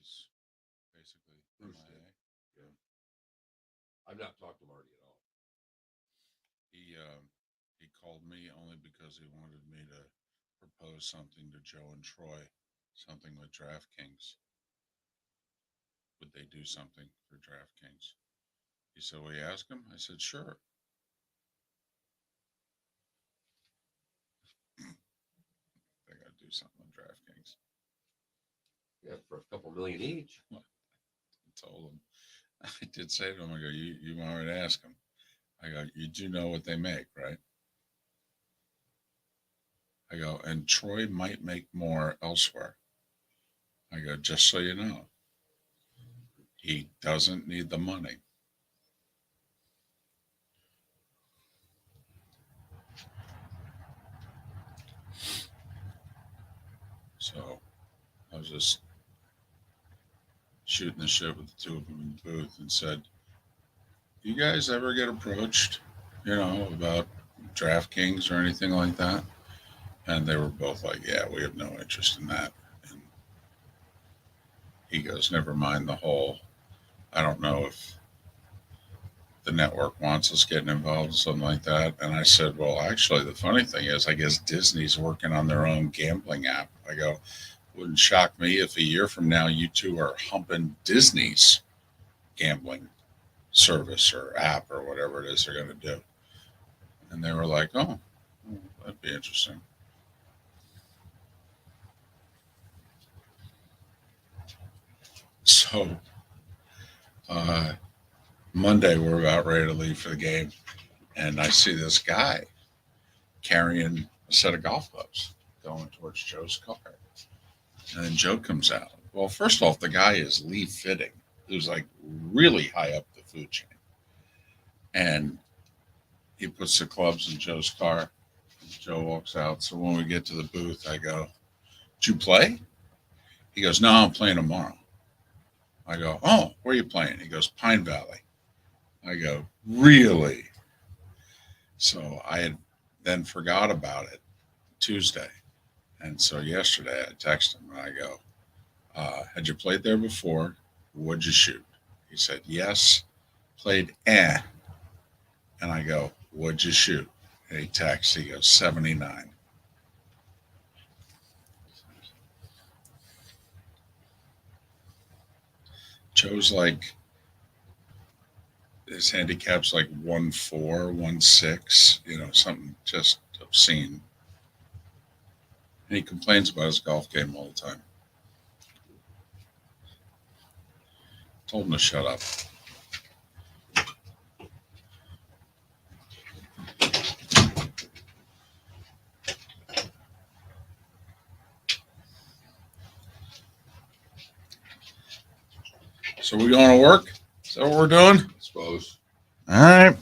was basically Bruce MIA. Yeah. I've not talked to Marty at all. He called me only because he wanted me to propose something to Joe and Troy, something with DraftKings. Would they do something for DraftKings? He said, "Will you ask him?" I said, "Sure." They got to do something on DraftKings. Yeah, for a couple million each. I told him. I did say to him, I go, you want me to ask him? I go, you do know what they make, right? I go, and Troy might make more elsewhere. I go, just so you know, he doesn't need the money. So I was just shooting the shit with the two of them in the booth and said, you guys ever get approached, about DraftKings or anything like that? And they were both like, yeah, we have no interest in that. And he goes, never mind the whole, I don't know if the network wants us getting involved in something like that. And I said, well, actually, the funny thing is, I guess Disney's working on their own gambling app. I go, wouldn't shock me if a year from now you two are humping Disney's gambling service or app or whatever it is they're going to do. And they were like, oh, that'd be interesting. So Monday, we're about ready to leave for the game. And I see this guy carrying a set of golf clubs going towards Joe's car. And then Joe comes out. Well, first off, the guy is Lee Fitting, who's like really high up the food chain. And he puts the clubs in Joe's car. Joe walks out. So when we get to the booth, I go, did you play? He goes, no, I'm playing tomorrow. I go, oh, where are you playing? He goes, Pine Valley. I go, really? So I had then forgot about it Tuesday. And so yesterday I texted him and I go, had you played there before? What'd you shoot? He said, yes, played And I go, what'd you shoot? And he texts, he goes, 79. Joe's like, his handicap's like 1-4, 1-6, something just obscene. And he complains about his golf game all the time. Told him to shut up. So we going to work? Is that what we're doing? I suppose. All right.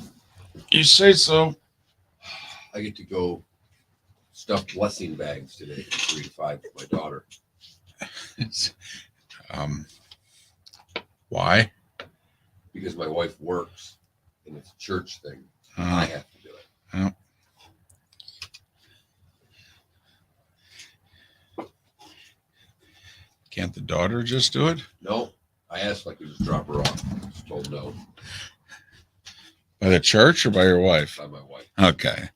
You say so. I get to go stuff blessing bags today from 3 to 5 with my daughter. Why? Because my wife works and it's a church thing. I have to do it. Can't the daughter just do it? No. I asked if I could just drop her off. She told no. By the church or by your wife? By my wife. Okay.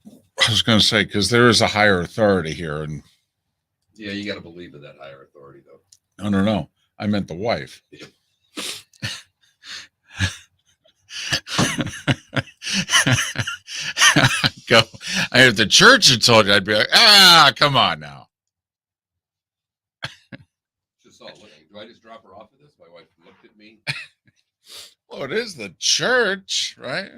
I was going to say, because there is a higher authority here. And yeah, you got to believe in that higher authority, though. No. I meant the wife. Yeah. If the church had told you, I'd be like, come on now. Do I just drop her off at this? My wife looked at me. Well, it is the church, right?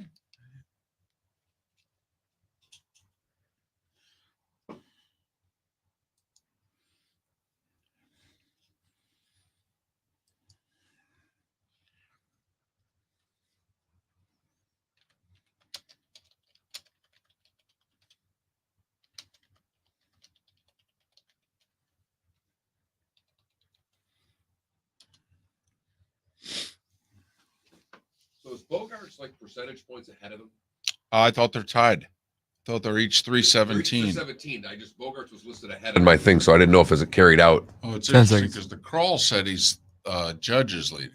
So is Bogarts like percentage points ahead of him? I thought they're tied. Thought they're each 317. 317. Bogarts was listed ahead in my thing, so I didn't know if it carried out. Oh, it's 10 interesting seconds. because the crawl said he's Judge is leading.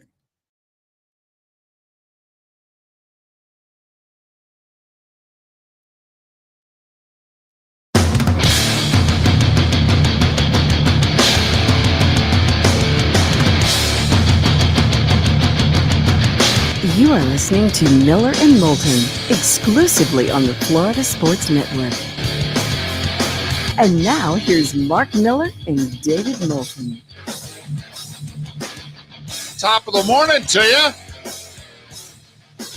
You are listening to Miller and Moulton, exclusively on the Florida Sports Network. And now, here's Mark Miller and David Moulton. Top of the morning to you.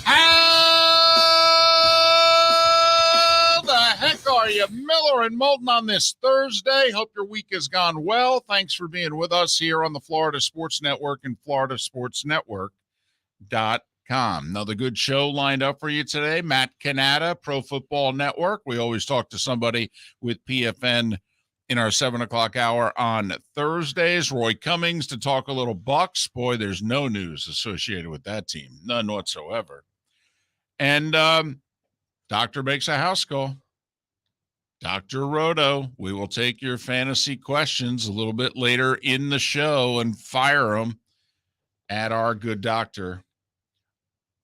How the heck are you? Miller and Moulton on this Thursday. Hope your week has gone well. Thanks for being with us here on the Florida Sports Network and floridasportsnetwork.com. Another good show lined up for you today. Matt Cannatta, Pro Football Network. We always talk to somebody with PFN in our 7 o'clock hour on Thursdays. Roy Cummings to talk a little Bucks. Boy, there's no news associated with that team. None whatsoever. And Doctor makes a house call. Dr. Roto, we will take your fantasy questions a little bit later in the show and fire them at our good doctor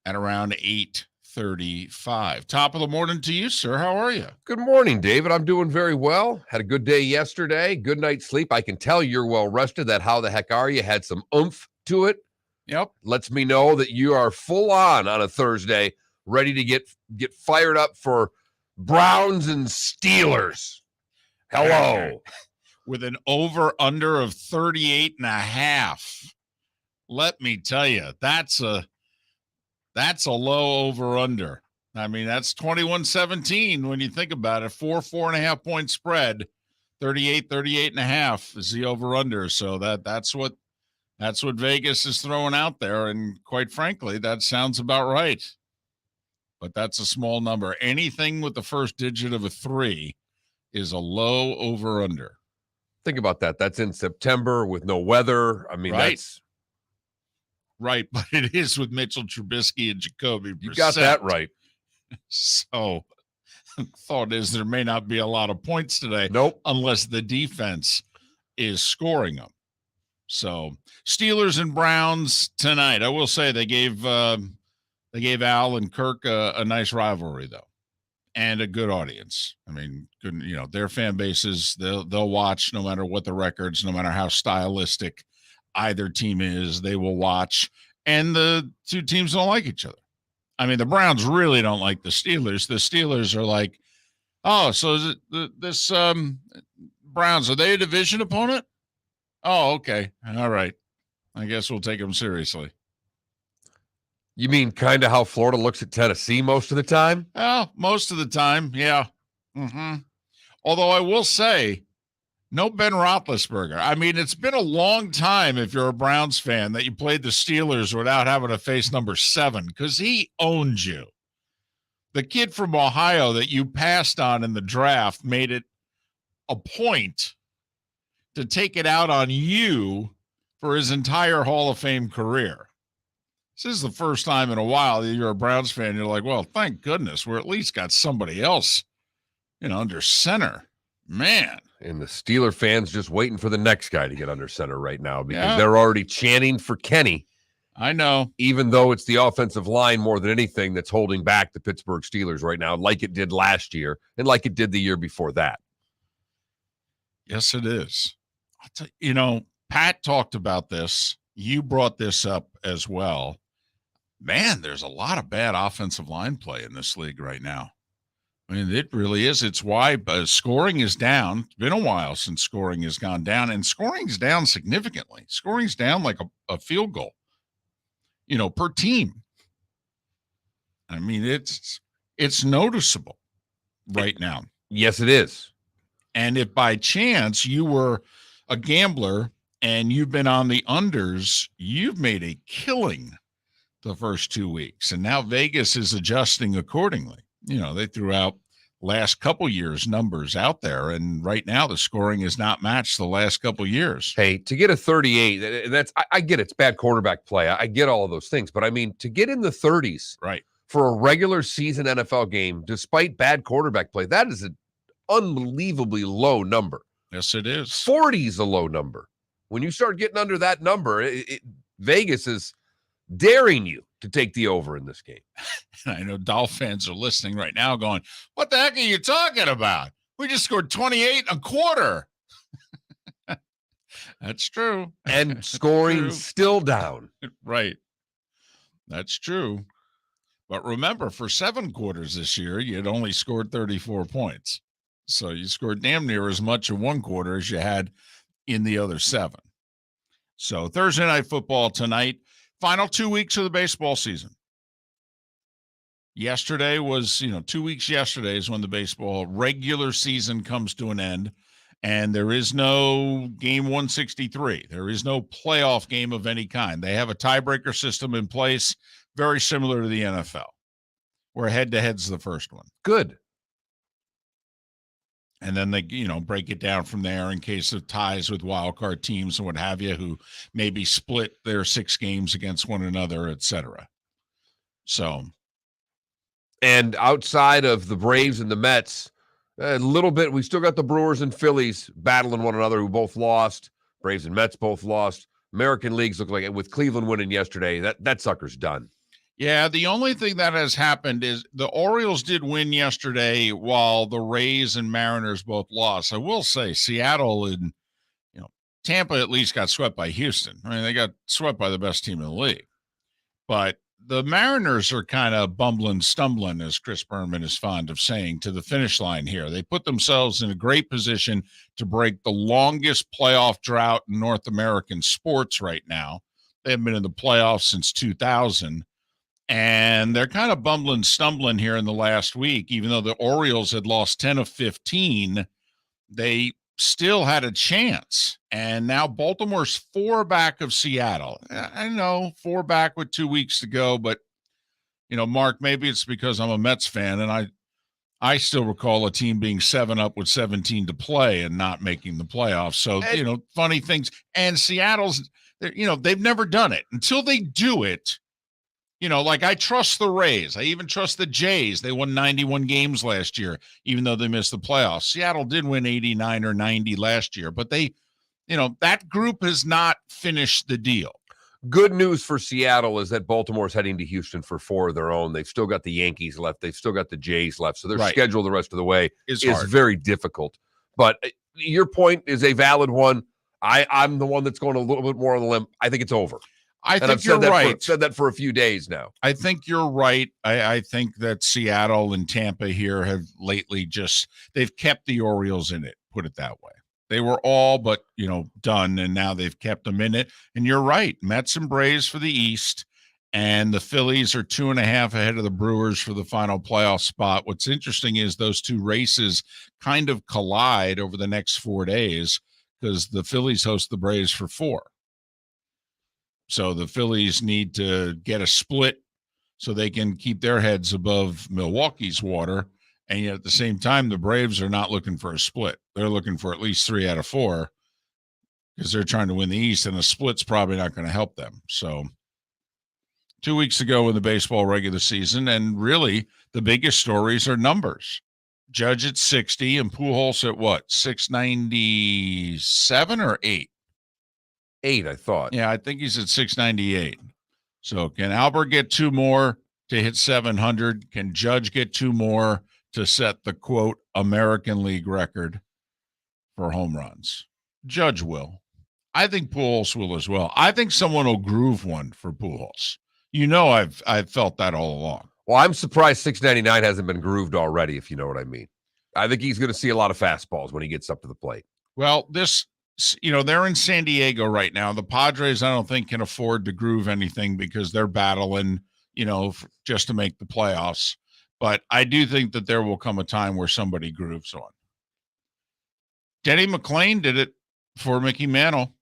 at around 8:35. Top of the morning to you, sir. How are you? Good morning, David. I'm doing very well. Had a good day yesterday. Good night's sleep. I can tell you're well rested. That how the heck are you? Had some oomph to it. Yep. Lets me know that you are full on a Thursday, ready to get fired up for Browns and Steelers. Hello. With an over-under of 38.5. Let me tell you, that's a low over-under. I mean, that's 21-17 when you think about it. 4.5 point spread, 38.5 is the over-under. So that's what Vegas is throwing out there. And quite frankly, that sounds about right. But that's a small number. Anything with the first digit of a 3 is a low over-under. Think about that. That's in September with no weather. I mean, Right. that's Right, but it is with Mitchell Trubisky and Jacoby Brissett. you got that right. So thought is there may not be a lot of points today. Nope. Unless the defense is scoring them. So Steelers and Browns tonight. I will say they gave Al and Kirk a nice rivalry though, and a good audience. I mean, good, their fan bases they'll watch no matter what the records, no matter how stylistic either team is, they will watch. And the two teams don't like each other. I mean, the Browns really don't like the Steelers. The Steelers are like, oh, so is it this Browns, are they a division opponent? Oh, okay. All right. I guess we'll take them seriously. You mean kind of how Florida looks at Tennessee most of the time? Well, most of the time, yeah. Mm-hmm. Although I will say, no Ben Roethlisberger. I mean, it's been a long time, if you're a Browns fan, that you played the Steelers without having to face number 7 because he owned you. The kid from Ohio that you passed on in the draft made it a point to take it out on you for his entire Hall of Fame career. This is the first time in a while that you're a Browns fan. You're like, well, thank goodness we're at least got somebody else, under center. Man. And the Steeler fans just waiting for the next guy to get under center right now because they're already chanting for Kenny. I know. Even though it's the offensive line more than anything that's holding back the Pittsburgh Steelers right now, like it did last year and like it did the year before that. Yes, it is. I'll tell you, Pat talked about this. You brought this up as well. Man, there's a lot of bad offensive line play in this league right now. I mean, it really is. It's why scoring is down. It's been a while since scoring has gone down, and scoring's down significantly. Scoring's down like a field goal, per team. I mean, it's noticeable right now. Yes, it is. And if by chance you were a gambler and you've been on the unders, you've made a killing the first 2 weeks. And now Vegas is adjusting accordingly. They threw out last couple years numbers out there, and right now the scoring is not matched the last couple years. Hey, to get a 38, I get it's bad quarterback play. I get all of those things, but I mean, to get in the 30s Right. for a regular season NFL game, despite bad quarterback play, that is an unbelievably low number. Yes, it is. 40 is a low number. When you start getting under that number, Vegas is daring you to take the over in this game. I know Dolph fans are listening right now going, what the heck are you talking about? We just scored 28 and a quarter. That's true. And scoring True. still down. Right. That's true. But remember, for 7 quarters this year, you had only scored 34 points. So you scored damn near as much in 1 quarter as you had in the other 7. So Thursday night football tonight, final 2 weeks of the baseball season. Yesterday was, 2 weeks yesterday is when the baseball regular season comes to an end. And there is no game 163. There is no playoff game of any kind. They have a tiebreaker system in place, very similar to the NFL, where head-to-head's the first one. Good. And then they, break it down from there in case of ties with wildcard teams and what have you, who maybe split their 6 games against one another, et cetera. So. And outside of the Braves and the Mets, a little bit, we still got the Brewers and Phillies battling one another, who both lost. Braves and Mets both lost. American leagues look like it, with Cleveland winning yesterday, that sucker's done. Yeah, the only thing that has happened is the Orioles did win yesterday while the Rays and Mariners both lost. I will say Seattle and Tampa at least got swept by Houston. I mean, they got swept by the best team in the league. But the Mariners are kind of bumbling, stumbling, as Chris Berman is fond of saying, to the finish line here. They put themselves in a great position to break the longest playoff drought in North American sports right now. They haven't been in the playoffs since 2000. And they're kind of bumbling, stumbling here in the last week. Even though the Orioles had lost 10 of 15, they still had a chance. And now Baltimore's 4 back of Seattle. I know 4 back with 2 weeks to go, but Mark, maybe it's because I'm a Mets fan and I still recall a team being 7 up with 17 to play and not making the playoffs. So, funny things. And Seattle's, they've never done it. Until they do it, like I trust the Rays. I even trust the Jays. They won 91 games last year, even though they missed the playoffs. Seattle did win 89 or 90 last year, but they, that group has not finished the deal. Good news for Seattle is that Baltimore's heading to Houston for 4 of their own. They've still got the Yankees left. They've still got the Jays left. So their schedule the rest of the way is very difficult. But your point is a valid one. I'm the one that's going a little bit more on the limb. I think it's over. I think you're right. I've said that for a few days now. I think you're right. I think that Seattle and Tampa here have lately they've kept the Orioles in it, put it that way. They were all but, done, and now they've kept them in it. And you're right. Mets and Braves for the East, and the Phillies are 2.5 ahead of the Brewers for the final playoff spot. What's interesting is those 2 races kind of collide over the next 4 days because the Phillies host the Braves for 4. So the Phillies need to get a split so they can keep their heads above Milwaukee's water. And yet at the same time, the Braves are not looking for a split. They're looking for at least 3 out of 4 because they're trying to win the East, and a split's probably not going to help them. So 2 weeks ago in the baseball regular season, and really the biggest stories are numbers. Judge at 60 and Pujols at what, 697 or 8? 8, I thought. Yeah, I think he's at 698. So can Albert get 2 more to hit 700? Can Judge get 2 more to set the, quote, American League record for home runs? Judge will. I think Pujols will as well. I think someone will groove one for Pujols. I've felt that all along. Well, I'm surprised 699 hasn't been grooved already, if you know what I mean. I think he's going to see a lot of fastballs when he gets up to the plate. Well, they're in San Diego right now. The Padres, I don't think, can afford to groove anything because they're battling, just to make the playoffs. But I do think that there will come a time where somebody grooves on. Denny McClain did it for Mickey Mantle.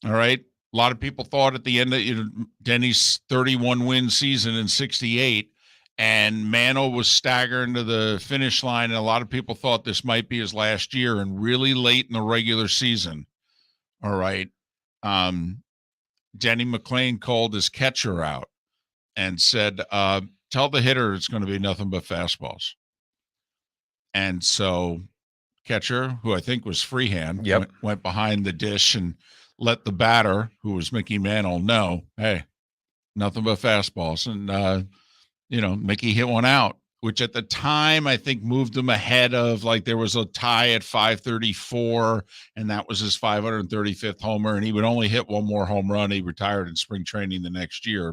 All right. A lot of people thought at the end of Denny's 31-win season in 68, and Mantle was staggering to the finish line, and a lot of people thought this might be his last year, and really late in the regular season, all right, Denny McClain called his catcher out and said, tell the hitter it's going to be nothing but fastballs. And so catcher, who I think was freehand, went behind the dish and let the batter, who was Mickey Mantle, know, hey, nothing but fastballs. And, Mickey hit one out, which at the time I think moved him ahead of, like, there was a tie at 534, and that was his 535th homer, and he would only hit one more home run. He retired in spring training the next year.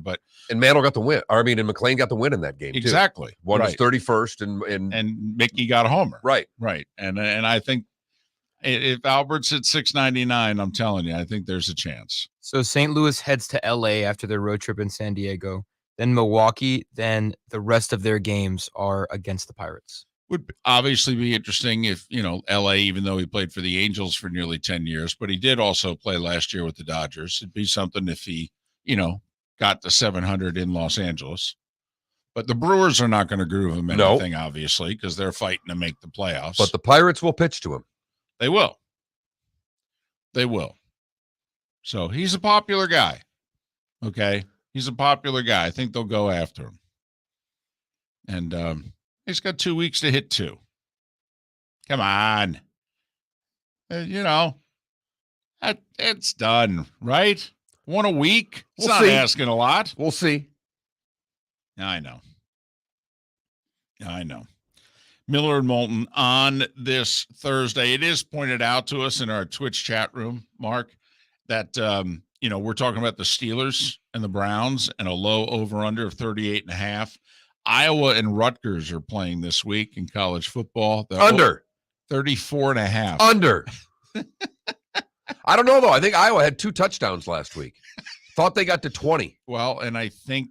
And Mantle got the win. And McLean got the win in that game, exactly. Too. Won his 31st, and Mickey got a homer. Right. And I think if Albert's at 699, I'm telling you, I think there's a chance. So St. Louis heads to LA after their road trip in San Diego. Then Milwaukee, then the rest of their games are against the Pirates. Would obviously be interesting if, LA, even though he played for the Angels for nearly 10 years, but he did also play last year with the Dodgers. It'd be something if he, got to 700 in Los Angeles. But the Brewers are not going to groove him anything, obviously, because they're fighting to make the playoffs. But the Pirates will pitch to him. They will. So he's a popular guy. Okay. He's a popular guy. I think they'll go after him. And he's got 2 weeks to hit 2. Come on. It's done, right? 1 a week. It's not asking a lot. We'll see. I know. Miller and Moulton on this Thursday. It is pointed out to us in our Twitch chat room, Mark, that, we're talking about the Steelers and the Browns and a low over-under of 38.5. Iowa and Rutgers are playing this week in college football. Under. 34.5. Under. I don't know, though. I think Iowa had 2 touchdowns last week. Thought they got to 20. Well, and I think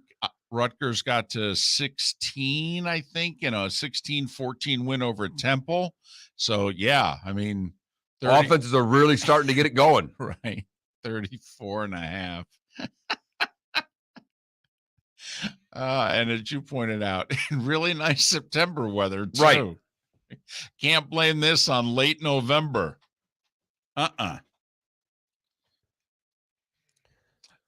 Rutgers got to 16, I think, a 16-14 win over Temple. So, yeah, I mean. Offenses are really starting to get it going. Right. 34.5. And as you pointed out, really nice September weather, too. Right. Can't blame this on late November.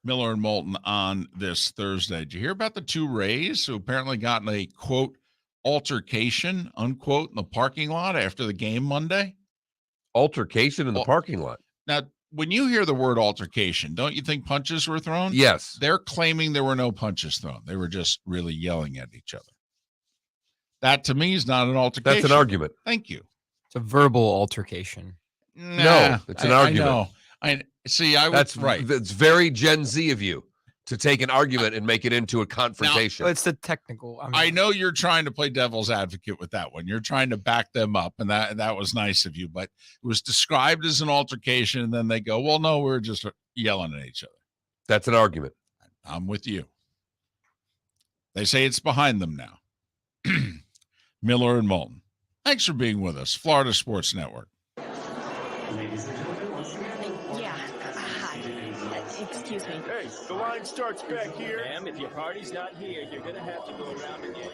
Miller and Moulton on this Thursday. Did you hear about the 2 Rays who apparently got in a, quote, altercation, unquote, in the parking lot after the game Monday? Altercation in the parking lot. Now, when you hear the word altercation, don't you think punches were thrown? Yes. They're claiming there were no punches thrown. They were just really yelling at each other. That, to me, is not an altercation. That's an argument. Thank you. It's a verbal altercation. No, it's an argument. I know. That's right. That's very Gen Z of you to take an argument and make it into a confrontation. Now, it's the technical. I know you're trying to play devil's advocate with that one. You're trying to back them up, and that was nice of you. But it was described as an altercation, and then they go, well, no, we're just yelling at each other. That's an argument. I'm with you. They say it's behind them now. Miller and Moulton. Thanks for being with us. Florida Sports Network. Ladies and gentlemen, hi. Excuse me. Hey, the line starts back here. Ma'am, if your party's not here, you're going to have to go around again.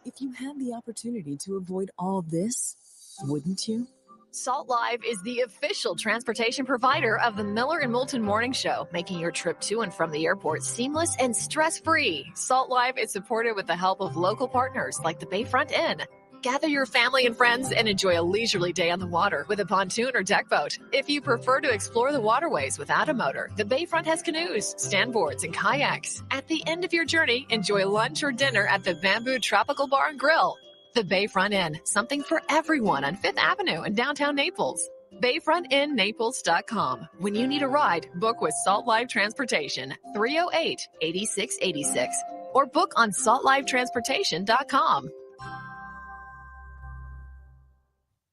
If you had the opportunity to avoid all this, wouldn't you? Salt Live is the official transportation provider of the Miller and Moulton Morning Show, making your trip to and from the airport seamless and stress-free. Salt Live is supported with the help of local partners like the Bayfront Inn. Gather your family and friends and enjoy a leisurely day on the water with a pontoon or deck boat. If you prefer to explore the waterways without a motor, the Bayfront has canoes, standboards, and kayaks. At the end of your journey, enjoy lunch or dinner at the Bamboo Tropical Bar and Grill. The Bayfront Inn, something for everyone on 5th Avenue in downtown Naples. BayfrontInNaples.com. When you need a ride, book with Salt Live Transportation, 308-8686, or book on saltlivetransportation.com.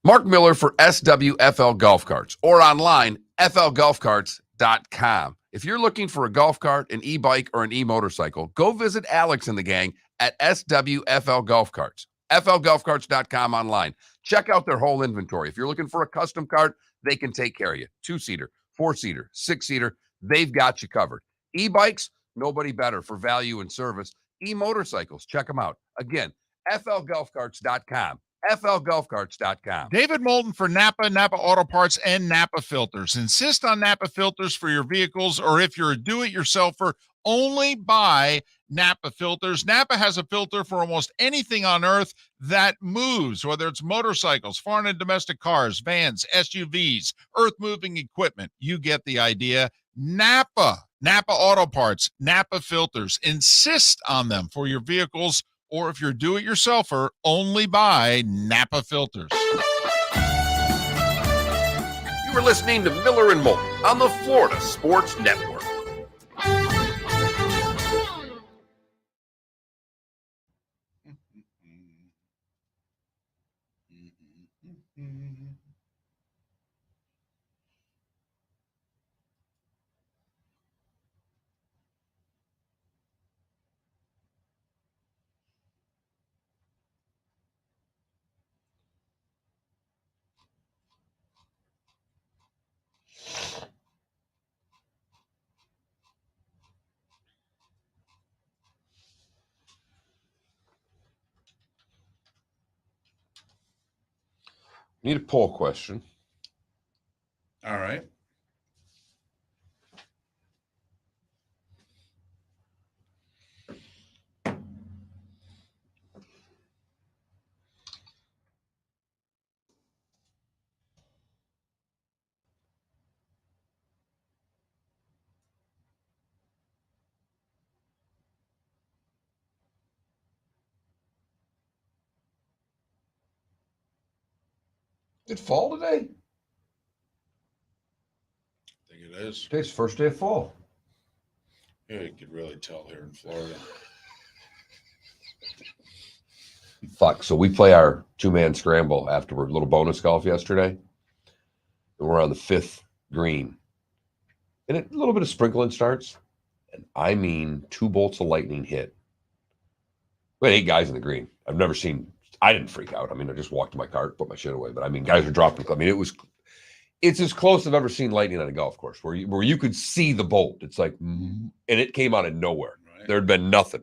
Mark Miller for SWFL Golf Carts, or online, flgolfcarts.com. If you're looking for a golf cart, an e-bike, or an e-motorcycle, go visit Alex and the gang at SWFL Golf Carts. flgolfcarts.com online. Check out their whole inventory. If you're looking for a custom cart, they can take care of you. 2-seater, 4-seater, 6-seater, they've got you covered. E-bikes, nobody better for value and service. E-motorcycles, check them out. Again, flgolfcarts.com. FLGolfCarts.com. David Moulton for Napa, Napa Auto Parts, and Napa Filters. Insist on Napa filters for your vehicles, or if you're a do-it-yourselfer, only buy Napa filters. Napa has a filter for almost anything on earth that moves, whether it's motorcycles, foreign and domestic cars, vans, SUVs, earth-moving equipment. You get the idea. Napa Auto Parts, Napa filters. Insist on them for your vehicles, or if you're do-it-yourselfer, only buy Napa filters. You were listening to Miller and Moulton on the Florida Sports Network. Need a poll question. All right. Did fall today? I think it is. Today's the first day of fall. Yeah, you could really tell here in Florida. Fuck. So we play our 2-man scramble afterward. Little bonus golf yesterday. And we're on the 5th green. And a little bit of sprinkling starts. And I mean 2 bolts of lightning hit. We had 8 guys in the green. I've never seen. I didn't freak out. I mean, I just walked to my cart, put my shit away. But I mean, guys are dropping. I mean, it's as close as I've ever seen lightning on a golf course where you could see the bolt. It's like, and it came out of nowhere. Right. There had been nothing.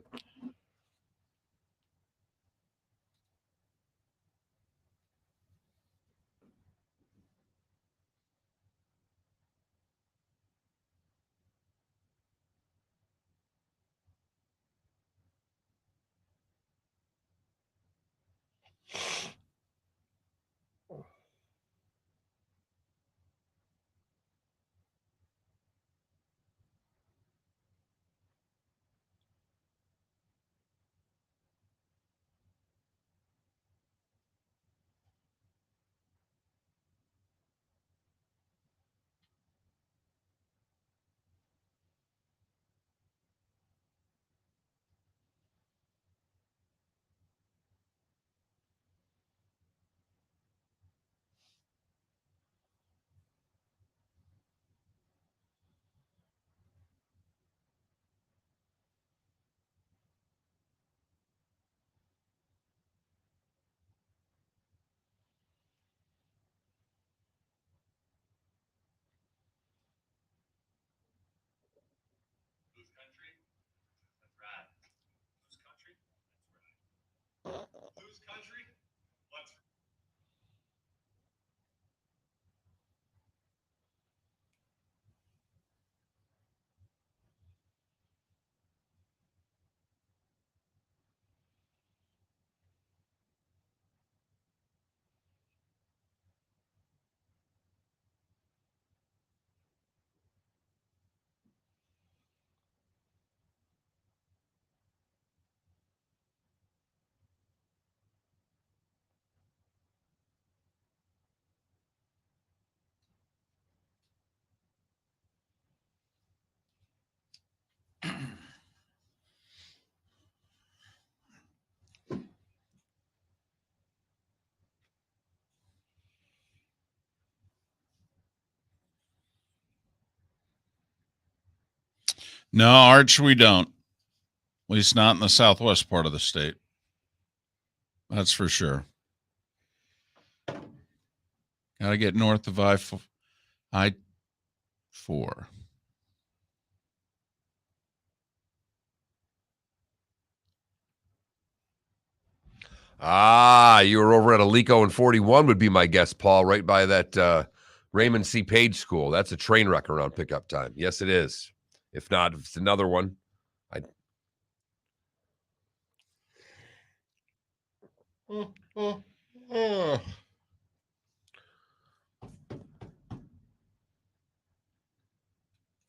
No, Arch, we don't. At least not in the southwest part of the state. That's for sure. Got to get north of I-4. You were over at Alico and 41 would be my guess, Paul, right by that Raymond C. Page School. That's a train wreck around pickup time. Yes, it is. If not, if it's another one, I.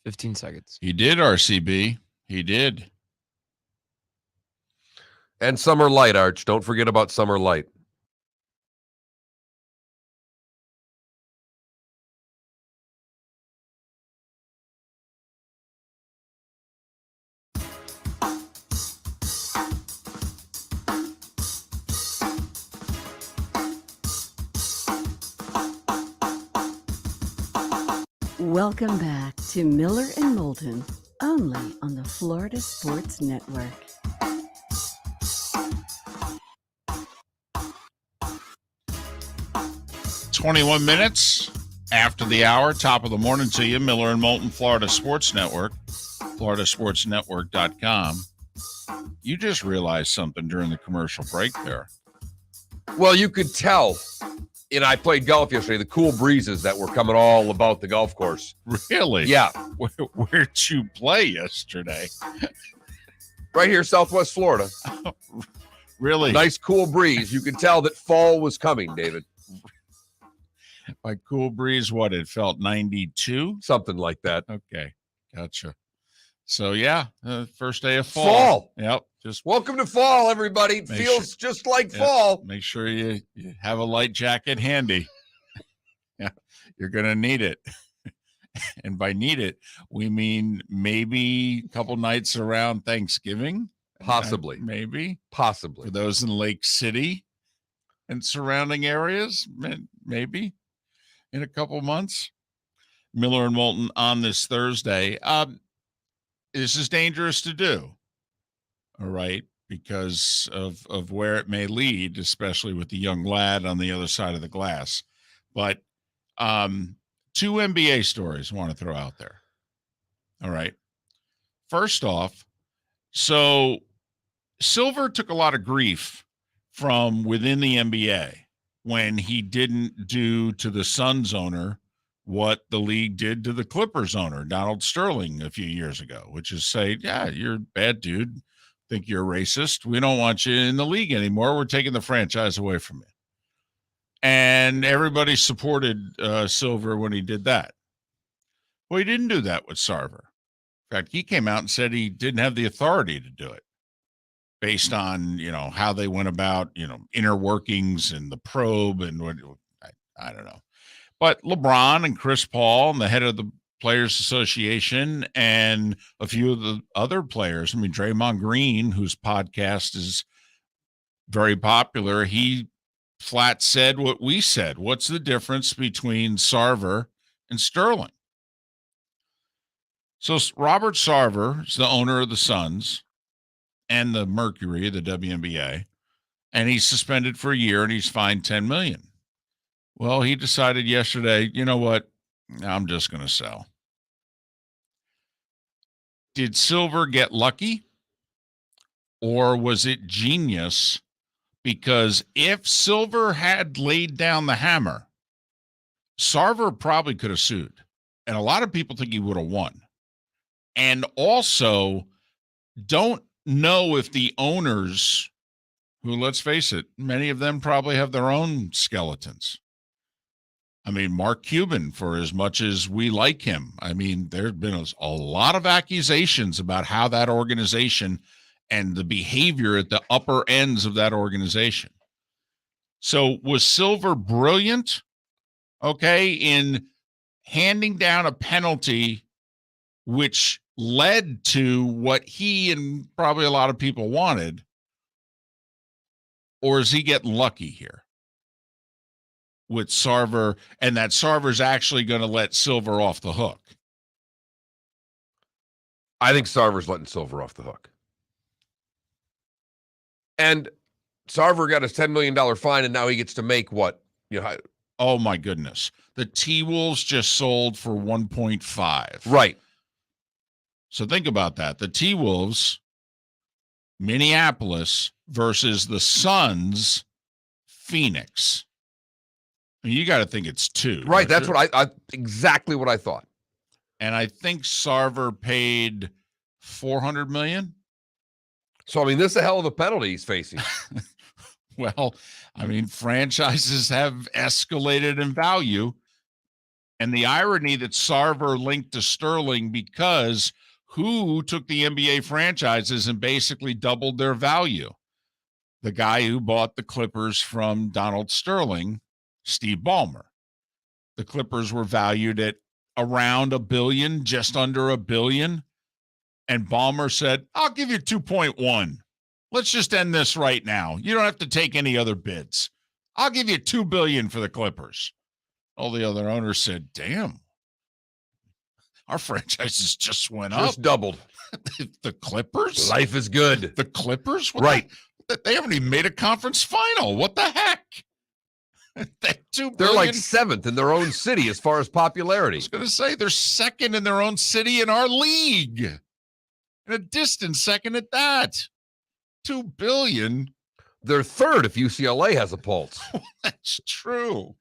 15 seconds. He did, RCB. He did. And Summer Light, Arch. Don't forget about Summer Light. Welcome back to Miller and Moulton, only on the Florida Sports Network. "21 minutes after the hour, top of the morning to you. Miller and Moulton, Florida Sports Network, floridasportsnetwork.com. You just realized something during the commercial break there. Well, you could tell, and I played golf yesterday, the cool breezes that were coming all about the golf course. Really? Yeah. Where'd you play yesterday? Right here, Southwest Florida. Really? Nice cool breeze. You could tell that fall was coming, David. By cool breeze, what, it felt 92? Something like that. Okay, gotcha. So, yeah, first day of fall. Fall. Yep. Just welcome to fall, everybody. It feels just like fall. Make sure you have a light jacket handy. Yeah, you're going to need it. And by need it, we mean maybe a couple nights around Thanksgiving. Possibly. Maybe. Possibly. For those in Lake City and surrounding areas, maybe in a couple months. Miller and Moulton on this Thursday. This is dangerous to do. All right, because of where it may lead, especially with the young lad on the other side of the glass. But two NBA stories I want to throw out there. All right. First off, so Silver took a lot of grief from within the NBA when he didn't do to the Suns owner what the league did to the Clippers owner, Donald Sterling, a few years ago, which is say, yeah, you're a bad dude. Think you're racist. We don't want you in the league anymore. We're taking the franchise away from you. And everybody supported Silver when he did that. Well, he didn't do that with Sarver. In fact, he came out and said he didn't have the authority to do it based on, how they went about, inner workings and the probe and what, I don't know. But LeBron and Chris Paul and the head of the Players Association and a few of the other players. I mean, Draymond Green, whose podcast is very popular, he flat said what we said. What's the difference between Sarver and Sterling? So Robert Sarver is the owner of the Suns and the Mercury, the WNBA, and he's suspended for a year and he's fined $10 million. Well, he decided yesterday, you know what? I'm just going to sell. Did Silver get lucky? Or was it genius? Because if Silver had laid down the hammer, Sarver probably could have sued. And a lot of people think he would have won. And also, don't know if the owners, who, let's face it, many of them probably have their own skeletons. I mean, Mark Cuban, for as much as we like him, I mean, there's been a lot of accusations about how that organization and the behavior at the upper ends of that organization. So was Silver brilliant, in handing down a penalty which led to what he and probably a lot of people wanted? Or is he getting lucky here with Sarver, and that Sarver's actually going to let Silver off the hook? I think Sarver's letting Silver off the hook. And Sarver got his $10 million fine, and now he gets to make what? Oh, my goodness. The T-Wolves just sold for 1.5. Right. So think about that. The T-Wolves, Minneapolis, versus the Suns, Phoenix. I mean, you got to think it's 2. Right. That's what I exactly what I thought. And I think Sarver paid $400 million. So, I mean, this is a hell of a penalty he's facing. Well, I mean, franchises have escalated in value. And the irony that Sarver linked to Sterling, because who took the NBA franchises and basically doubled their value? The guy who bought the Clippers from Donald Sterling, Steve Ballmer. The Clippers were valued at around $1 billion, just under $1 billion. And Ballmer said, I'll give you 2.1. Let's just end this right now. You don't have to take any other bids. I'll give you $2 billion for the Clippers. All the other owners said, damn, our franchises just went up. Just doubled. The Clippers? Life is good. The Clippers? Right. They haven't even made a conference final. What the heck? That $2 billion. They're like 7th in their own city as far as popularity. I was going to say they're 2nd in their own city in our league. In a distant 2nd at that. $2 billion. They're 3rd if UCLA has a pulse. That's true.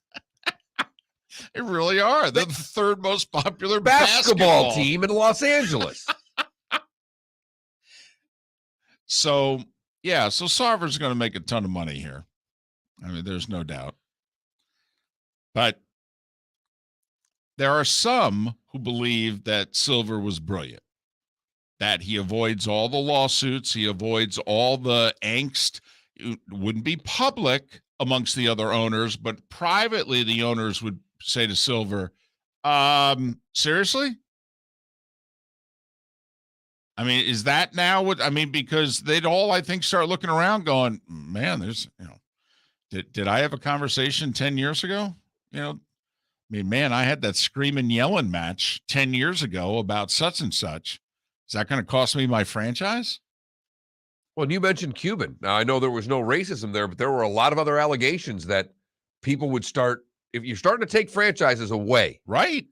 They really are. They're the 3rd most popular basketball team in Los Angeles. So Sarver's going to make a ton of money here. I mean, there's no doubt. But there are some who believe that Silver was brilliant, that he avoids all the lawsuits, he avoids all the angst. It wouldn't be public amongst the other owners, but privately the owners would say to Silver, seriously? I mean, is that now what, I mean, because they'd all, I think, start looking around going, man, there's, did I have a conversation 10 years ago? I mean, man, I had that screaming, yelling match 10 years ago about such and such. Is that going to cost me my franchise? Well, and you mentioned Cuban. Now, I know there was no racism there, but there were a lot of other allegations that people would start, if you're starting to take franchises away. Right.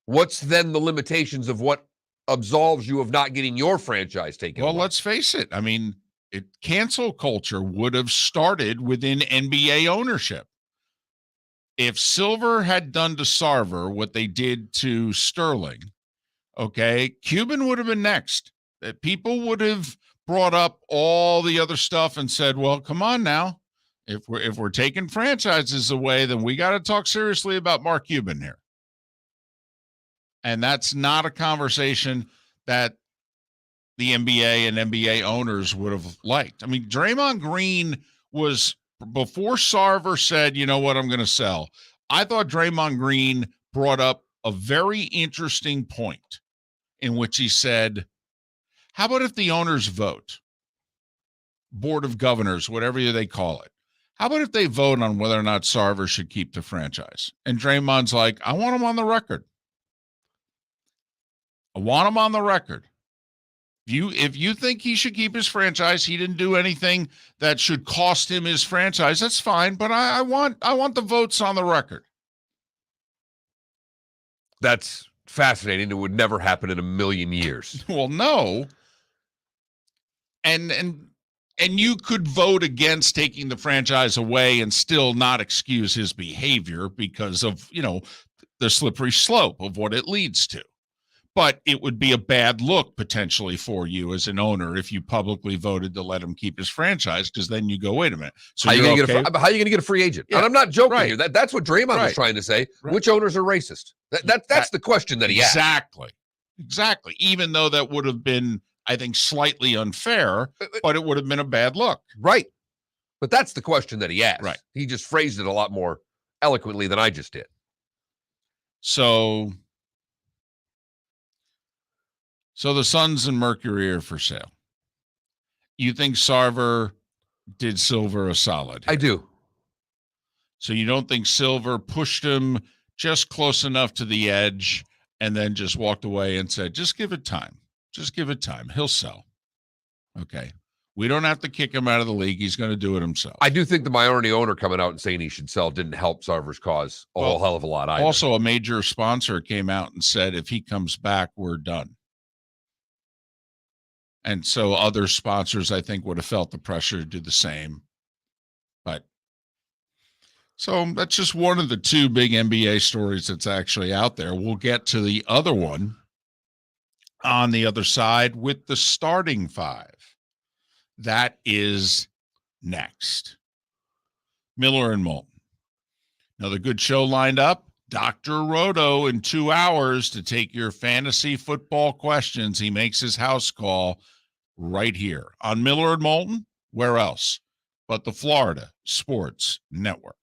What's then the limitations of what absolves you of not getting your franchise taken away? Well, let's face it. I mean, cancel culture would have started within NBA ownership. If Silver had done to Sarver what they did to Sterling, okay, Cuban would have been next. That people would have brought up all the other stuff and said, well, come on now. If we're taking franchises away, then we got to talk seriously about Mark Cuban here. And that's not a conversation that the NBA and NBA owners would have liked. I mean, Draymond Green was, before Sarver said, you know what, I'm going to sell, I thought Draymond Green brought up a very interesting point in which he said, how about if the owners vote? Board of Governors, whatever they call it. How about if they vote on whether or not Sarver should keep the franchise? And Draymond's like, I want him on the record. I want him on the record. If you think he should keep his franchise, he didn't do anything that should cost him his franchise, that's fine, but I want the votes on the record. That's fascinating. It would never happen in a million years. Well, no. And you could vote against taking the franchise away and still not excuse his behavior because of, the slippery slope of what it leads to. But it would be a bad look potentially for you as an owner if you publicly voted to let him keep his franchise, because then you go, wait a minute. So how are you going to get a free agent? Yeah. And I'm not joking Right. here. That's what Draymond was trying to say. Right. Which owners are racist? That's the question that he asked. Exactly. Even though that would have been, I think, slightly unfair, but it would have been a bad look. Right. But that's the question that he asked. Right. He just phrased it a lot more eloquently than I just did. So the Suns and Mercury are for sale. You think Sarver did Silver a solid here? I do. So you don't think Silver pushed him just close enough to the edge and then just walked away and said, just give it time. Just give it time. He'll sell. Okay. We don't have to kick him out of the league. He's going to do it himself. I do think the minority owner coming out and saying he should sell didn't help Sarver's cause a whole hell of a lot either. Also, a major sponsor came out and said, if he comes back, we're done. And so other sponsors, I think, would have felt the pressure to do the same. But so that's just one of the two big NBA stories that's actually out there. We'll get to the other one on the other side with the starting five. That is next. Miller and Moulton. Another good show lined up. Dr. Roto in 2 hours to take your fantasy football questions. He makes his house call right here on Miller and Moulton. Where else but the Florida Sports Network?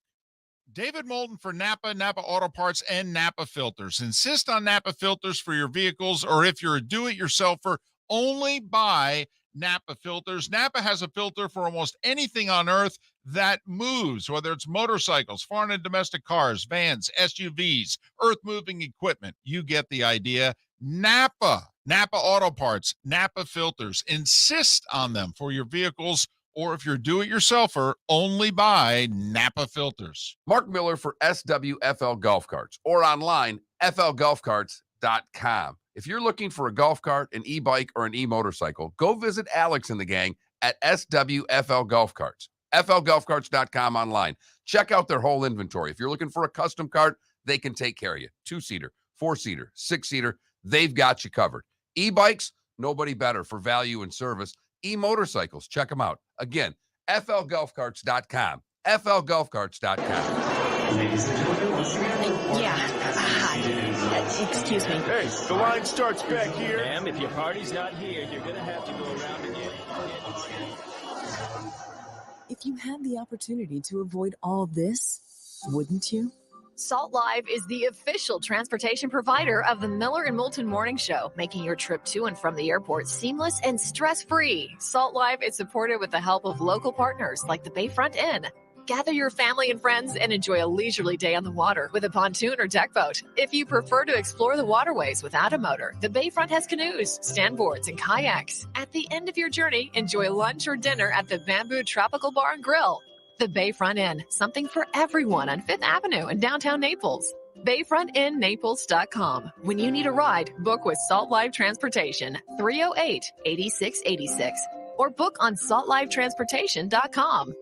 David Moulton for Napa Auto Parts, and Napa Filters. Insist on Napa filters for your vehicles, or if you're a do-it-yourselfer, only buy Napa filters. Napa has a filter for almost anything on earth that moves, whether it's motorcycles, foreign and domestic cars, vans, SUVs, earth-moving equipment. You get the idea. Napa Auto Parts, Napa filters. Insist on them for your vehicles, or if you're do-it-yourselfer, only buy Napa filters. Mark Miller for SWFL Golf Carts, or online, flgolfcarts.com. If you're looking for a golf cart, an e-bike, or an e-motorcycle, go visit Alex and the gang at SWFL Golf Carts. flgolfcarts.com online. Check out their whole inventory. If you're looking for a custom cart, they can take care of you. 2-seater, 4-seater, 6-seater, they've got you covered. E-bikes, nobody better for value and service. E-motorcycles, check them out. Again, flgolfcarts.com. flgolfcarts.com. Ladies and gentlemen, Hi. Excuse me. Hey, the line starts back here. Ma'am, if your party's not here, you're going to have to go around again. If you had the opportunity to avoid all this, wouldn't you? Salt Live is the official transportation provider of the Miller and Moulton Morning Show, making your trip to and from the airport seamless and stress-free. Salt Live is supported with the help of local partners like the Bayfront Inn. Gather your family and friends and enjoy a leisurely day on the water with a pontoon or deck boat. If you prefer to explore the waterways without a motor, the Bayfront has canoes, standboards, and kayaks. At the end of your journey, enjoy lunch or dinner at the Bamboo Tropical Bar and Grill. The Bayfront Inn, something for everyone on 5th Avenue in downtown Naples. BayfrontInNaples.com. When you need a ride, book with Salt Live Transportation, 308-8686, or book on saltlivetransportation.com.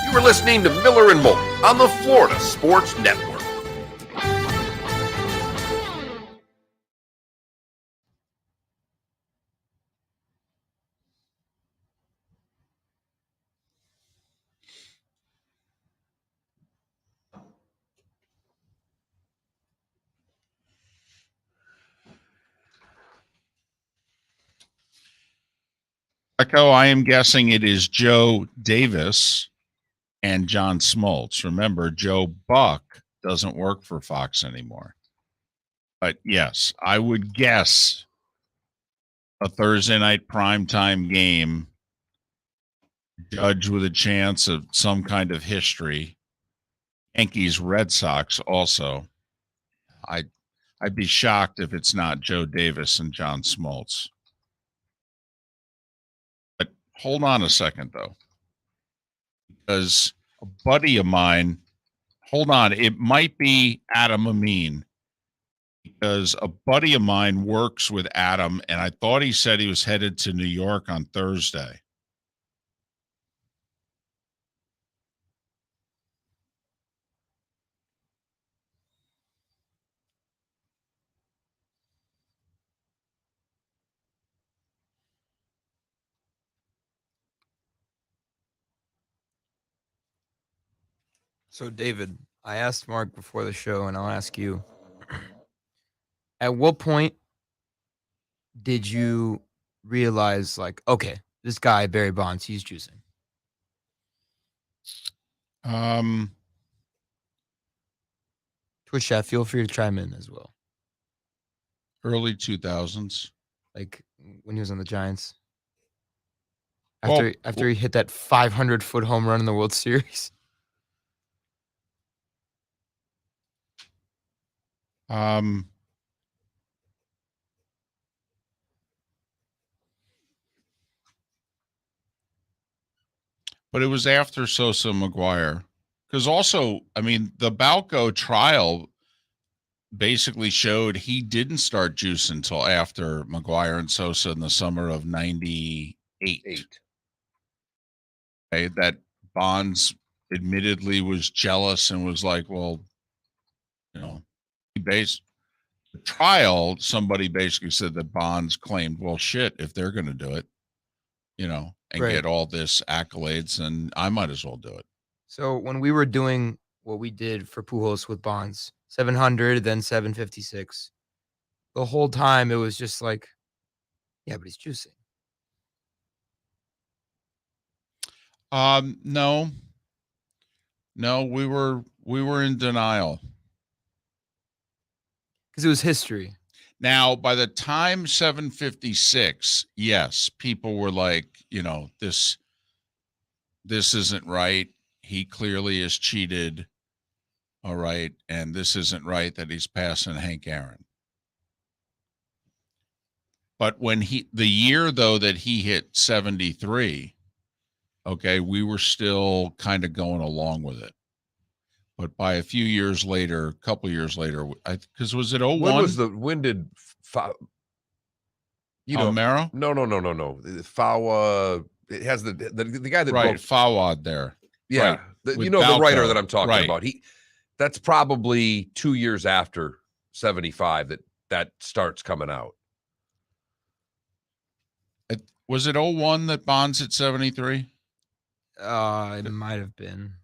You were listening to Miller and Moulton on the Florida Sports Network. Echo, I am guessing it is Joe Davis and John Smoltz. Remember, Joe Buck doesn't work for Fox anymore. But yes, I would guess a Thursday night primetime game, judged with a chance of some kind of history. Yankees, Red Sox also. I'd be shocked if it's not Joe Davis and John Smoltz. But hold on a second, though, because a buddy of mine, hold on, it might be Adam Amin, because a buddy of mine works with Adam, and I thought he said he was headed to New York on Thursday. So, David, I asked Mark before the show, and I'll ask you. At what point did you realize, like, okay, this guy, Barry Bonds, he's juicing? Twitch chat, feel free to chime in as well. Early 2000s. Like, when he was on the Giants. After he hit that 500-foot home run in the World Series. But it was after Sosa McGuire. Because also, I mean, the Balco trial basically showed he didn't start juicing until after McGuire and Sosa in the summer of 98. Okay, that Bonds admittedly was jealous and was like, well, the trial, somebody basically said that Bonds claimed, well, shit, if they're going to do it, and get all this accolades, and I might as well do it. So when we were doing what we did for Pujols with Bonds, 700, then 756, the whole time it was just like, yeah, but he's juicing. No, we were in denial because it was history. Now, by the time 756, yes, people were like, this isn't right. He clearly is cheated. All right. And this isn't right that he's passing Hank Aaron. But when the year though that he hit 73, okay, we were still kind of going along with it. But by a couple years later, because was it 01? When did Almero? No. Fawa, it has the guy that broke Fawad there. Yeah. Right. The writer that I'm talking about. That's probably 2 years after 75 that starts coming out. Was it 01 that Bonds at 73? It might have been.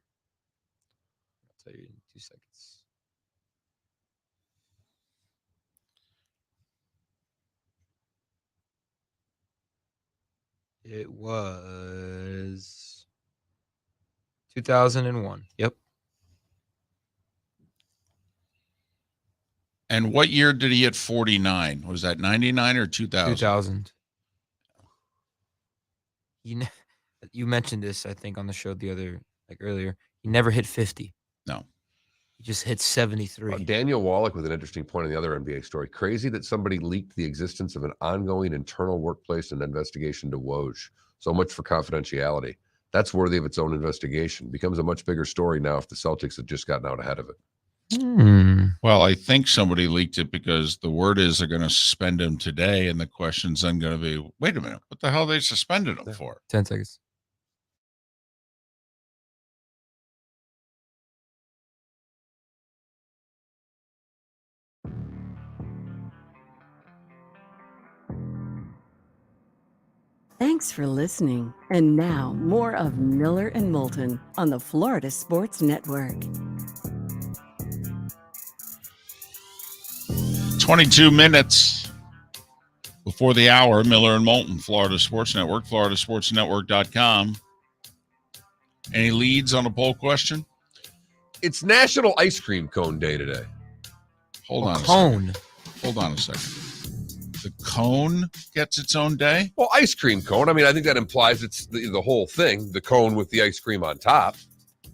I'll tell you in 2 seconds. It was 2001. Yep. And what year did he hit 49? Was that 99 or 2000? 2000. You mentioned this, I think, on the show earlier. He never hit 50. No. He just hit 73. Daniel Wallach with an interesting point in the other NBA story. Crazy that somebody leaked the existence of an ongoing internal workplace and investigation to Woj. So much for confidentiality. That's worthy of its own investigation. Becomes a much bigger story now if the Celtics had just gotten out ahead of it. Well, I think somebody leaked it because the word is they're going to suspend him today, and the question's then going to be, wait a minute, what the hell they suspended him for? 10 seconds. Thanks for listening. And now, more of Miller and Moulton on the Florida Sports Network. 22 minutes before the hour, Miller and Moulton, Florida Sports Network, floridasportsnetwork.com. Any leads on a poll question? It's National Ice Cream Cone Day today. Hold on a second. The cone gets its own day? Well, ice cream cone. I mean, I think that implies it's the whole thing, the cone with the ice cream on top. I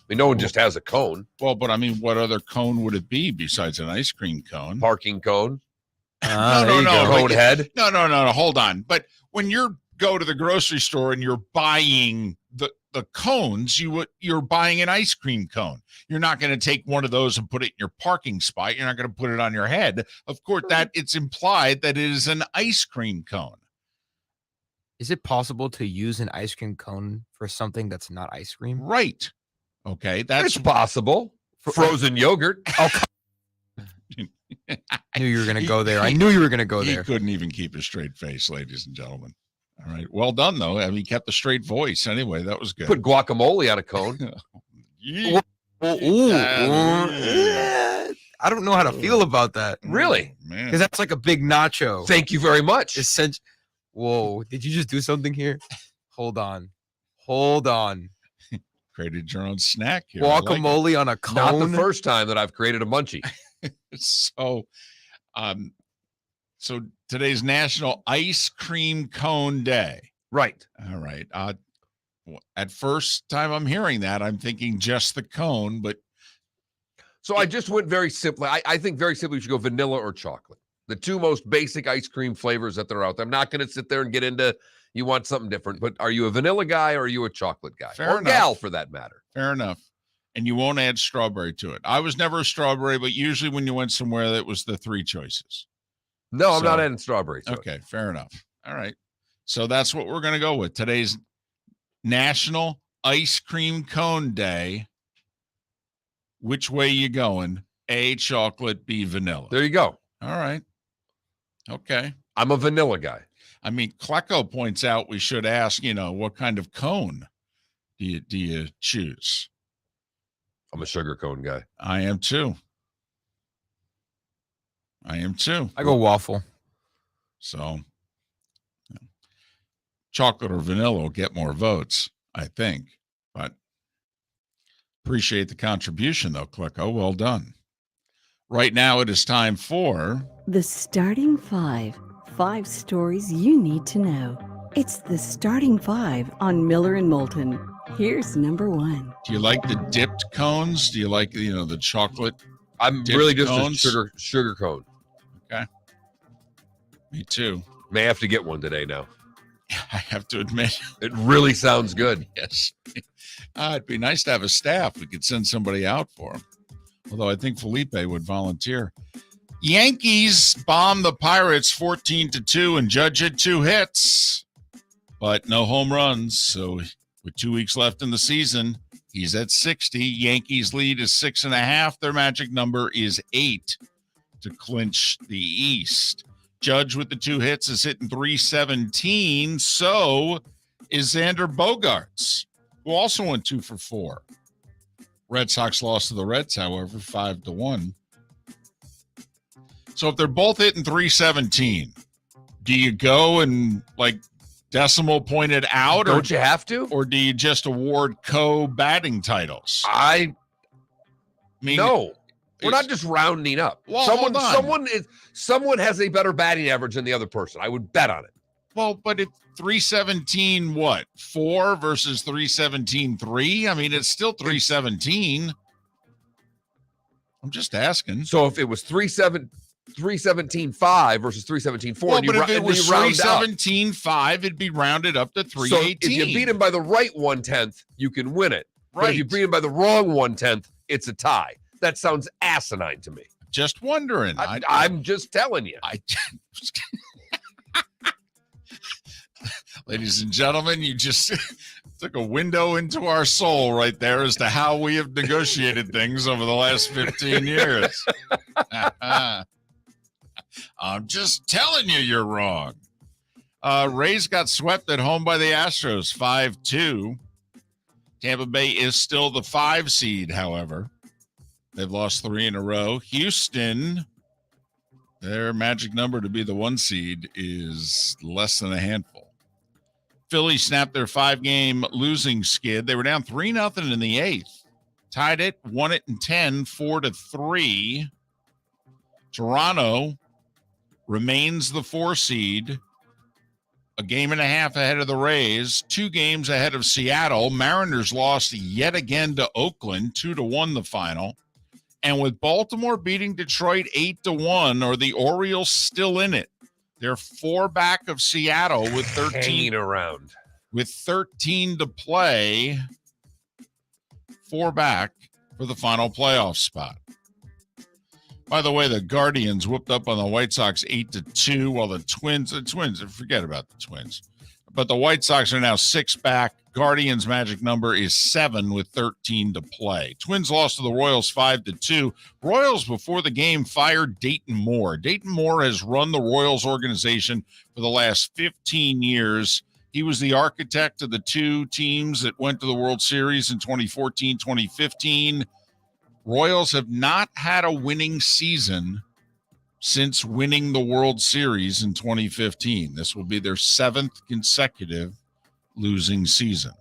mean, no one just has a cone. Well, but I mean, what other cone would it be besides an ice cream cone? Parking cone. No. Cone head. No. Hold on. But when you go to the grocery store and you're buying the cones, you're buying an ice cream cone. You're not going to take one of those and put it in your parking spot. You're not going to put it on your head. Of course, that it's implied that it is an ice cream cone. Is it possible to use an ice cream cone for something that's not ice cream? Right. Okay, that's it's possible. Frozen yogurt. Oh, I knew you were going to go there. He couldn't even keep a straight face, ladies and gentlemen. All right. Well done, though. I mean, he kept a straight voice. Anyway, that was good. Put guacamole on a cone. I don't know how to feel about that. Really? Because that's like a big nacho. Thank you very much. Whoa. Did you just do something here? Hold on. Created your own snack here. Guacamole on a cone? Not the first time that I've created a munchie. So today's National Ice Cream Cone Day. Right. All right. At first time I'm hearing that, I'm thinking just the cone, but. So I just went very simply. I think very simply we should go vanilla or chocolate. The two most basic ice cream flavors that they're out there. I'm not going to sit there and get into, you want something different, but are you a vanilla guy or are you a chocolate guy? Fair or enough. gal for that matter? Fair enough. and you won't add strawberry to it. I was never a strawberry, but usually when you went somewhere, that was the 3 choices. No, I'm not adding strawberry to it. Okay, fair enough. All right. So that's what we're going to go with. Today's National Ice Cream Cone Day. Which way you going? A, chocolate, B, vanilla. There you go. All right. Okay. I'm a vanilla guy. I mean, Klecko points out we should ask, what kind of cone do you choose? I'm a sugar cone guy. I am too. I go waffle. So chocolate or vanilla will get more votes, I think. But appreciate the contribution, though, Klecko. Well done. Right now, it is time for The Starting Five. 5 stories you need to know. It's the Starting Five on Miller and Moulton. Here's number 1. Do you like the dipped cones? Do you like, the chocolate? I'm really just cones? A sugar cone. Okay. Me too. May have to get one today now. I have to admit. It really sounds good. Yes. It'd be nice to have a staff. We could send somebody out for them. Although I think Felipe would volunteer. Yankees bomb the Pirates 14-2 and Judge had 2 hits, but no home runs. So with 2 weeks left in the season, he's at 60. Yankees lead is 6.5. Their magic number is 8 to clinch the East. Judge with the 2 hits is hitting .317. So is Xander Bogaerts, who also went 2 for 4. Red Sox lost to the Reds, however, 5-1. So if they're both hitting .317, do you go and decimal point it out? Don't you have to? Or do you just award co-batting titles? I mean, no. We're not just rounding up. Well, someone has a better batting average than the other person. I would bet on it. Well, but if 317, 4 versus 317, 3? I mean, it's still 317. I'm just asking. So if it was 317.5 versus 317.4, well, but if it was 317.5, it'd be rounded up to 318. So if you beat him by the right 1/10, you can win it. Right. But if you beat him by the wrong 1/10, it's a tie. That sounds asinine to me. Just wondering. I'm just telling you. Ladies and gentlemen, you just took a window into our soul right there as to how we have negotiated things over the last 15 years. I'm just telling you you're wrong. Rays got swept at home by the Astros 5-2. Tampa Bay is still the 5 seed, however. They've lost 3 in a row. Houston, their magic number to be the 1 seed is less than a handful. Philly snapped their 5-game losing skid. They were down 3-0 in the 8th. Tied it, won it in 10, 4-3. Toronto remains the 4 seed, a game and a half ahead of the Rays, 2 games ahead of Seattle. Mariners lost yet again to Oakland, 2-1 the final. And with Baltimore beating Detroit 8-1, are the Orioles still in it? They're 4 back of Seattle with 13 hanging around. With 13 to play, 4 back for the final playoff spot. By the way, the Guardians whooped up on the White Sox 8-2, while the Twins, forget about the Twins. But the White Sox are now 6 back. Guardians' magic number is 7 with 13 to play. Twins lost to the Royals 5-2. Royals, before the game, fired Dayton Moore. Dayton Moore has run the Royals organization for the last 15 years. He was the architect of the 2 teams that went to the World Series in 2014, 2015. Royals have not had a winning season since winning the World Series in 2015. This will be their 7th consecutive losing season.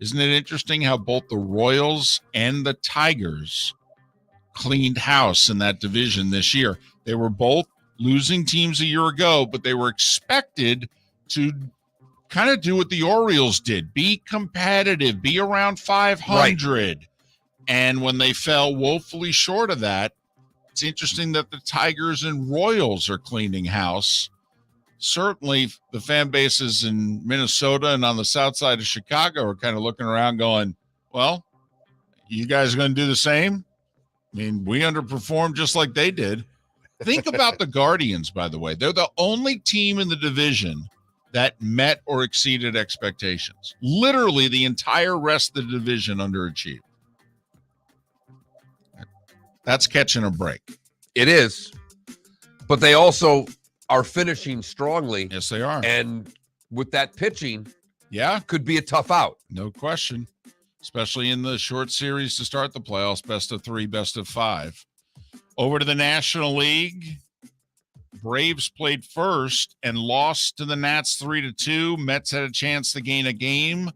Isn't it interesting how both the Royals and the Tigers cleaned house in that division this year? They were both losing teams a year ago, but they were expected to kind of do what the Orioles did, be competitive, be around 500. Right. And when they fell woefully short of that, it's interesting that the Tigers and Royals are cleaning house. Certainly the fan bases in Minnesota and on the south side of Chicago are kind of looking around going, well, You guys are going to do the same? I mean, we underperformed just like they did. Think about the Guardians, by the way. They're the only team in the division that met or exceeded expectations. Literally, the entire rest of the division underachieved. That's catching a break. It is. But they also are finishing strongly. Yes, they are. And with that pitching, yeah, could be a tough out. No question. Especially in the short series to start the playoffs, best of 3, best of 5. Over to the National League. Braves played first and lost to the Nats 3-2. Mets had a chance to gain a game,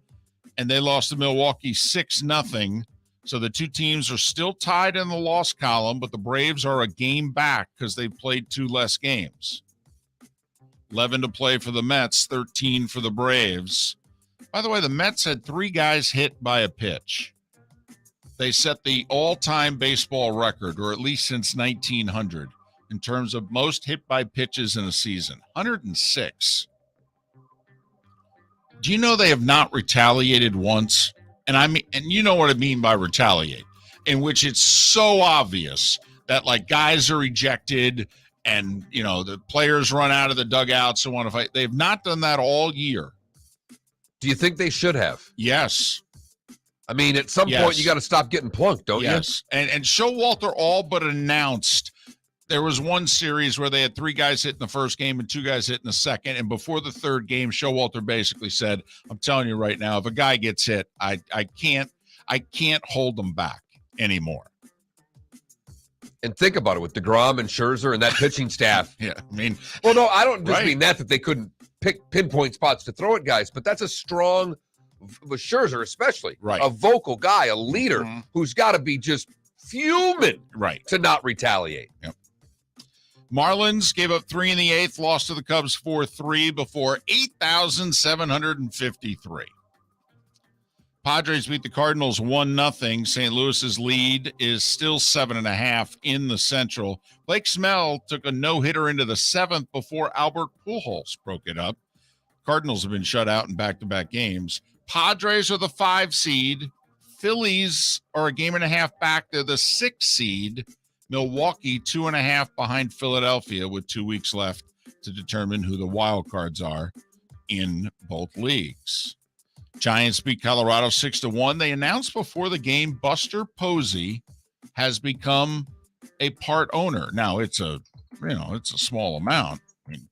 and they lost to Milwaukee 6-0. So the two teams are still tied in the loss column, but the Braves are a game back because they've played 2 less games. 11 to play for the Mets, 13 for the Braves. By the way, the Mets had 3 guys hit by a pitch. They set the all-time baseball record, or at least since 1900, in terms of most hit by pitches in a season, 106. Do you know they have not retaliated once? And you know what I mean by retaliate, in which it's so obvious that like guys are ejected and, you know, the players run out of the dugouts and want to fight. They've not done that all year. Do you think they should have? Yes. I mean, at some point, you got to stop getting plunked, don't you? Yes. And Showalter all but announced there was one series where they had 3 guys hit in the first game and 2 guys hit in the second. And before the third game, Showalter basically said, I'm telling you right now, if a guy gets hit, I can't hold them back anymore. And think about it with DeGrom and Scherzer and that pitching staff. Yeah. I mean, well, no, I don't just mean that they couldn't pick pinpoint spots to throw at guys, but that's a strong, with Scherzer especially, a vocal guy, a leader who's got to be just fuming to not retaliate. Yep. Marlins gave up 3 in the 8th, lost to the Cubs 4-3 before 8,753. Padres beat the Cardinals 1-0. St. Louis's lead is still 7.5 in the Central. Blake Snell took a no-hitter into the 7th before Albert Pujols broke it up. Cardinals have been shut out in back-to-back games. Padres are the 5 seed. Phillies are a game and a half back. They're the 6 seed. Milwaukee 2.5 behind Philadelphia with 2 weeks left to determine who the wild cards are in both leagues. Giants beat Colorado 6-1. They announced before the game Buster Posey has become a part owner. Now it's a small amount,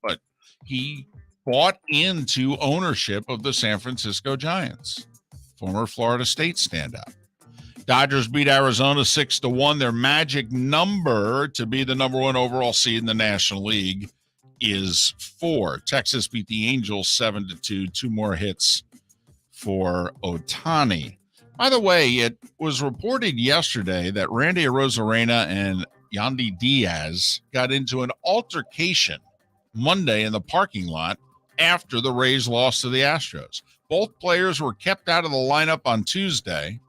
but he bought into ownership of the San Francisco Giants, former Florida State standout. Dodgers beat Arizona 6-1. Their magic number to be the number 1 overall seed in the National League is 4. Texas beat the Angels 7-2. 2 more hits for Ohtani. By the way, it was reported yesterday that Randy Arozarena and Yandy Diaz got into an altercation Monday in the parking lot after the Rays lost to the Astros. Both players were kept out of the lineup on Tuesday.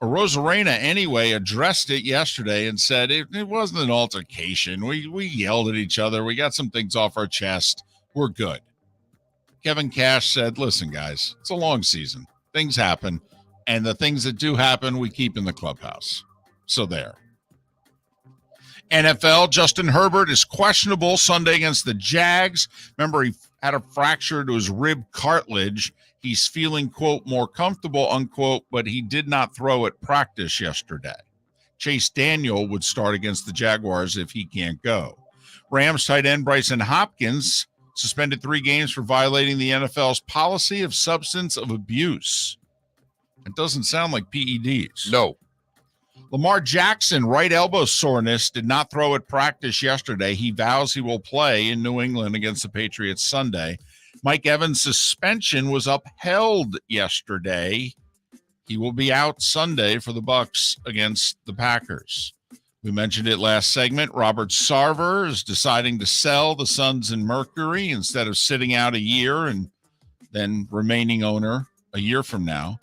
Arozarena, anyway, addressed it yesterday and said it wasn't an altercation. We yelled at each other. We got some things off our chest. We're good. Kevin Cash said, listen, guys, it's a long season. Things happen. And the things that do happen, we keep in the clubhouse. So there. NFL, Justin Herbert is questionable Sunday against the Jags. Remember, he had a fracture to his rib cartilage. He's feeling, quote, more comfortable, unquote, but he did not throw at practice yesterday. Chase Daniel would start against the Jaguars if he can't go. Rams tight end Bryson Hopkins suspended 3 games for violating the NFL's policy of substance of abuse. It doesn't sound like PEDs. No. Lamar Jackson, right elbow soreness, did not throw at practice yesterday. He vows he will play in New England against the Patriots Sunday. Mike Evans' suspension was upheld yesterday. He will be out Sunday for the Bucs against the Packers. We mentioned it last segment. Robert Sarver is deciding to sell the Suns and Mercury instead of sitting out a year and then remaining owner a year from now.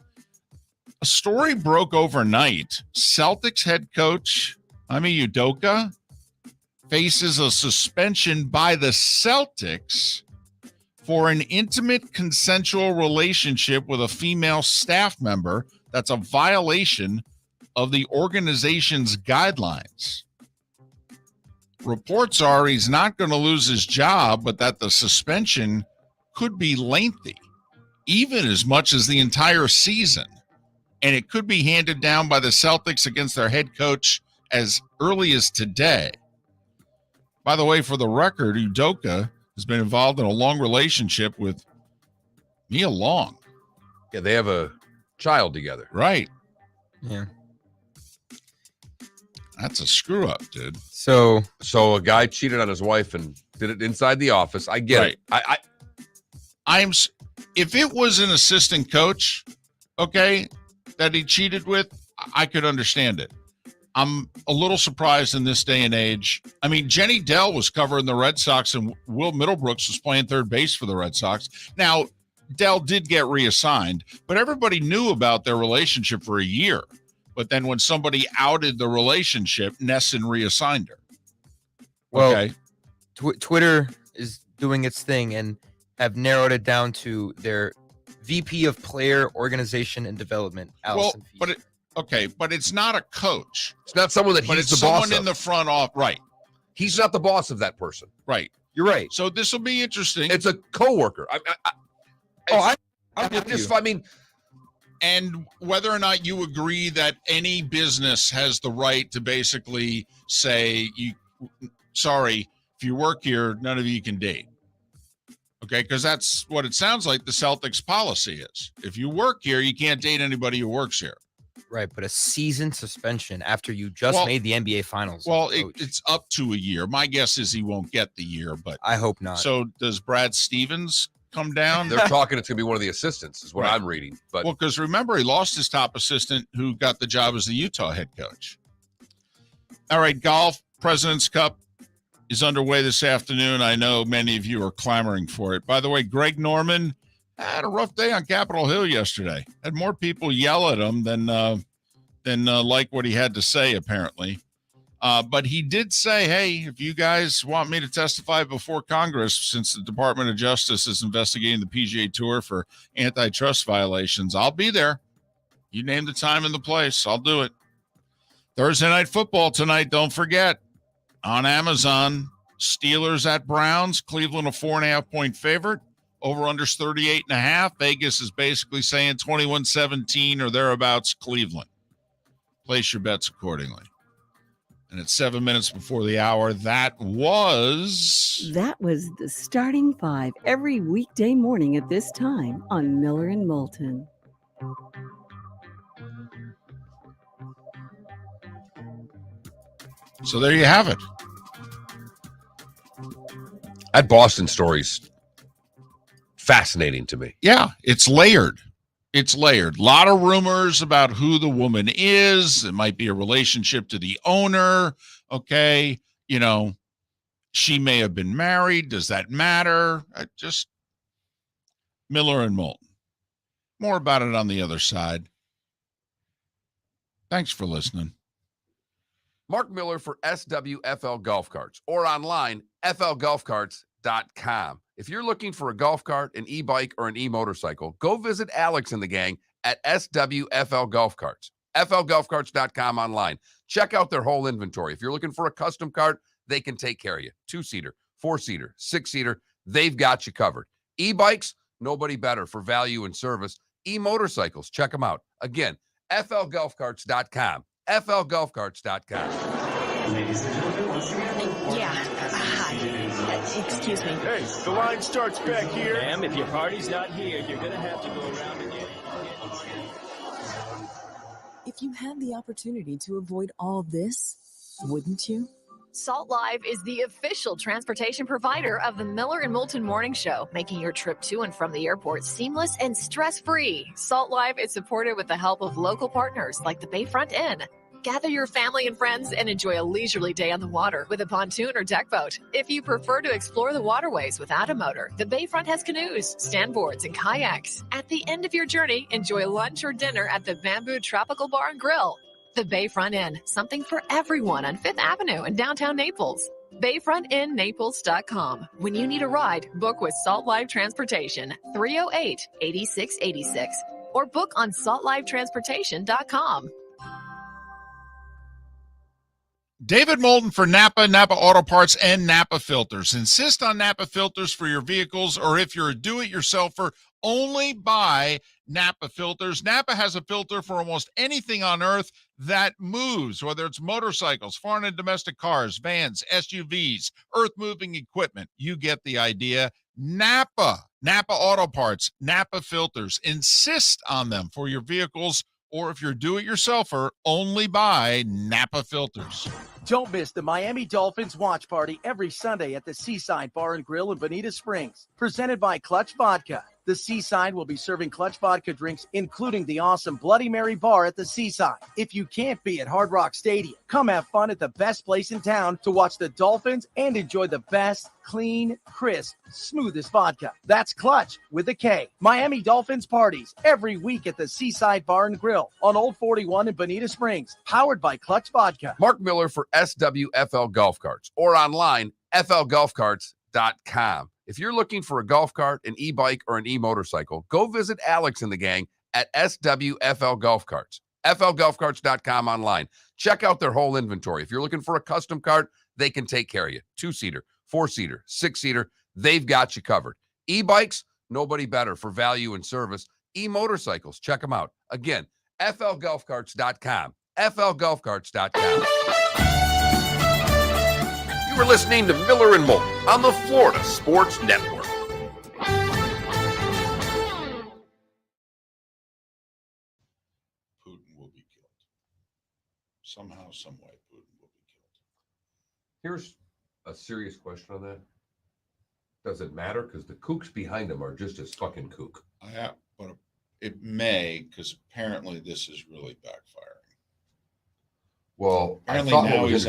A story broke overnight. Celtics head coach Ime Udoka faces a suspension by the Celtics for an intimate consensual relationship with a female staff member That's a violation of the organization's guidelines. Reports are he's not going to lose his job, but that the suspension could be lengthy, even as much as the entire season. And it could be handed down by the Celtics against their head coach as early as today. By the way, for the record, Udoka has been involved in a long relationship with Mia Long. Yeah, they have a child together. Right. Yeah. That's a screw up, dude. So a guy cheated on his wife and did it inside the office. I get it. If it was an assistant coach, okay, that he cheated with, I could understand it. I'm a little surprised in this day and age. I mean, Jenny Dell was covering the Red Sox and Will Middlebrooks was playing third base for the Red Sox. Now, Dell did get reassigned, but everybody knew about their relationship for a year. But then when somebody outed the relationship, Nesson reassigned her. Well, okay. Twitter is doing its thing and have narrowed it down to their VP of Player Organization and Development, Allison Fisher. But it's not a coach. It's not someone that he's the boss of. Someone in the front office, right? He's not the boss of that person. Right. You're right. So this will be interesting. It's a coworker. And whether or not you agree that any business has the right to basically say, sorry, if you work here, none of you can date. Okay, because that's what it sounds like the Celtics policy is. If you work here, you can't date anybody who works here. Right, but a season suspension after you just made the NBA Finals. Well, it's up to a year. My guess is he won't get the year, but I hope not. So does Brad Stevens come down? They're talking it's going to be one of the assistants is what I'm reading. But well, because remember, he lost his top assistant who got the job as the Utah head coach. All right, golf, President's Cup is underway this afternoon. I know many of you are clamoring for it. By the way, Greg Norman had a rough day on Capitol Hill yesterday. Had more people yell at him than like what he had to say, apparently. But he did say, hey, if you guys want me to testify before Congress, since the Department of Justice is investigating the PGA Tour for antitrust violations, I'll be there. You name the time and the place, I'll do it. Thursday Night Football tonight, don't forget. On Amazon, Steelers at Browns, Cleveland a 4.5-point favorite. Over-unders 38.5. Vegas is basically saying 21-17 or thereabouts, Cleveland. Place your bets accordingly. And it's 7 minutes before the hour. That was the Starting Five every weekday morning at this time on Miller and Moulton. So there you have it. That Boston story's fascinating to me. Yeah, it's layered. It's layered. A lot of rumors about who the woman is. It might be a relationship to the owner. Okay. You know, she may have been married. Does that matter? Just Miller and Moulton. More about it on the other side. Thanks for listening. Mark Miller for SWFL Golf Carts or online, flgolfcarts.com. If you're looking for a golf cart, an e-bike, or an e-motorcycle, go visit Alex and the gang at SWFL Golf Carts, flgolfcarts.com online. Check out their whole inventory. If you're looking for a custom cart, they can take care of you. 2-seater, 4-seater, 6-seater, they've got you covered. E-bikes, nobody better for value and service. E-motorcycles, check them out. Again, flgolfcarts.com. flgolfcarts.com. Ladies and gentlemen, once again. Yeah. Hi. Excuse me. Hey, the line starts back here. Ma'am, if your party's not here, you're going to have to go around again. If you had the opportunity to avoid all this, wouldn't you? Salt Live is the official transportation provider of the Miller and Moulton Morning Show, making your trip to and from the airport seamless and stress-free. Salt Live is supported with the help of local partners like the Bayfront Inn. Gather your family and friends and enjoy a leisurely day on the water with a pontoon or deck boat. If you prefer to explore the waterways without a motor, the Bayfront has canoes, standboards, and kayaks. At the end of your journey, enjoy lunch or dinner at the Bamboo Tropical Bar and Grill. The Bayfront Inn, something for everyone on 5th Avenue in downtown Naples. BayfrontInNaples.com. When you need a ride, book with Salt Live Transportation, 308-8686. or book on saltlivetransportation.com. David Moulton for Napa Auto Parts, and Napa Filters. Insist on Napa filters for your vehicles, or if you're a do-it-yourselfer, only buy Napa filters. Napa has a filter for almost anything on earth that moves, whether it's motorcycles, foreign and domestic cars, vans, SUVs, earth-moving equipment. You get the idea. Napa Auto Parts, Napa filters. Insist on them for your vehicles, or if you're a do-it-yourselfer, only buy Napa filters. Don't miss the Miami Dolphins watch party every Sunday at the Seaside Bar and Grill in Bonita Springs. Presented by Clutch Vodka. The Seaside will be serving Clutch Vodka drinks, including the awesome Bloody Mary bar at the Seaside. If you can't be at Hard Rock Stadium, come have fun at the best place in town to watch the Dolphins and enjoy the best, clean, crisp, smoothest vodka. That's Clutch with a K. Miami Dolphins parties every week at the Seaside Bar and Grill on Old 41 in Bonita Springs. Powered by Clutch Vodka. Mark Miller for SWFL Golf Carts, or online, flgolfcarts.com. If you're looking for a golf cart, an e-bike, or an e-motorcycle, go visit Alex and the gang at SWFL Golf Carts. flgolfcarts.com online. Check out their whole inventory. If you're looking for a custom cart, they can take care of you. 2-seater, 4-seater, 6-seater, they've got you covered. E-bikes, nobody better for value and service. E-motorcycles, check them out. Again, flgolfcarts.com. flgolfcarts.com. You are listening to Miller and Moulton on the Florida Sports Network. Putin will be killed. Somehow, some way, Putin will be killed. Here's a serious question on that. Does it matter? Because the kooks behind him are just as fucking kook. But it may, because apparently this is really backfiring. Well, apparently now he's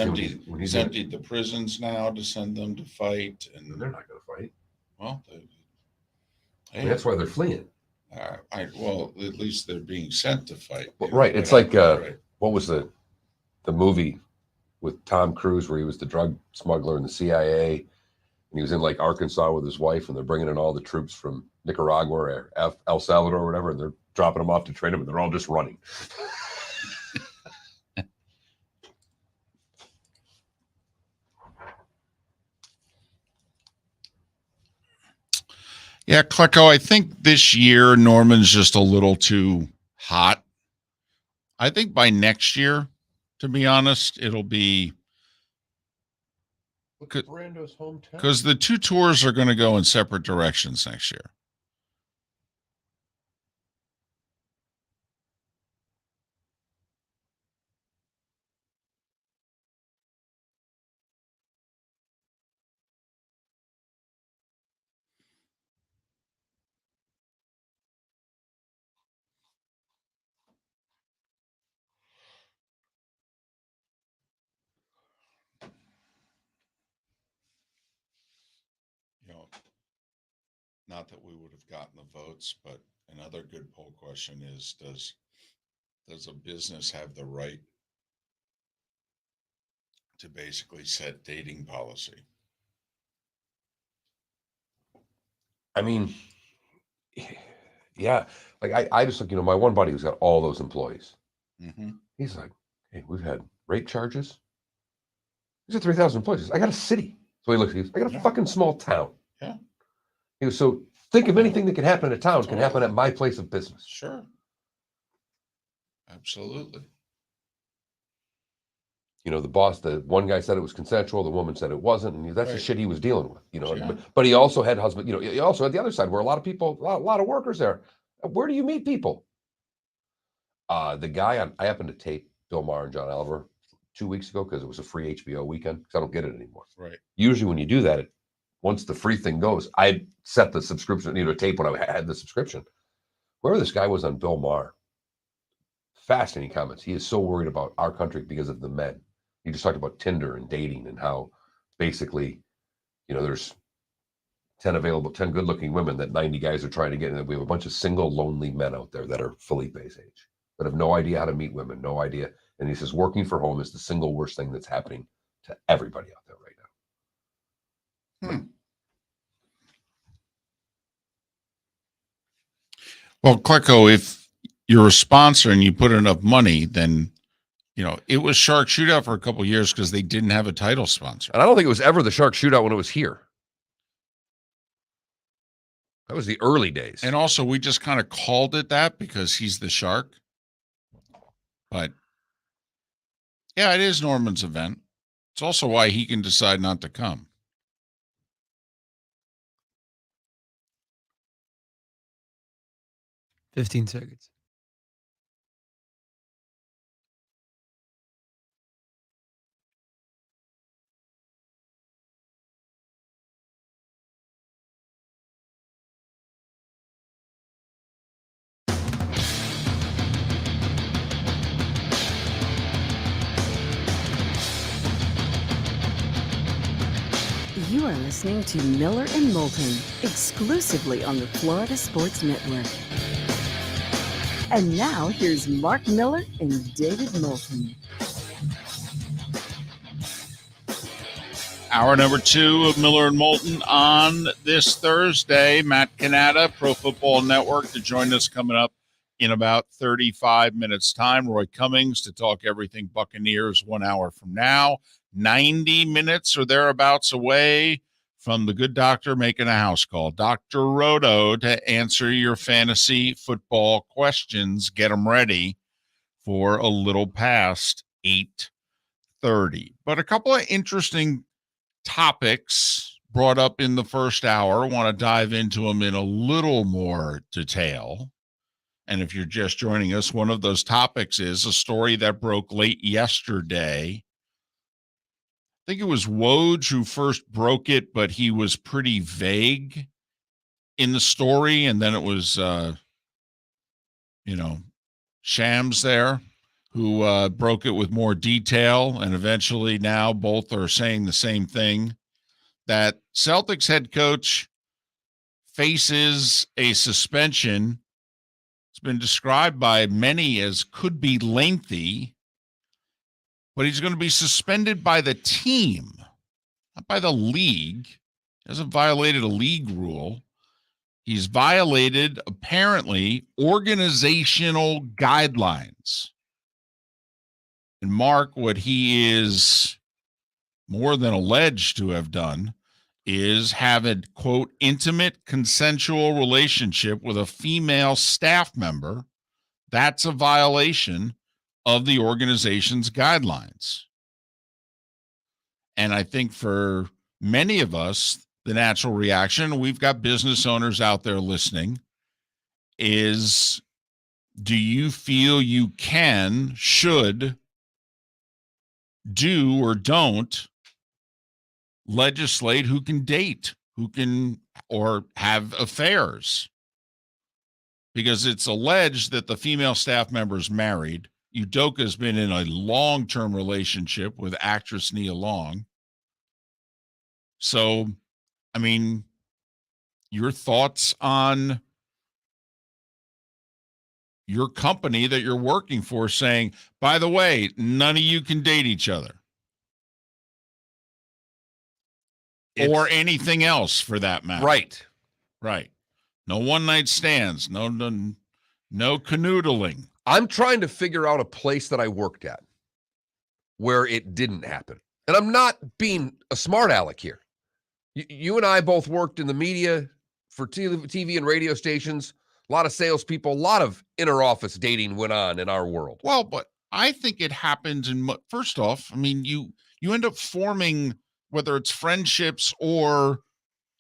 emptied the prisons now to send them to fight, and they're not going to fight. Well, that's why they're fleeing. Well, at least they're being sent to fight. Well, right. It's like what was the movie with Tom Cruise where he was the drug smuggler in the CIA, and he was in like Arkansas with his wife, and they're bringing in all the troops from Nicaragua or El Salvador or whatever, and they're dropping them off to train them, and they're all just running. Yeah, Klecko, I think this year Norman's just a little too hot. I think by next year, to be honest, it'll be Brando's hometown. Because the two tours are going to go in separate directions next year. Not that we would have gotten the votes, but another good poll question is, does a business have the right to basically set dating policy? I mean, yeah, like I just look, my one buddy who's got all those employees. Mm-hmm. He's like, hey, we've had rape charges. These are 3,000 employees. I got a city. So he looks, he goes, I got a fucking small town. Yeah. He goes, so think of anything that can happen in a town can happen at my place of business. Sure. Absolutely. The boss, the one guy said it was consensual, the woman said it wasn't, and that's the shit he was dealing with, Yeah. But he also had husband, he also had the other side where a lot of people, a lot of workers there. Where do you meet people? The guy, I happened to tape Bill Maher and John Oliver 2 weeks ago because it was a free HBO weekend, because I don't get it anymore. Right. Usually when you do that, once the free thing goes, I set the subscription, tape when I had the subscription. Whoever this guy was on Bill Maher, fascinating comments. He is so worried about our country because of the men. He just talked about Tinder and dating and how basically, there's 10 good looking women that 90 guys are trying to get. And we have a bunch of single, lonely men out there that are Felipe's age, that have no idea how to meet women, no idea. And he says, working for home is the single worst thing that's happening to everybody out there right now. Well, Klecko, you're a sponsor and you put enough money, then, it was Shark Shootout for a couple of years because they didn't have a title sponsor. And I don't think it was ever the Shark Shootout when it was here. That was the early days. And also, we just kind of called it that because he's the Shark. But, yeah, it is Norman's event. It's also why he can decide not to come. $15 seconds. You are listening to Miller and Moulton, exclusively on the Florida Sports Network. And now, here's Mark Miller and David Moulton. Hour number 2 of Miller and Moulton on this Thursday. Matt Cannatta, Pro Football Network, to join us coming up in about 35 minutes' time. Roy Cummings to talk everything Buccaneers 1 hour from now. 90 minutes or thereabouts away from the good doctor making a house call, Dr. Roto, to answer your fantasy football questions. Get them ready for a little past 8:30. But a couple of interesting topics brought up in the first hour. I want to dive into them in a little more detail. And if you're just joining us, one of those topics is a story that broke late yesterday. I think it was Woj who first broke it, but he was pretty vague in the story. And then it was, Shams there who broke it with more detail. And eventually now both are saying the same thing, that Celtics head coach faces a suspension. It's been described by many as could be lengthy, but he's going to be suspended by the team, not by the league. He hasn't violated a league rule. He's violated, apparently, organizational guidelines. And Mark, what he is more than alleged to have done is have a, quote, intimate consensual relationship with a female staff member. That's a violation of the organization's guidelines. And I think for many of us, the natural reaction, we've got business owners out there listening, is do you feel you can, should, do, or don't legislate who can date, who can, or have affairs? Because it's alleged that the female staff member is married. Udoka's been in a long-term relationship with actress Nia Long. So, I mean, your thoughts on your company that you're working for saying, by the way, none of you can date each other. Or anything else for that matter. Right. Right. No one-night stands. No canoodling. I'm trying to figure out a place that I worked at where it didn't happen. And I'm not being a smart aleck here. You and I both worked in the media for TV and radio stations. A lot of salespeople, a lot of inter-office dating went on in our world. Well, but I think it happens first off, I mean, you end up forming, whether it's friendships or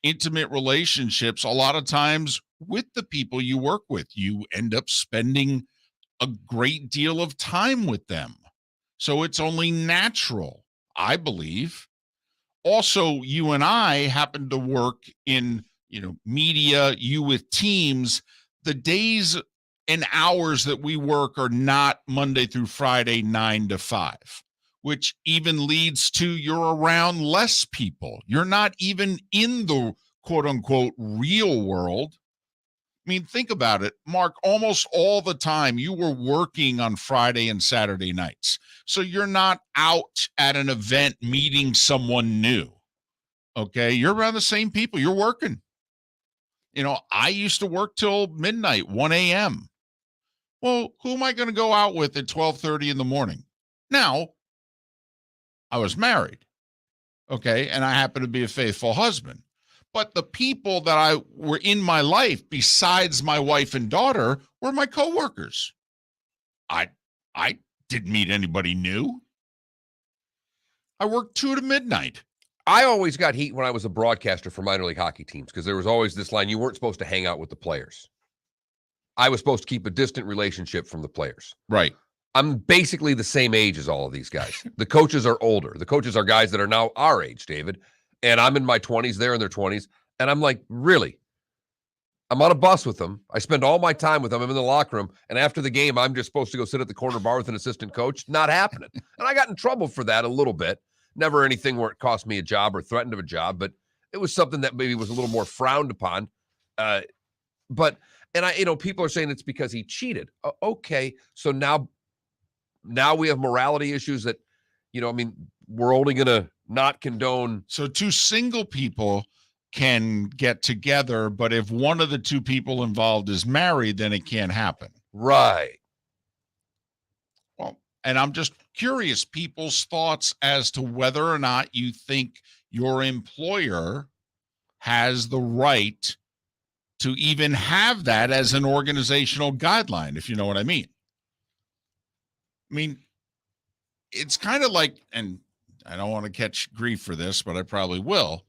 intimate relationships, a lot of times with the people you work with. You end up spending a great deal of time with them. So it's only natural, I believe. Also, you and I happen to work in, media, you with teams. The days and hours that we work are not Monday through Friday, 9 to 5, which even leads to you're around less people. You're not even in the quote unquote real world. I mean, think about it, Mark, almost all the time you were working on Friday and Saturday nights. So you're not out at an event meeting someone new. Okay. You're around the same people. You're working. I used to work till midnight, 1 a.m. Well, who am I going to go out with at 12:30 in the morning? Now, I was married, okay, and I happen to be a faithful husband. But the people that were in my life besides my wife and daughter were my coworkers. I didn't meet anybody new. I worked 2 to midnight. I always got heat when I was a broadcaster for minor league hockey teams because there was always this line, you weren't supposed to hang out with the players. I was supposed to keep a distant relationship from the players. Right. I'm basically the same age as all of these guys. The coaches are older. The coaches are guys that are now our age, David. And I'm in my 20s, they're in their 20s. And I'm like, really? I'm on a bus with them. I spend all my time with them. I'm in the locker room. And after the game, I'm just supposed to go sit at the corner bar with an assistant coach. Not happening. And I got in trouble for that a little bit. Never anything where it cost me a job or threatened of a job, but it was something that maybe was a little more frowned upon. People are saying it's because he cheated. Okay. So now we have morality issues that, we're only going to not condone. So 2 single people can get together, but if one of the 2 people involved is married, then it can't happen. Right. Well, and I'm just curious people's thoughts as to whether or not you think your employer has the right to even have that as an organizational guideline, if you know what I mean. I mean, it's kind of like, and I don't want to catch grief for this, but I probably will.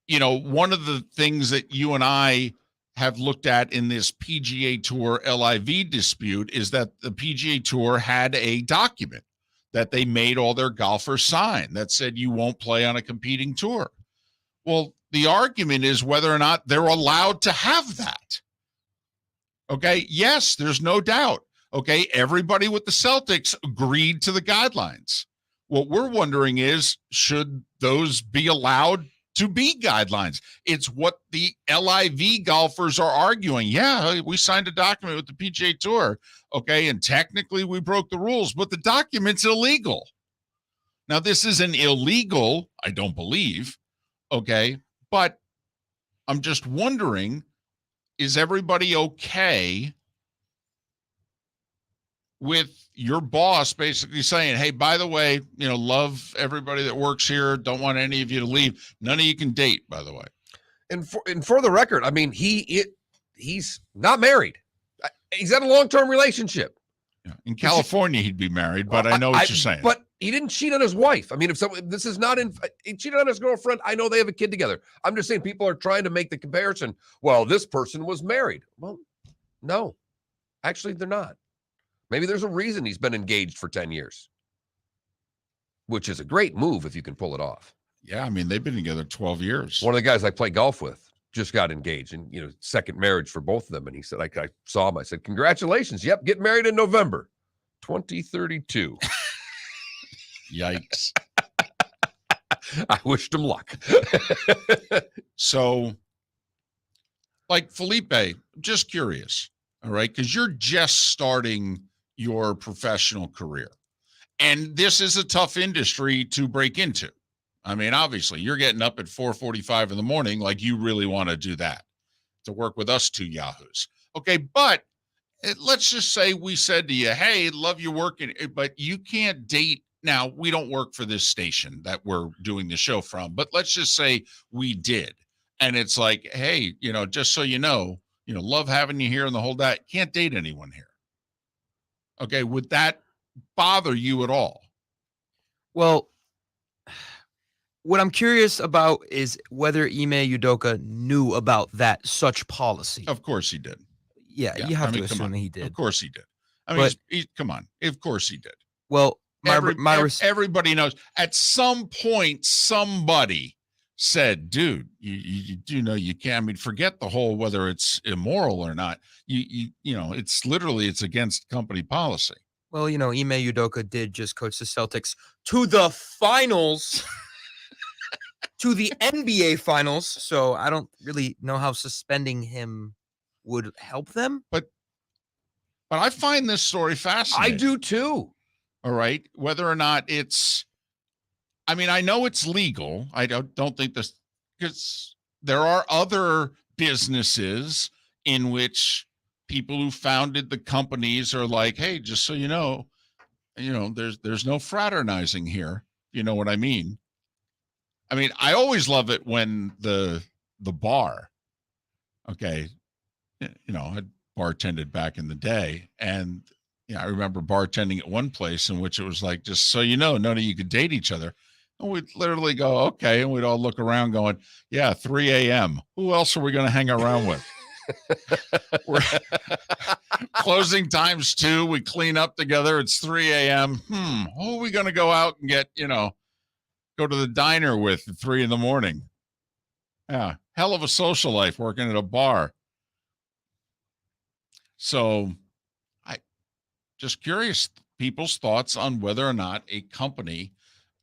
One of the things that you and I have looked at in this PGA Tour LIV dispute is that the PGA Tour had a document that they made all their golfers sign that said you won't play on a competing tour. Well, the argument is whether or not they're allowed to have that. Okay, yes, there's no doubt. Okay, everybody with the Celtics agreed to the guidelines. What we're wondering is, should those be allowed to be guidelines? It's what the LIV golfers are arguing. Yeah, we signed a document with the PGA Tour, okay, and technically we broke the rules, but the document's illegal. Now, this isn't illegal, I don't believe, okay, but I'm just wondering, is everybody okay with your boss basically saying, hey, by the way, love everybody that works here. Don't want any of you to leave. None of you can date, by the way. And for the record, I mean, he's not married. He's had a long-term relationship. Yeah. In California, he'd be married, but I know what you're saying. But he didn't cheat on his wife. I mean, he cheated on his girlfriend. I know they have a kid together. I'm just saying people are trying to make the comparison. Well, this person was married. Well, no, actually they're not. Maybe there's a reason he's been engaged for 10 years, which is a great move if you can pull it off. Yeah, I mean, they've been together 12 years. One of the guys I play golf with just got engaged, and second marriage for both of them. And he said, I saw him. I said, congratulations. Yep, get married in November 2032. Yikes. I wished him luck. So, like Felipe, just curious. All right, because you're just starting your professional career. And this is a tough industry to break into. I mean, obviously, you're getting up at 4:45 in the morning like you really want to do that, to work with us 2 yahoos. Okay, but let's just say we said to you, hey, love you working, but you can't date. Now, we don't work for this station that we're doing the show from, but let's just say we did. And it's like, hey, just so you know, love having you here and the whole that. Can't date anyone here. Okay, would that bother you at all? Well, what I'm curious about is whether Ime Udoka knew about such policy. Of course he did. Yeah, you have to assume he did. Of course he did. I mean, come on. Of course he did. Well, everybody knows. At some point, somebody said, dude, you do know you can't. I mean, forget the whole whether it's immoral or not. It's against company policy. Well, Ime Udoka did just coach the Celtics to the finals, to the NBA finals. So I don't really know how suspending him would help them. But I find this story fascinating. I do too. All right. Whether or not I know it's legal. I don't think this, because there are other businesses in which people who founded the companies are like, hey, just so you know, there's no fraternizing here. You know what I mean? I mean, I always love it when the bar, okay, I bartended back in the day, and I remember bartending at one place in which it was like, just so you know, none of you could date each other. And we'd literally go, okay, and we'd all look around going, yeah, 3 a.m. Who else are we going to hang around with? We're closing time's 2. We clean up together. It's 3 a.m. Who are we going to go out and get, go to the diner with at 3 a.m? Yeah, hell of a social life working at a bar. So I just curious people's thoughts on whether or not a company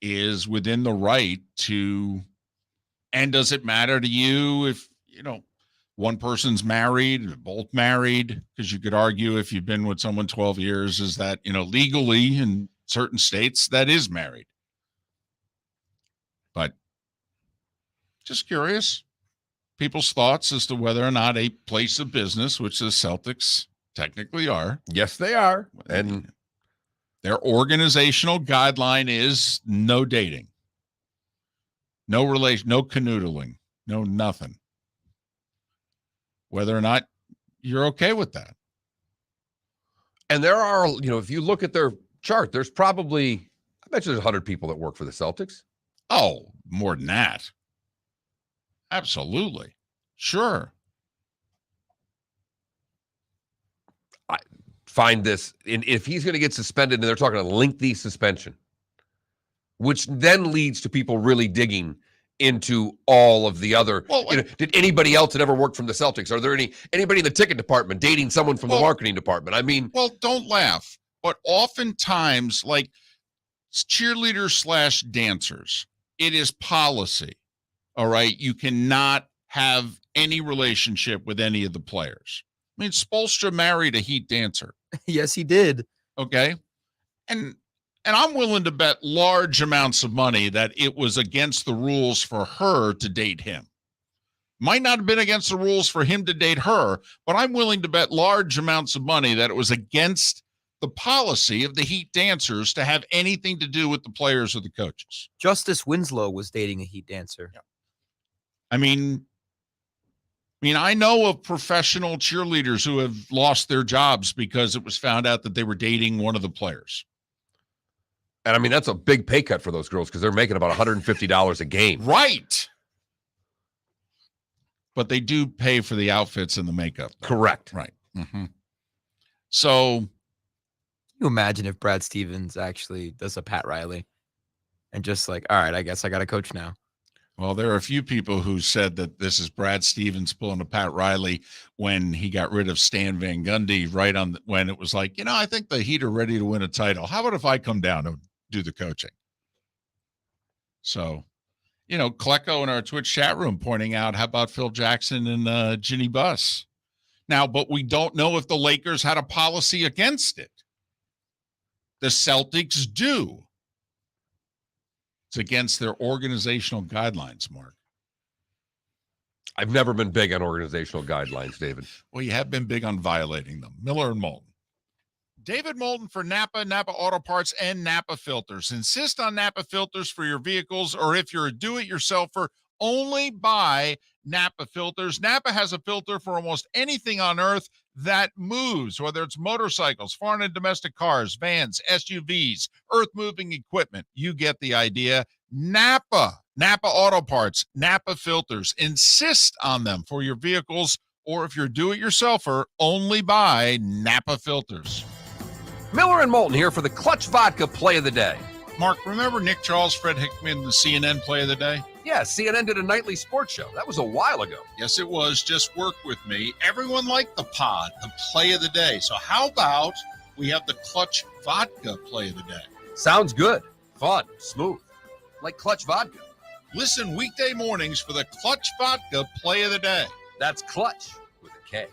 is within the right to, and does it matter to you if, one person's married, both married? Because you could argue if you've been with someone 12 years, is that, legally in certain states that is married. But just curious people's thoughts as to whether or not a place of business, which the Celtics technically are. Yes, they are. And their organizational guideline is no dating, no relation, no canoodling, no nothing. Whether or not you're okay with that. And there are, if you look at their chart, there's probably, I bet you there's 100 people that work for the Celtics. Oh, more than that. Absolutely. Sure. I find this, and if he's going to get suspended, and they're talking a lengthy suspension, which then leads to people really digging into all of the other. Well, did anybody else that ever worked from the Celtics? Are there anybody in the ticket department dating someone from the marketing department? I mean, well, don't laugh, but oftentimes, like cheerleaders / dancers, it is policy. All right, you cannot have any relationship with any of the players. I mean, Spoelstra married a Heat dancer. Yes, he did. Okay, and I'm willing to bet large amounts of money that it was against the rules for her to date him. Might not have been against the rules for him to date her, but I'm willing to bet large amounts of money that it was against the policy of the Heat dancers to have anything to do with the players or the coaches. Justice Winslow was dating a Heat dancer. Yeah. I mean, I know of professional cheerleaders who have lost their jobs because it was found out that they were dating one of the players. And I mean, that's a big pay cut for those girls because they're making about $150 a game. Right. But they do pay for the outfits and the makeup. Though. Correct. Right. Mm-hmm. So. Can you imagine if Brad Stevens actually does a Pat Riley and just like, all right, I guess I got a coach now. Well, there are a few people who said that this is Brad Stevens pulling a Pat Riley when he got rid of Stan Van Gundy right on when it was like, I think the Heat are ready to win a title. How about if I come down and do the coaching? So, Klecko in our Twitch chat room pointing out, how about Phil Jackson and Ginny Buss? Now, but we don't know if the Lakers had a policy against it. The Celtics do. It's against their organizational guidelines, Mark. I've never been big on organizational guidelines, David. Well, you have been big on violating them. Miller and Moulton. David Moulton for Napa, Napa Auto Parts, and Napa Filters. Insist on Napa filters for your vehicles, or if you're a do-it-yourselfer, only buy Napa filters. Napa has a filter for almost anything on earth that moves, whether it's motorcycles, foreign and domestic cars, vans, SUVs, earth-moving equipment. You get the idea. Napa Auto Parts, Napa filters. Insist on them for your vehicles, or if you're a do-it-yourselfer, only buy Napa filters. Miller and Moulton here for the Clutch Vodka Play of the Day. Mark, remember Nick Charles, Fred Hickman, the CNN Play of the Day? Yeah, CNN did a nightly sports show. That was a while ago. Yes, it was. Just work with me. Everyone liked the pod, the Play of the Day. So how about we have the Clutch Vodka Play of the Day? Sounds good. Fun. Smooth. Like Clutch Vodka. Listen weekday mornings for the Clutch Vodka Play of the Day. That's Clutch with a K.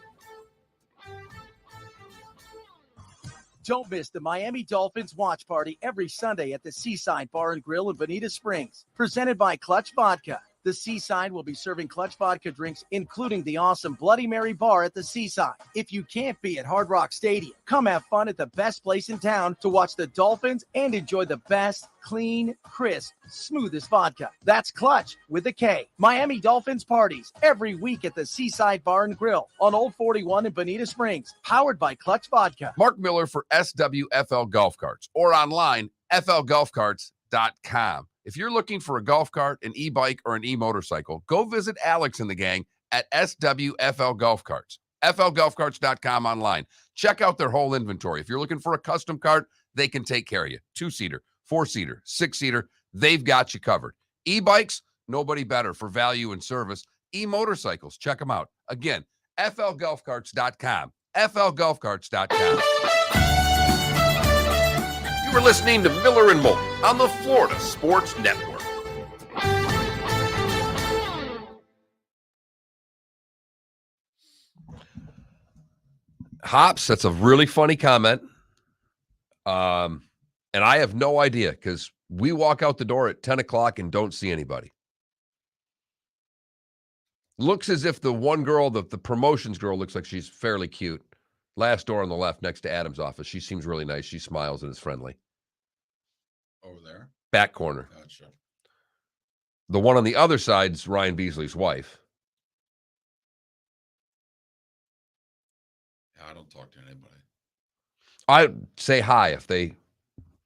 Don't miss the Miami Dolphins watch party every Sunday at the Seaside Bar and Grill in Bonita Springs. Presented by Clutch Vodka, The Seaside will be serving Clutch Vodka drinks, including the awesome Bloody Mary bar at the Seaside. If you can't be at Hard Rock Stadium, come have fun at the best place in town to watch the Dolphins and enjoy the best, clean, crisp, smoothest vodka. That's Clutch with a K. Miami Dolphins parties every week at the Seaside Bar and Grill on Old 41 in Bonita Springs, powered by Clutch Vodka. Mark Miller for SWFL Golf Carts or online, flgolfcarts.com. If you're looking for a golf cart, an e-bike, or an e-motorcycle, go visit Alex and the gang at SWFL Golf Carts. flgolfcarts.com online. Check out their whole inventory. If you're looking for a custom cart, they can take care of you. 2-seater, 4-seater, 6-seater, they've got you covered. E-bikes, nobody better for value and service. E-motorcycles, check them out. Again, flgolfcarts.com. flgolfcarts.com. You were listening to Miller and Moulton on the Florida Sports Network. Hops, that's a really funny comment. And I have no idea because we walk out the door at 10 o'clock and don't see anybody. Looks as if the one girl, the promotions girl, looks like she's fairly cute. Last door on the left next to Adam's office. She seems really nice. She smiles and is friendly. Over there? Back corner. Gotcha. The one on the other side's Ryan Beasley's wife. Yeah, I don't talk to anybody. I say hi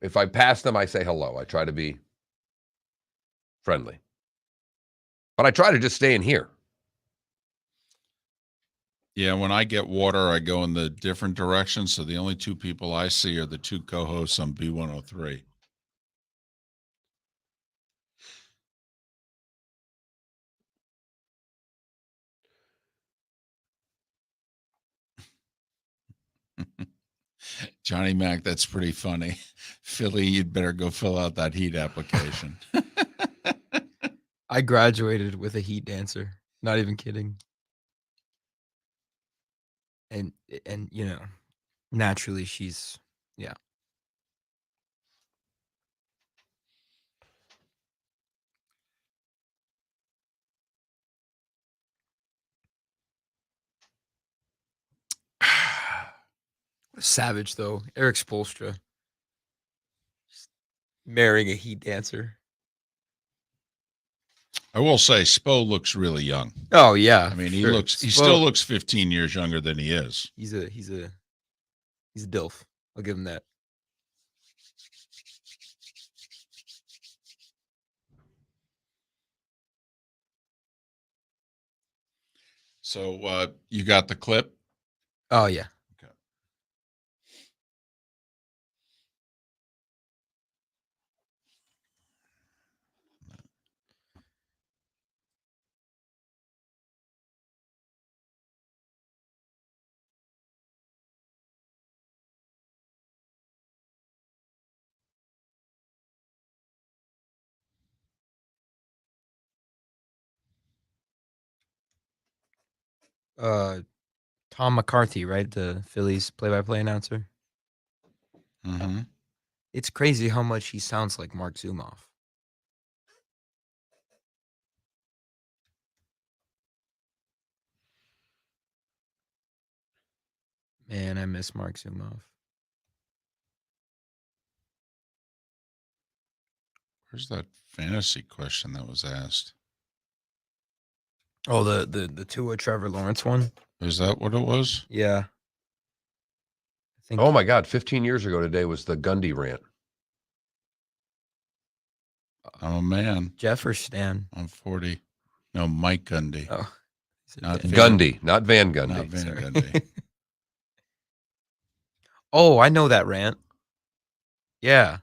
if I pass them, I say hello. I try to be friendly. But I try to just stay in here. Yeah, when I get water, I go in the different direction. So the only two people I see are the two co-hosts on B103. Johnny Mac, that's pretty funny. Philly, you'd better go fill out that heat application. I graduated with a heat dancer. Not even kidding. And you know, naturally she's yeah. Savage though. Eric Spoelstra marrying a heat dancer. I will say Spo looks really young. Oh yeah. I mean, sure. he still looks 15 years younger than he is. He's a DILF. I'll give him that. So you got the clip? Oh yeah. Okay. Tom McCarthy, right? The Phillies play-by-play announcer. Mm-hmm. It's crazy how much he sounds like Mark Zumoff. Man, I miss Mark Zumoff. Where's that fantasy question that was asked? Oh, the Tua Trevor Lawrence one. Is that what it was? Yeah. I think. Oh my God! 15 years ago today was the Gundy rant. I'm a man. Jeff or Stan? I'm 40. No, Mike Gundy. Oh, Not Gundy, not Van Gundy. Not Van Sorry. Gundy. Oh, I know that rant. Yeah.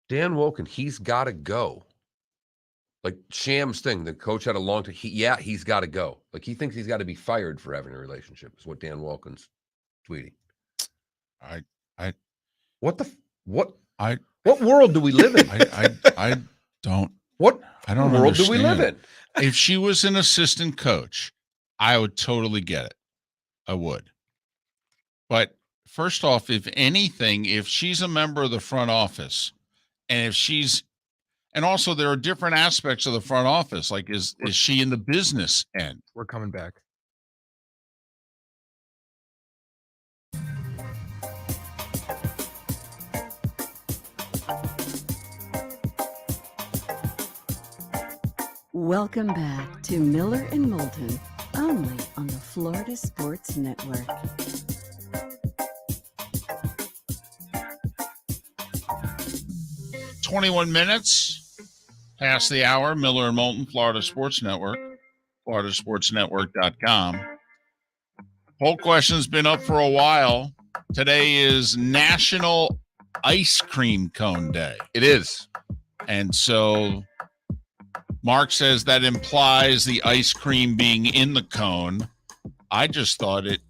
Dan Wolken, he's got to go. Like Sham's thing, the coach had a long time. He's got to go. Like he thinks he's got to be fired for having a relationship. Is what Dan Wolken's tweeting. What world do we live in? I don't. What I don't world understand. do we live in? If she was an assistant coach, I would totally get it. I would. But first off, if anything, if she's a member of the front office, and also there are different aspects of the front office. Like, is she in the business end? We're coming back. Welcome back to Miller and Moulton, only on the Florida Sports Network. $21 past the hour. Miller and Moulton, Florida Sports Network, floridasportsnetwork.com. Poll question's been up for a while. Today is National Ice Cream Cone Day. It is. And so Mark says that implies the ice cream being in the cone. I just thought it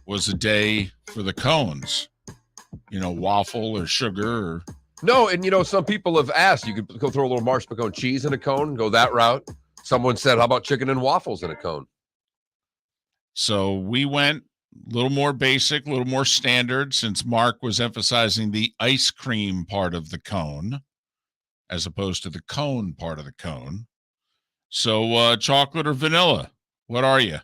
was a day for the cones. Waffle or sugar or... No, and some people have asked, you could go throw a little marshmallow cheese in a cone, go that route. Someone said, how about chicken and waffles in a cone? So we went a little more basic, a little more standard, since Mark was emphasizing the ice cream part of the cone as opposed to the cone part of the cone. So chocolate or vanilla? What are you?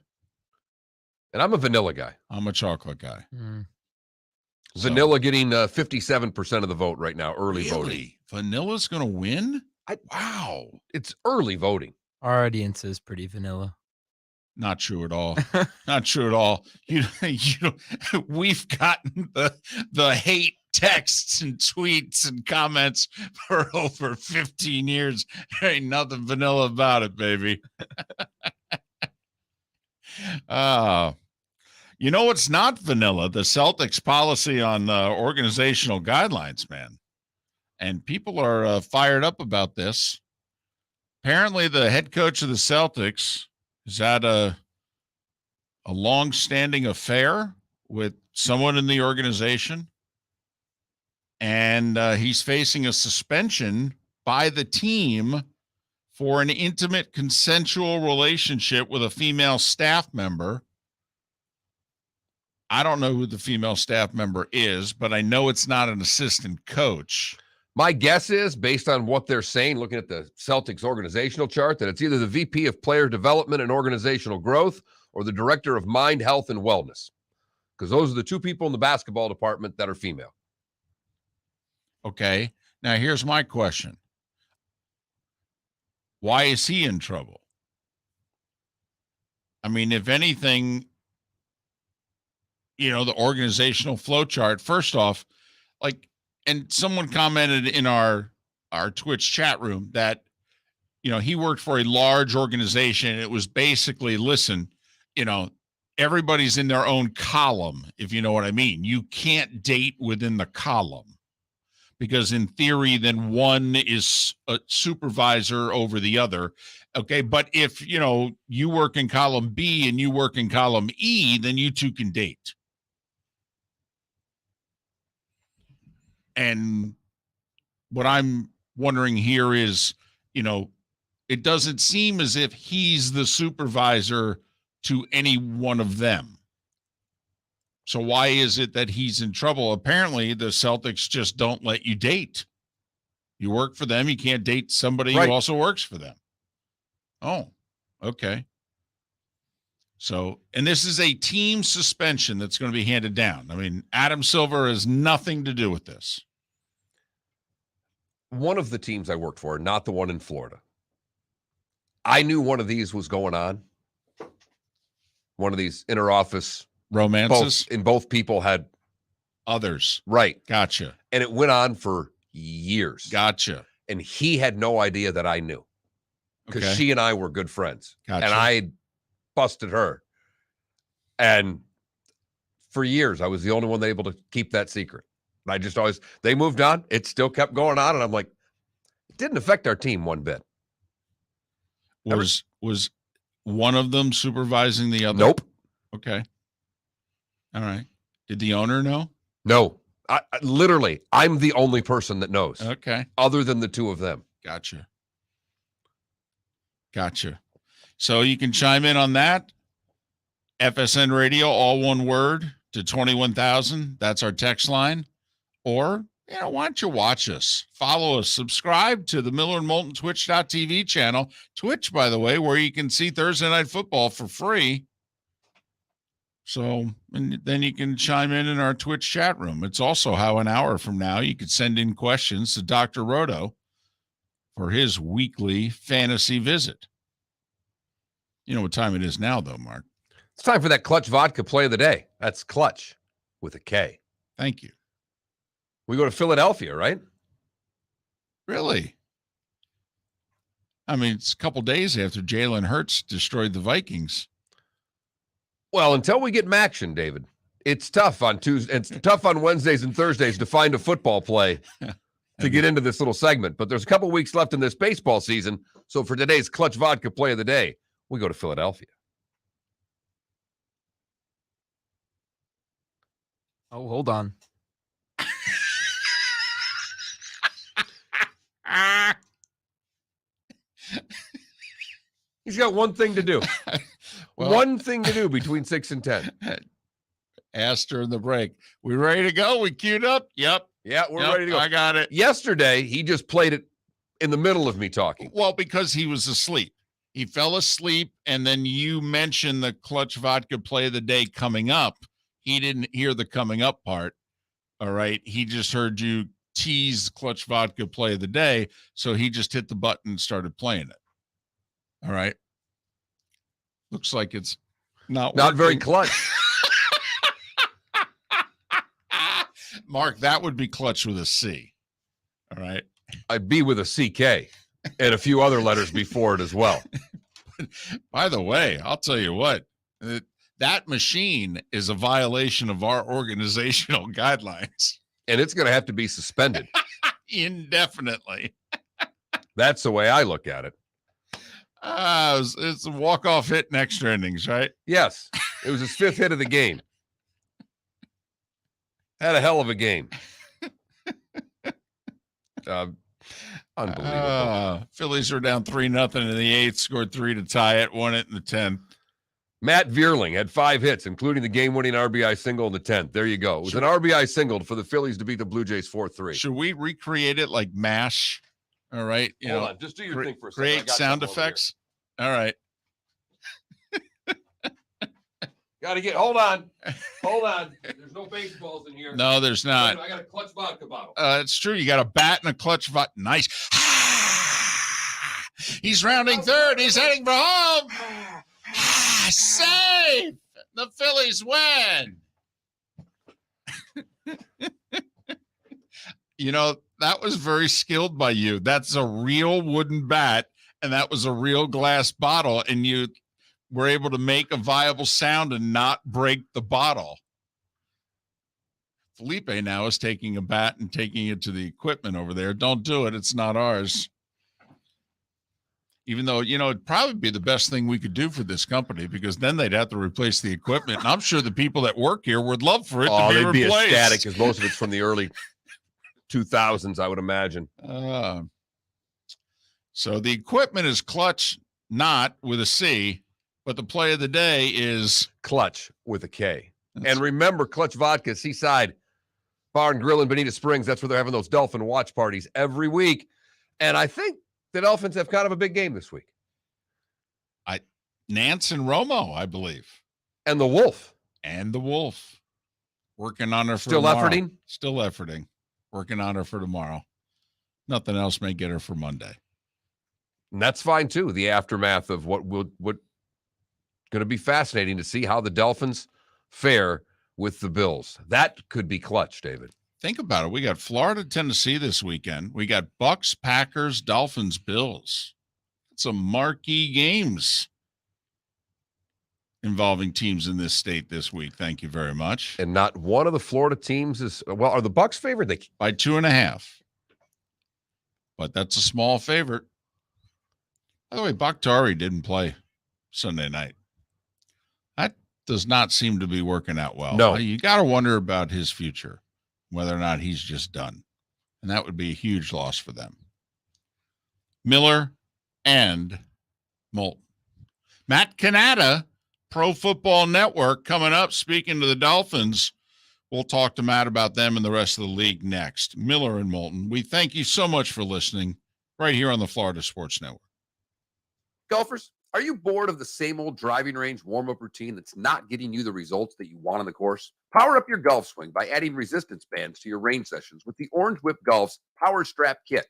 And I'm a vanilla guy. I'm a chocolate guy. Vanilla getting 57% of the vote right now, early voting. Vanilla's going to win? Wow. It's early voting. Our audience is pretty vanilla. Not true at all. Not true at all. We've gotten the hate texts and tweets and comments for over 15 years. There ain't nothing vanilla about it, baby. It's not vanilla, the Celtics policy on organizational guidelines, man. And people are fired up about this. Apparently, the head coach of the Celtics is at a long-standing affair with someone in the organization. And he's facing a suspension by the team for an intimate consensual relationship with a female staff member. I don't know who the female staff member is, but I know it's not an assistant coach. My guess is, based on what they're saying, looking at the Celtics organizational chart, that it's either the VP of Player Development and Organizational Growth or the Director of Mind, Health, and Wellness. Because those are the two people in the basketball department that are female. Okay. Now, here's my question. Why is he in trouble? I mean, if anything, the organizational flow chart, first off, and someone commented in our Twitch chat room that, he worked for a large organization. It was basically, listen, everybody's in their own column, if you know what I mean. You can't date within the column because in theory, then one is a supervisor over the other. Okay. But if, you work in column B and you work in column E, then you two can date. And what I'm wondering here is, it doesn't seem as if he's the supervisor to any one of them. So why is it that he's in trouble? Apparently, the Celtics just don't let you date. You work for them. You can't date somebody who also works for them. Oh, okay. So, and this is a team suspension that's going to be handed down. I mean, Adam Silver has nothing to do with this. One of the teams I worked for, not the one in Florida. I knew one of these was going on. One of these interoffice romances. Both people had others. Right. Gotcha. And it went on for years. Gotcha. And he had no idea that I knew because she and I were good friends. Gotcha. And I busted her. And for years, I was the only one able to keep that secret. I just always, they moved on. It still kept going on. And I'm like, it didn't affect our team one bit. Was one of them supervising the other? Nope. Okay. All right. Did the owner know? No. I literally, I'm the only person that knows. Okay. Other than the two of them. Gotcha. So you can chime in on that. FSN Radio, all one word, to 21,000. That's our text line. Or, why don't you watch us? Follow us. Subscribe to the Miller and Moulton Twitch.tv channel. Twitch, by the way, where you can see Thursday Night Football for free. So, and then you can chime in our Twitch chat room. It's also how an hour from now you could send in questions to Dr. Roto for his weekly fantasy visit. You know what time it is now, though, Mark? It's time for that Clutch Vodka play of the day. That's Clutch with a K. Thank you. We go to Philadelphia, right? Really? I mean, it's a couple days after Jalen Hurts destroyed the Vikings. Well, until we get Maction, David, it's tough on Tuesday. It's tough on Wednesdays and Thursdays to find a football play to get into this little segment. But there's a couple weeks left in this baseball season. So for today's Clutch Vodka play of the day, we go to Philadelphia. Oh, hold on. He's got one thing to do. One thing to do between 6 and 10. Asked during the break. We ready to go? We queued up? Yep. Yeah, we're ready to go. I got it. Yesterday, he just played it in the middle of me talking. Well, because he was asleep. He fell asleep, and then you mentioned the Clutch Vodka play of the day coming up. He didn't hear the coming up part. All right. He just heard you tease Clutch Vodka play of the day. So he just hit the button and started playing it. All right. Looks like it's not very clutch. Mark, that would be clutch with a C. All right. I'd be with a CK and a few other letters before it as well. By the way, I'll tell you what, that machine is a violation of our organizational guidelines. And it's going to have to be suspended indefinitely. That's the way I look at it. It's a walk-off hit in extra innings, right? Yes. It was his 5th hit of the game. Had a hell of a game. Unbelievable. Phillies were down 3-0 in the 8th, scored 3 to tie it, won it in the 10th. Matt Vierling had 5 hits, including the game-winning RBI single in the 10th. There you go. It was an RBI single for the Phillies to beat the Blue Jays 4-3. Should we recreate it like MASH? All right. Hold on. Just do your thing for a second. Create sound effects. All right. Got to get, hold on. There's no baseballs in here. No, there's not. I got a Clutch Vodka bottle. It's true. You got a bat and a Clutch vodka. Nice. He's rounding third. He's heading for home. Safe. The Phillies win. That was very skilled by you. That's a real wooden bat, and that was a real glass bottle, and you were able to make a viable sound and not break the bottle. Felipe now is taking a bat and taking it to the equipment over there. Don't do it. It's not ours. Even though, it'd probably be the best thing we could do for this company, because then they'd have to replace the equipment. And I'm sure the people that work here would love for it to be replaced. They'd be ecstatic, because most of it's from the early 2000s, I would imagine. So the equipment is Clutch, not with a C, but the play of the day is Clutch with a K. And remember, Clutch Vodka, Seaside Bar and Grill in Bonita Springs. That's where they're having those Dolphin watch parties every week. And I think the Dolphins have kind of a big game this week. Nance and Romo, I believe. And the Wolf. Working on her for Still tomorrow. Still efforting. Working on her for tomorrow. Nothing else may get her for Monday. And that's fine, too. The aftermath of what going to be fascinating to see how the Dolphins fare with the Bills. That could be clutch, David. Think about it. We got Florida, Tennessee this weekend. We got Bucks, Packers, Dolphins, Bills. Some marquee games involving teams in this state this week. Thank you very much. And not one of the Florida teams is, well, are the Bucks favored? They by 2.5. But that's a small favorite. By the way, Bakhtiari didn't play Sunday night. That does not seem to be working out well. No. You got to wonder about his future, whether or not he's just done. And that would be a huge loss for them. Miller and Moulton. Matt Cannatta, Pro Football Network, coming up, speaking to the Dolphins. We'll talk to Matt about them and the rest of the league next. Miller and Moulton, we thank you so much for listening right here on the Florida Sports Network. Golfers, are you bored of the same old driving range warm-up routine that's not getting you the results that you want on the course? Power up your golf swing by adding resistance bands to your range sessions with the Orange Whip Golf's Power Strap Kit.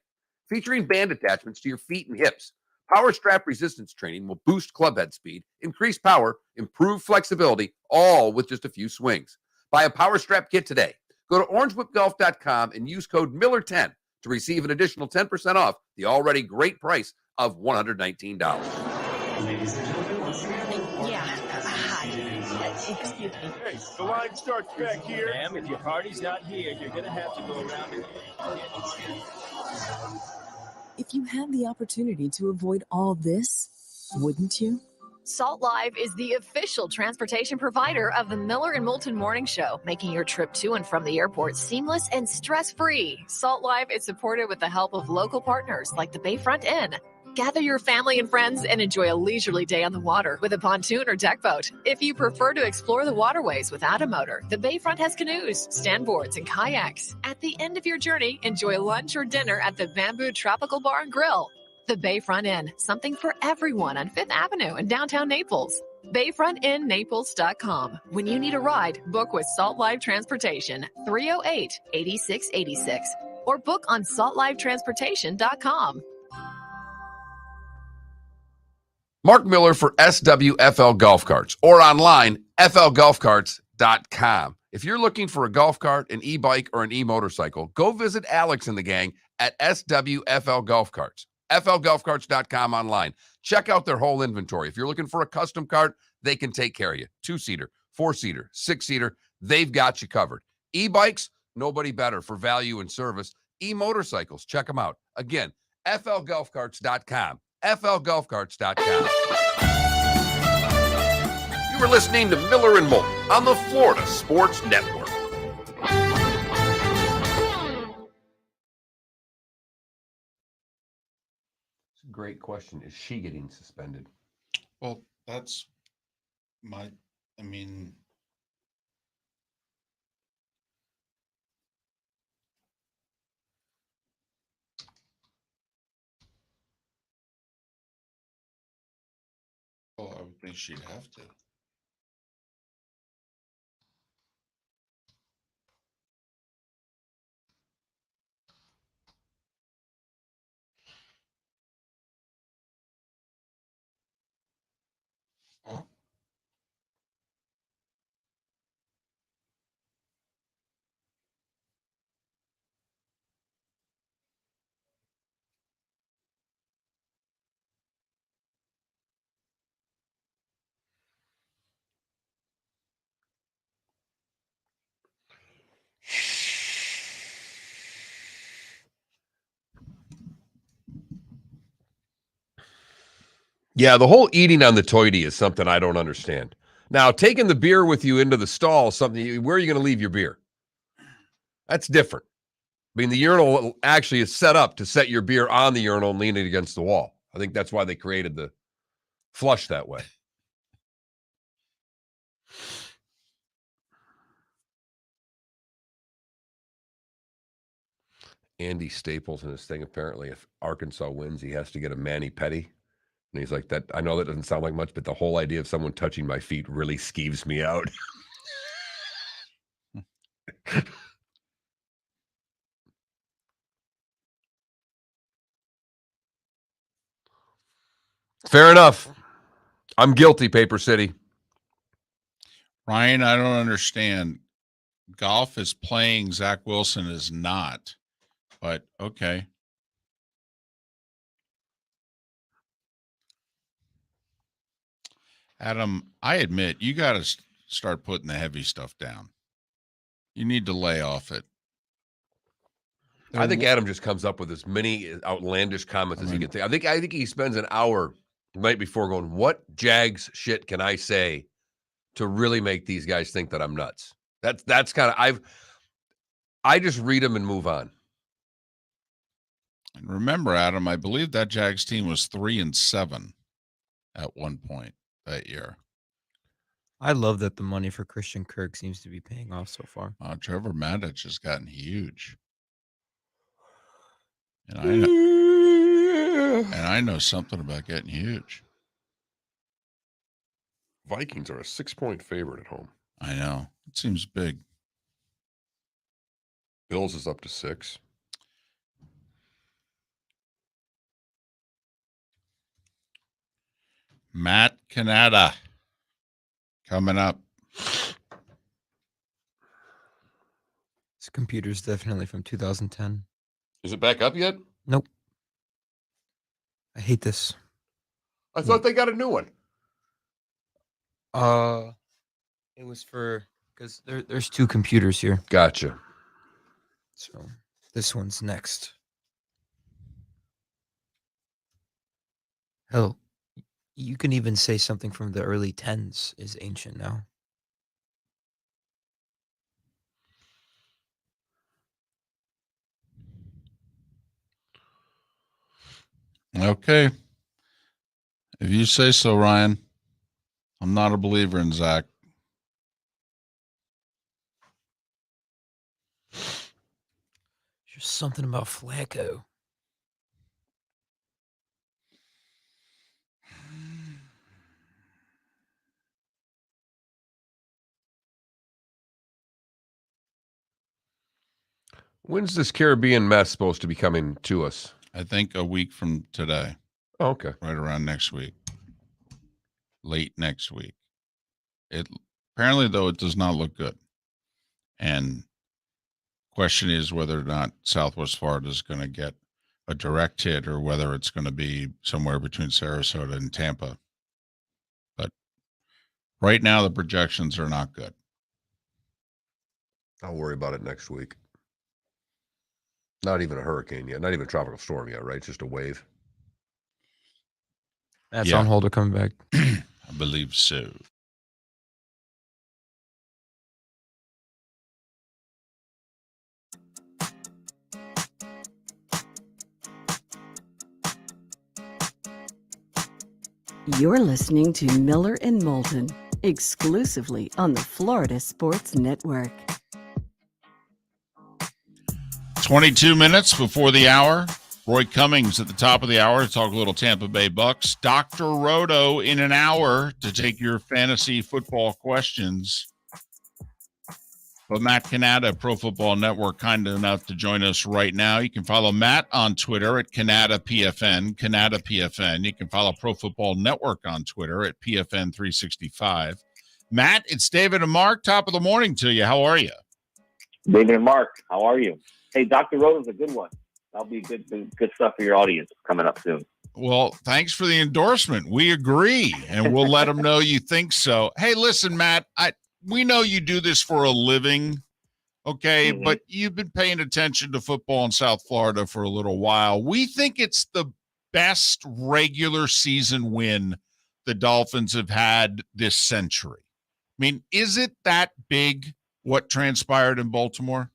Featuring band attachments to your feet and hips, Power Strap resistance training will boost club head speed, increase power, improve flexibility, all with just a few swings. Buy a Power Strap Kit today. Go to orangewhipgolf.com and use code Miller10 to receive an additional 10% off the already great price of $119. Ladies and gentlemen, once again. Excuse me. Hey, the line starts back here. Ma'am, if your party's not here, you're going to have to go around and... If you had the opportunity to avoid all this, wouldn't you? Salt Live is the official transportation provider of the Miller and Moulton Morning Show, making your trip to and from the airport seamless and stress-free. Salt Live is supported with the help of local partners like the Bayfront Inn. Gather your family and friends and enjoy a leisurely day on the water with a pontoon or deck boat. If you prefer to explore the waterways without a motor, the Bayfront has canoes, standboards, and kayaks. At the end of your journey, enjoy lunch or dinner at the Bamboo Tropical Bar and Grill. The Bayfront Inn, something for everyone on 5th Avenue in downtown Naples. BayfrontInNaples.com. When you need a ride, book with Salt Live Transportation, 308-8686, or book on saltlivetransportation.com. Mark Miller for SWFL Golf Carts or online, flgolfcarts.com. If you're looking for a golf cart, an e-bike, or an e-motorcycle, go visit Alex and the gang at SWFL Golf Carts. flgolfcarts.com online. Check out their whole inventory. If you're looking for a custom cart, they can take care of you. 2-seater, 4-seater, 6-seater, they've got you covered. E-bikes, nobody better for value and service. E-motorcycles, check them out. Again, flgolfcarts.com. flgolfcarts.com. You were listening to Miller and Moulton on the Florida Sports Network. Great question. Is she getting suspended? Well, that's my, I mean, well, I would think she'd have to. Yeah, the whole eating on the toity is something I don't understand. Now, taking the beer with you into the stall is something. Where are you going to leave your beer? That's different. I mean, the urinal actually is set up to set your beer on the urinal and lean it against the wall. I think that's why they created the flush that way. Andy Staples in his thing, apparently, if Arkansas wins, he has to get a mani-pedi. And he's like, that. I know that doesn't sound like much, but the whole idea of someone touching my feet really skeeves me out. Fair enough. I'm guilty, Paper City. Ryan, I don't understand. Golf is playing, Zach Wilson is not. But okay. Adam, I admit you got to start putting the heavy stuff down. You need to lay off it. I think Adam just comes up with as many outlandish comments as he can think. I think he spends an hour the night before going, what Jags shit can I say to really make these guys think that I'm nuts? That's kind of I just read them and move on. And remember, Adam, I believe that Jags team was 3-7 at one point that year. I love that the money for Christian Kirk seems to be paying off so far. Trevor Maddich has gotten huge. And I know something about getting huge. Vikings are a 6-point favorite at home. I know. It seems big. Bills is up to 6. Matt Cannatta coming up. This computer's definitely from 2010. Is it back up yet? Nope. I hate this. I thought they got a new one. It was for because there's 2 computers here. Gotcha. So this one's next. Hell, you can even say something from the early 10s is ancient now. Okay. If you say so, Ryan. I'm not a believer in Zach. There's something about Flacco. When's this Caribbean mess supposed to be coming to us? I think a week from today. Oh, okay. Right around next week. Late next week. It apparently, though, it does not look good. And question is whether or not Southwest Florida is going to get a direct hit or whether it's going to be somewhere between Sarasota and Tampa. But right now, the projections are not good. I'll worry about it next week. Not even a hurricane yet. Not even a tropical storm yet, right? It's just a wave. That's on hold or coming back. I believe so. You're listening to Miller and Moulton, exclusively on the Florida Sports Network. 22 minutes before the hour. Roy Cummings at the top of the hour to talk a little Tampa Bay Bucks. Dr. Roto in an hour to take your fantasy football questions. But Matt Cannatta, Pro Football Network, kind enough to join us right now. You can follow Matt on Twitter at Cannatta PFN, Cannatta PFN. You can follow Pro Football Network on Twitter at PFN365. Matt, it's David and Mark. Top of the morning to you. How are you? David and Mark, how are you? Hey, Dr. Roto's a good one. That'll be good stuff for your audience coming up soon. Well, thanks for the endorsement. We agree, and we'll let them know you think so. Hey, listen, Matt, we know you do this for a living, okay? Mm-hmm. But you've been paying attention to football in South Florida for a little while. We think it's the best regular season win the Dolphins have had this century. I mean, is it that big what transpired in Baltimore?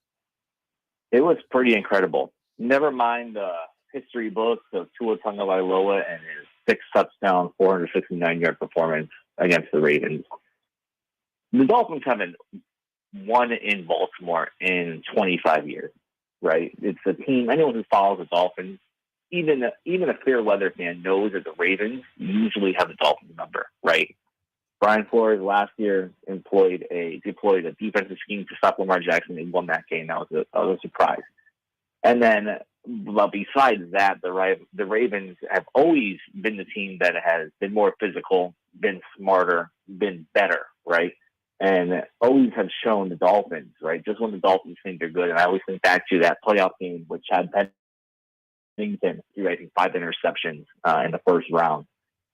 It was pretty incredible. Never mind the history books of Tua Tagovailoa and his 6-touchdown, 469-yard performance against the Ravens. The Dolphins haven't won in Baltimore in 25 years, right? It's a team, anyone who follows the Dolphins, even a fair weather fan knows that the Ravens usually have the Dolphins number, right? Brian Flores last year deployed a defensive scheme to stop Lamar Jackson and won that game. That was a surprise. And then, well, besides that, the Ravens have always been the team that has been more physical, been smarter, been better, right? And always have shown the Dolphins, right? Just when the Dolphins think they're good. And I always think back to that playoff game with Chad Pennington, I think 5 interceptions in the first round.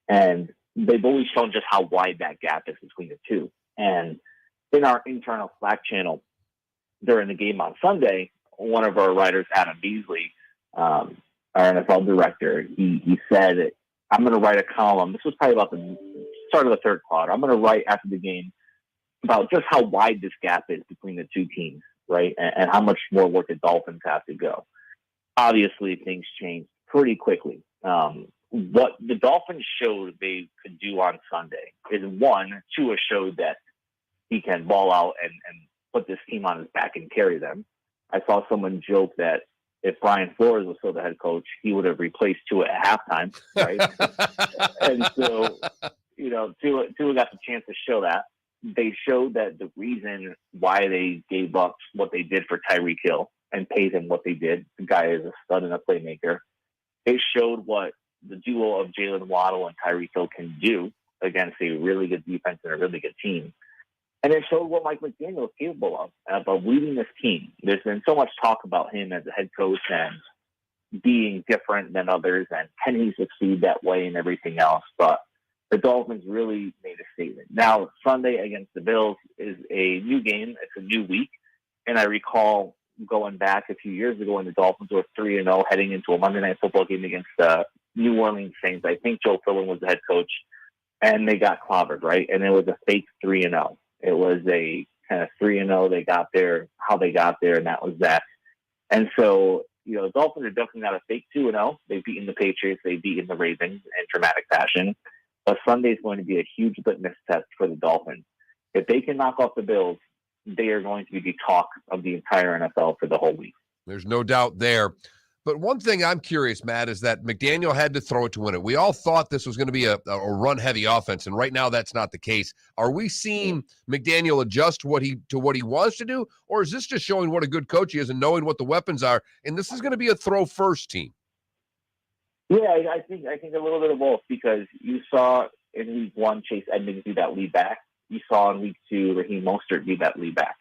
And they've always shown just how wide that gap is between the two. And in our internal Slack channel during the game on Sunday, one of our writers, Adam Beasley, our NFL director, he said, I'm going to write a column. This was probably about the start of the third quarter. I'm going to write after the game about just how wide this gap is between the two teams, right? And how much more work the Dolphins have to go. Obviously, things changed pretty quickly. What the Dolphins showed they could do on Sunday is, one, Tua showed that he can ball out and put this team on his back and carry them. I saw someone joke that if Brian Flores was still the head coach, he would have replaced Tua at halftime, right? And so, Tua got the chance to show that. They showed that the reason why they gave up what they did for Tyreek Hill and paid him what they did, the guy is a stud and a playmaker. They showed what the duo of Jalen Waddle and Tyreek Hill can do against a really good defense and a really good team. And it showed what Mike McDaniel is capable of leading this team. There's been so much talk about him as a head coach and being different than others, and can he succeed that way and everything else. But the Dolphins really made a statement. Now, Sunday against the Bills is a new game. It's a new week. And I recall going back a few years ago when the Dolphins were 3-0 heading into a Monday Night Football game against the New Orleans Saints. I think Joe Philbin was the head coach, and they got clobbered, right? And it was a fake 3-0. It was a kind of 3-0. They got there, how they got there, and that was that. And so, the Dolphins are definitely not a fake 2-0. They've beaten the Patriots. They've beaten the Ravens in dramatic fashion. But Sunday is going to be a huge litmus test for the Dolphins. If they can knock off the Bills, they are going to be the talk of the entire NFL for the whole week. There's no doubt there. But one thing I'm curious, Matt, is that McDaniel had to throw it to win it. We all thought this was going to be a run-heavy offense, and right now that's not the case. Are we seeing McDaniel adjust to what he wants to do, or is this just showing what a good coach he is and knowing what the weapons are, and this is going to be a throw-first team? Yeah, I think a little bit of both, because you saw in week 1 Chase Edmonds be that lead back. You saw in week 2 Raheem Mostert be that lead back.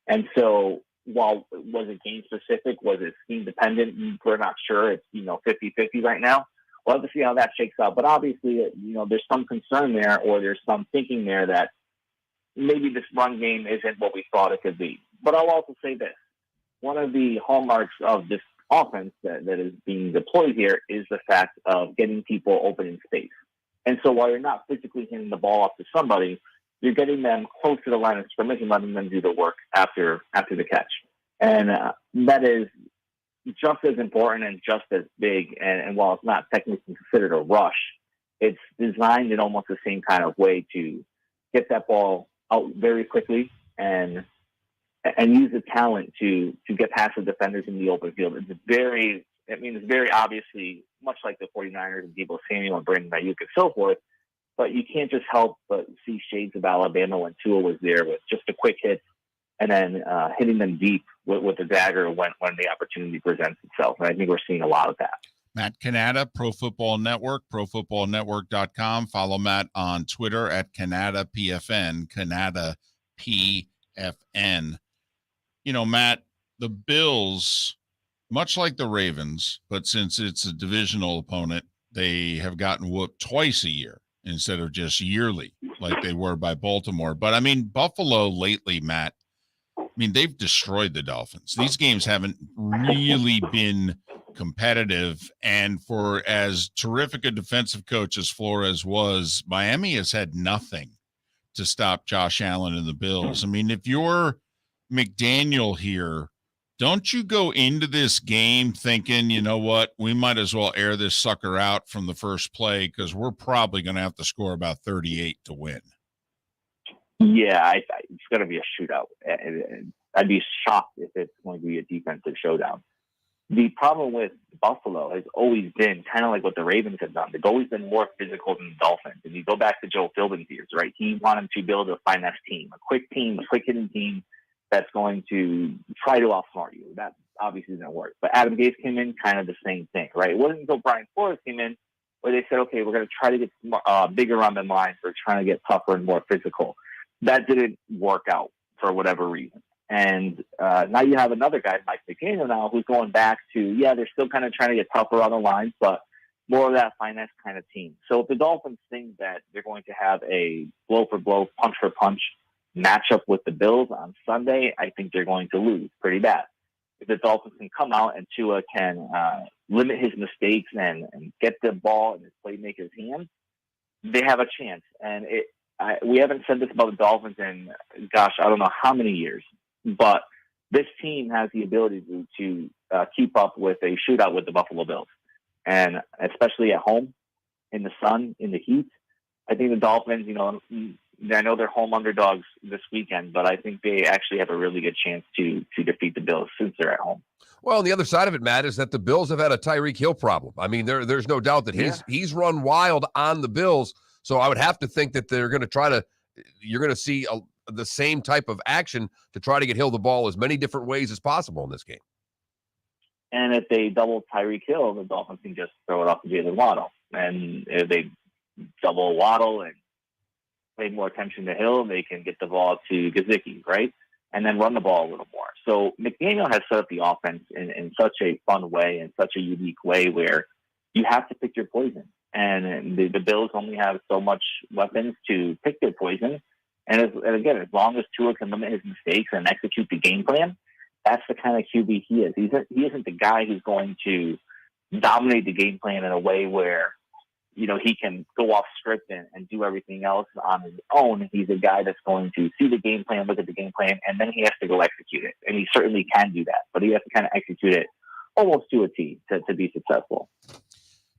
And so while was it game specific, was it scheme dependent? We're not sure. It's 50-50 right now. We'll have to see how that shakes out. But obviously, there's some concern there, or there's some thinking there that maybe this run game isn't what we thought it could be. But I'll also say this: one of the hallmarks of this offense that is being deployed here is the fact of getting people open in space. And so while you're not physically hitting the ball off to somebody, you're getting them close to the line of scrimmage and letting them do the work after the catch. And that is just as important and just as big. And while it's not technically considered a rush, it's designed in almost the same kind of way to get that ball out very quickly and use the talent to get past the defenders in the open field. It's very obviously much like the 49ers and Deebo Samuel and Brandon Ayuk and so forth, but you can't just help but see shades of Alabama when Tua was there with just a quick hit and then hitting them deep with the dagger when the opportunity presents itself. And I think we're seeing a lot of that. Matt Cannatta, Pro Football Network, ProFootballNetwork.com. Follow Matt on Twitter at Cannatta PFN, Cannatta PFN. Matt, the Bills, much like the Ravens, but since it's a divisional opponent, they have gotten whooped twice a year instead of just yearly like they were by Baltimore. But, Buffalo lately, Matt, they've destroyed the Dolphins. These games haven't really been competitive. And for as terrific a defensive coach as Flores was, Miami has had nothing to stop Josh Allen and the Bills. If you're McDaniel here, don't you go into this game thinking, you know what, we might as well air this sucker out from the first play because we're probably going to have to score about 38 to win? Yeah, it's going to be a shootout. I'd be shocked if it's going to be a defensive showdown. The problem with Buffalo has always been kind of like what the Ravens have done. They've always been more physical than the Dolphins. And you go back to Joe Philbin's years, right? He wanted to build a finesse team, a quick hitting team that's going to try to outsmart you. That obviously doesn't work. But Adam Gase came in kind of the same thing, right? It wasn't until Brian Flores came in where they said, okay, we're going to try to get bigger on the line. We're trying to get tougher and more physical. That didn't work out for whatever reason. And now you have another guy, Mike McDaniel now, who's going back to, they're still kind of trying to get tougher on the lines, but more of that finesse kind of team. So if the Dolphins think that they're going to have a blow for blow, punch for punch matchup with the Bills on Sunday, I think they're going to lose pretty bad. If the Dolphins can come out and Tua can limit his mistakes and get the ball in his playmaker's hands, they have a chance. And we haven't said this about the Dolphins in, gosh, I don't know how many years, but this team has the ability to keep up with a shootout with the Buffalo Bills. And especially at home, in the sun, in the heat, I think the Dolphins, I know they're home underdogs this weekend, but I think they actually have a really good chance to defeat the Bills since they're at home. Well, on the other side of it, Matt, is that the Bills have had a Tyreek Hill problem. I mean, there's no doubt that he's run wild on the Bills. So I would have to think that they're going to you're going to see the same type of action to try to get Hill the ball as many different ways as possible in this game. And if they double Tyreek Hill, the Dolphins can just throw it off to Jalen Waddle. And if they double Waddle and pay more attention to Hill, they can get the ball to Gesicki, right? And then run the ball a little more. So McDaniel has set up the offense in such a fun way, in such a unique way where you have to pick your poison. And the Bills only have so much weapons to pick their poison. And again, as long as Tua can limit his mistakes and execute the game plan, that's the kind of QB he is. He isn't the guy who's going to dominate the game plan in a way where, he can go off script and do everything else on his own. He's a guy that's going to see the game plan, look at the game plan, and then he has to go execute it. And he certainly can do that, but he has to kind of execute it almost to a T to be successful.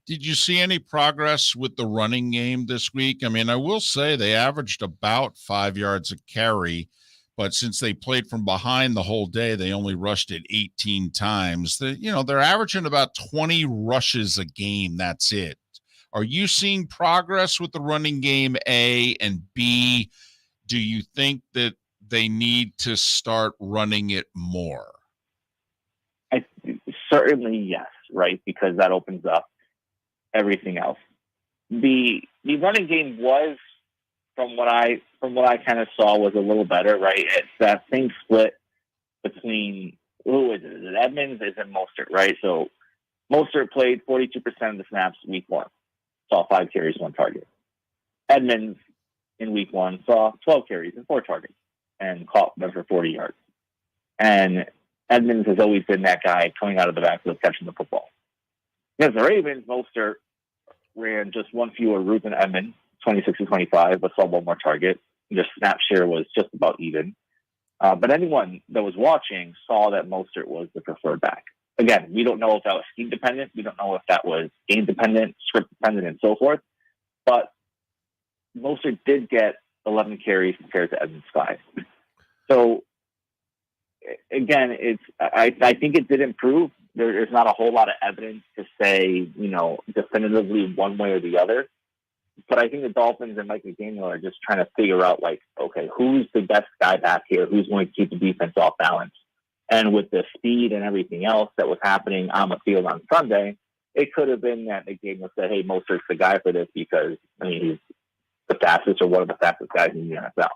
Did you see any progress with the running game this week? I mean, I will say they averaged about 5 yards a carry, but since they played from behind the whole day, they only rushed it 18 times. They're averaging about 20 rushes a game. That's it. Are you seeing progress with the running game, A, and B, do you think that they need to start running it more? Certainly, yes, right? Because that opens up everything else. The running game was, from what I kind of saw, was a little better, right? It's that same split between, who is it? Is it Edmonds? Is it Mostert, right? So Mostert played 42% of the snaps week one, saw 5 carries, 1 target. Edmonds in week one saw 12 carries and 4 targets and caught them for 40 yards. And Edmonds has always been that guy coming out of the backfield catching the football. Against the Ravens, Mostert ran just 1 fewer route than Edmonds, 26-25, but saw 1 more target. Their snap share was just about even. But anyone that was watching saw that Mostert was the preferred back. Again, we don't know if that was scheme dependent. We don't know if that was game dependent, script dependent, and so forth. But Mostert did get 11 carries compared to Edmonds' 5. So again, I think it did improve. There's not a whole lot of evidence to say, definitively one way or the other. But I think the Dolphins and Mike McDaniel are just trying to figure out, okay, who's the best guy back here? Who's going to keep the defense off balance? And with the speed and everything else that was happening on the field on Sunday, it could have been that McDaniel said, hey, Mostert's the guy for this because, he's the fastest or one of the fastest guys in the NFL.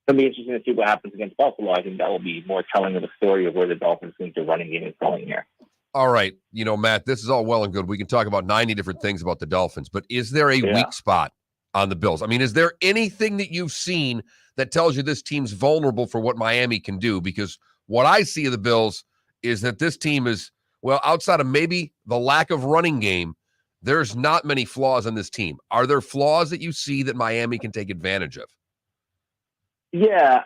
It'll be interesting to see what happens against Buffalo. I think that will be more telling of the story of where the Dolphins think the running game is going here. All right. Matt, this is all well and good. We can talk about 90 different things about the Dolphins, but is there a weak spot on the Bills? I mean, is there anything that you've seen that tells you this team's vulnerable for what Miami can do? Because what I see of the Bills is that this team is, outside of maybe the lack of running game, there's not many flaws on this team. Are there flaws that you see that Miami can take advantage of? Yeah,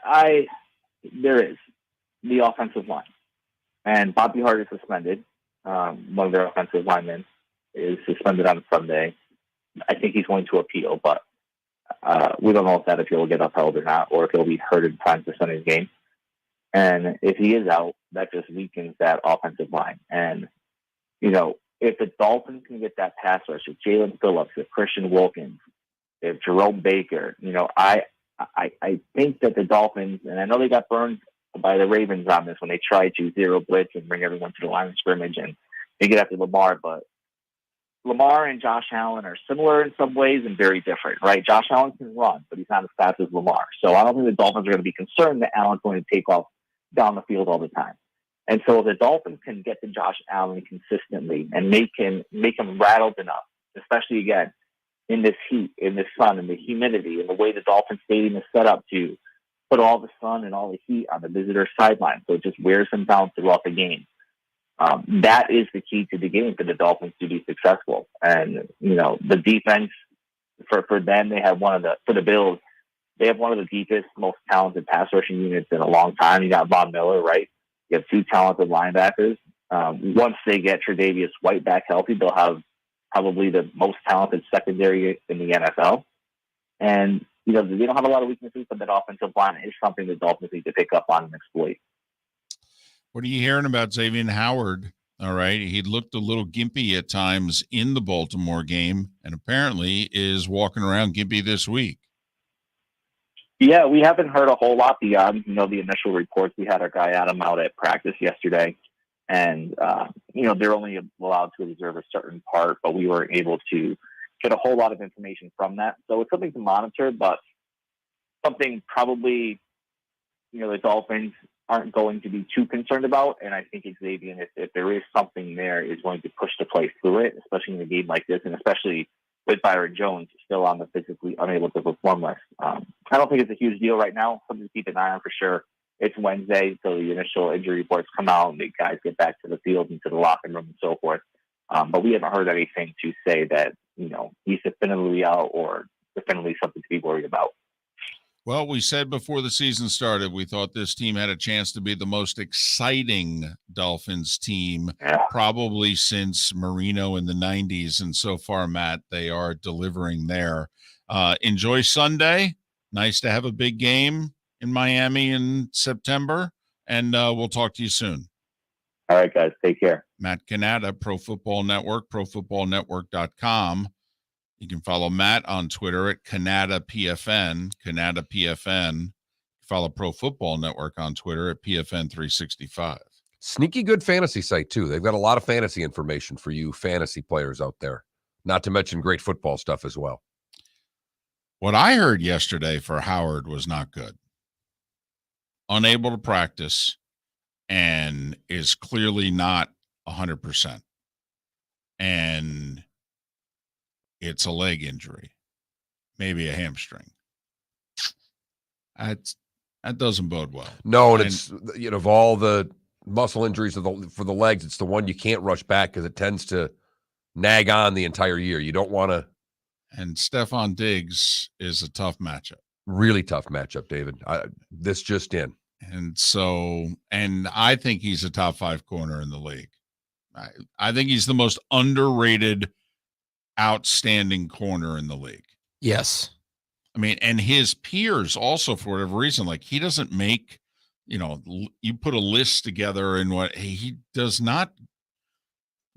there is. The offensive line. And Bobby Hart is suspended. One of their offensive linemen is suspended on Sunday. I think he's going to appeal, but we don't know if that appeal will get upheld or not, or if he'll be heard in time for Sunday's game. And if he is out, that just weakens that offensive line. And, if the Dolphins can get that pass rush, if Jalen Phillips, if Christian Wilkins, if Jerome Baker, I think that the Dolphins, and I know they got burned by the Ravens on this when they tried to zero blitz and bring everyone to the line of scrimmage and they get after Lamar, but Lamar and Josh Allen are similar in some ways and very different, right? Josh Allen can run, but he's not as fast as Lamar. So I don't think the Dolphins are going to be concerned that Allen's going to take off down the field all the time. And so if the Dolphins can get to Josh Allen consistently and make him rattled enough especially again in this heat, in this sun, in the humidity, and the way the Dolphin Stadium is set up to put all the sun and all the heat on the visitor sideline. So it just wears them down throughout the game. That is the key to the game for the Dolphins to be successful. And, the defense for them, they have for the Bills, they have one of the deepest, most talented pass rushing units in a long time. You got Von Miller, right? You have two talented linebackers. Once they get Tre'Davious White back healthy, they'll have probably the most talented secondary in the NFL. And, they don't have a lot of weaknesses, but that offensive line is something the Dolphins need to pick up on and exploit. What are you hearing about Xavier Howard? All right. He looked a little gimpy at times in the Baltimore game and apparently is walking around gimpy this week. Yeah, we haven't heard a whole lot beyond, the initial reports. We had our guy Adam out at practice yesterday, and, they're only allowed to observe a certain part, but we weren't able to get a whole lot of information from that. So it's something to monitor, but something probably, the Dolphins aren't going to be too concerned about. And I think Xavier, if there is something there, is going to push the play through it, especially in a game like this, and especially with Byron Jones still on the physically unable to perform list. I don't think it's a huge deal right now. Something to keep an eye on for sure. It's Wednesday, so the initial injury reports come out and the guys get back to the field and to the locker room and so forth. But we haven't heard anything to say that, he's definitively out or definitively something to be worried about. Well, we said before the season started, we thought this team had a chance to be the most exciting Dolphins team probably since Marino in the 90s. And so far, Matt, they are delivering there. Enjoy Sunday. Nice to have a big game in Miami in September. And we'll talk to you soon. All right, guys. Take care. Matt Cannatta, Pro Football Network, profootballnetwork.com. You can follow Matt on Twitter at Cannatta PFN, Cannatta PFN. Follow Pro Football Network on Twitter at PFN365. Sneaky good fantasy site, too. They've got a lot of fantasy information for you fantasy players out there, not to mention great football stuff as well. What I heard yesterday for Howard was not good. Unable to practice and is clearly not 100%. And it's a leg injury, maybe a hamstring. That doesn't bode well. No, and it's, of all the muscle injuries for the legs, it's the one you can't rush back because it tends to nag on the entire year. You don't want to. And Stephon Diggs is a tough matchup. Really tough matchup, David. This just in. And I think he's a top 5 corner in the league. I think he's the most underrated, outstanding corner in the league. Yes. I mean, and his peers also, for whatever reason, like he doesn't make, you put a list together and he does not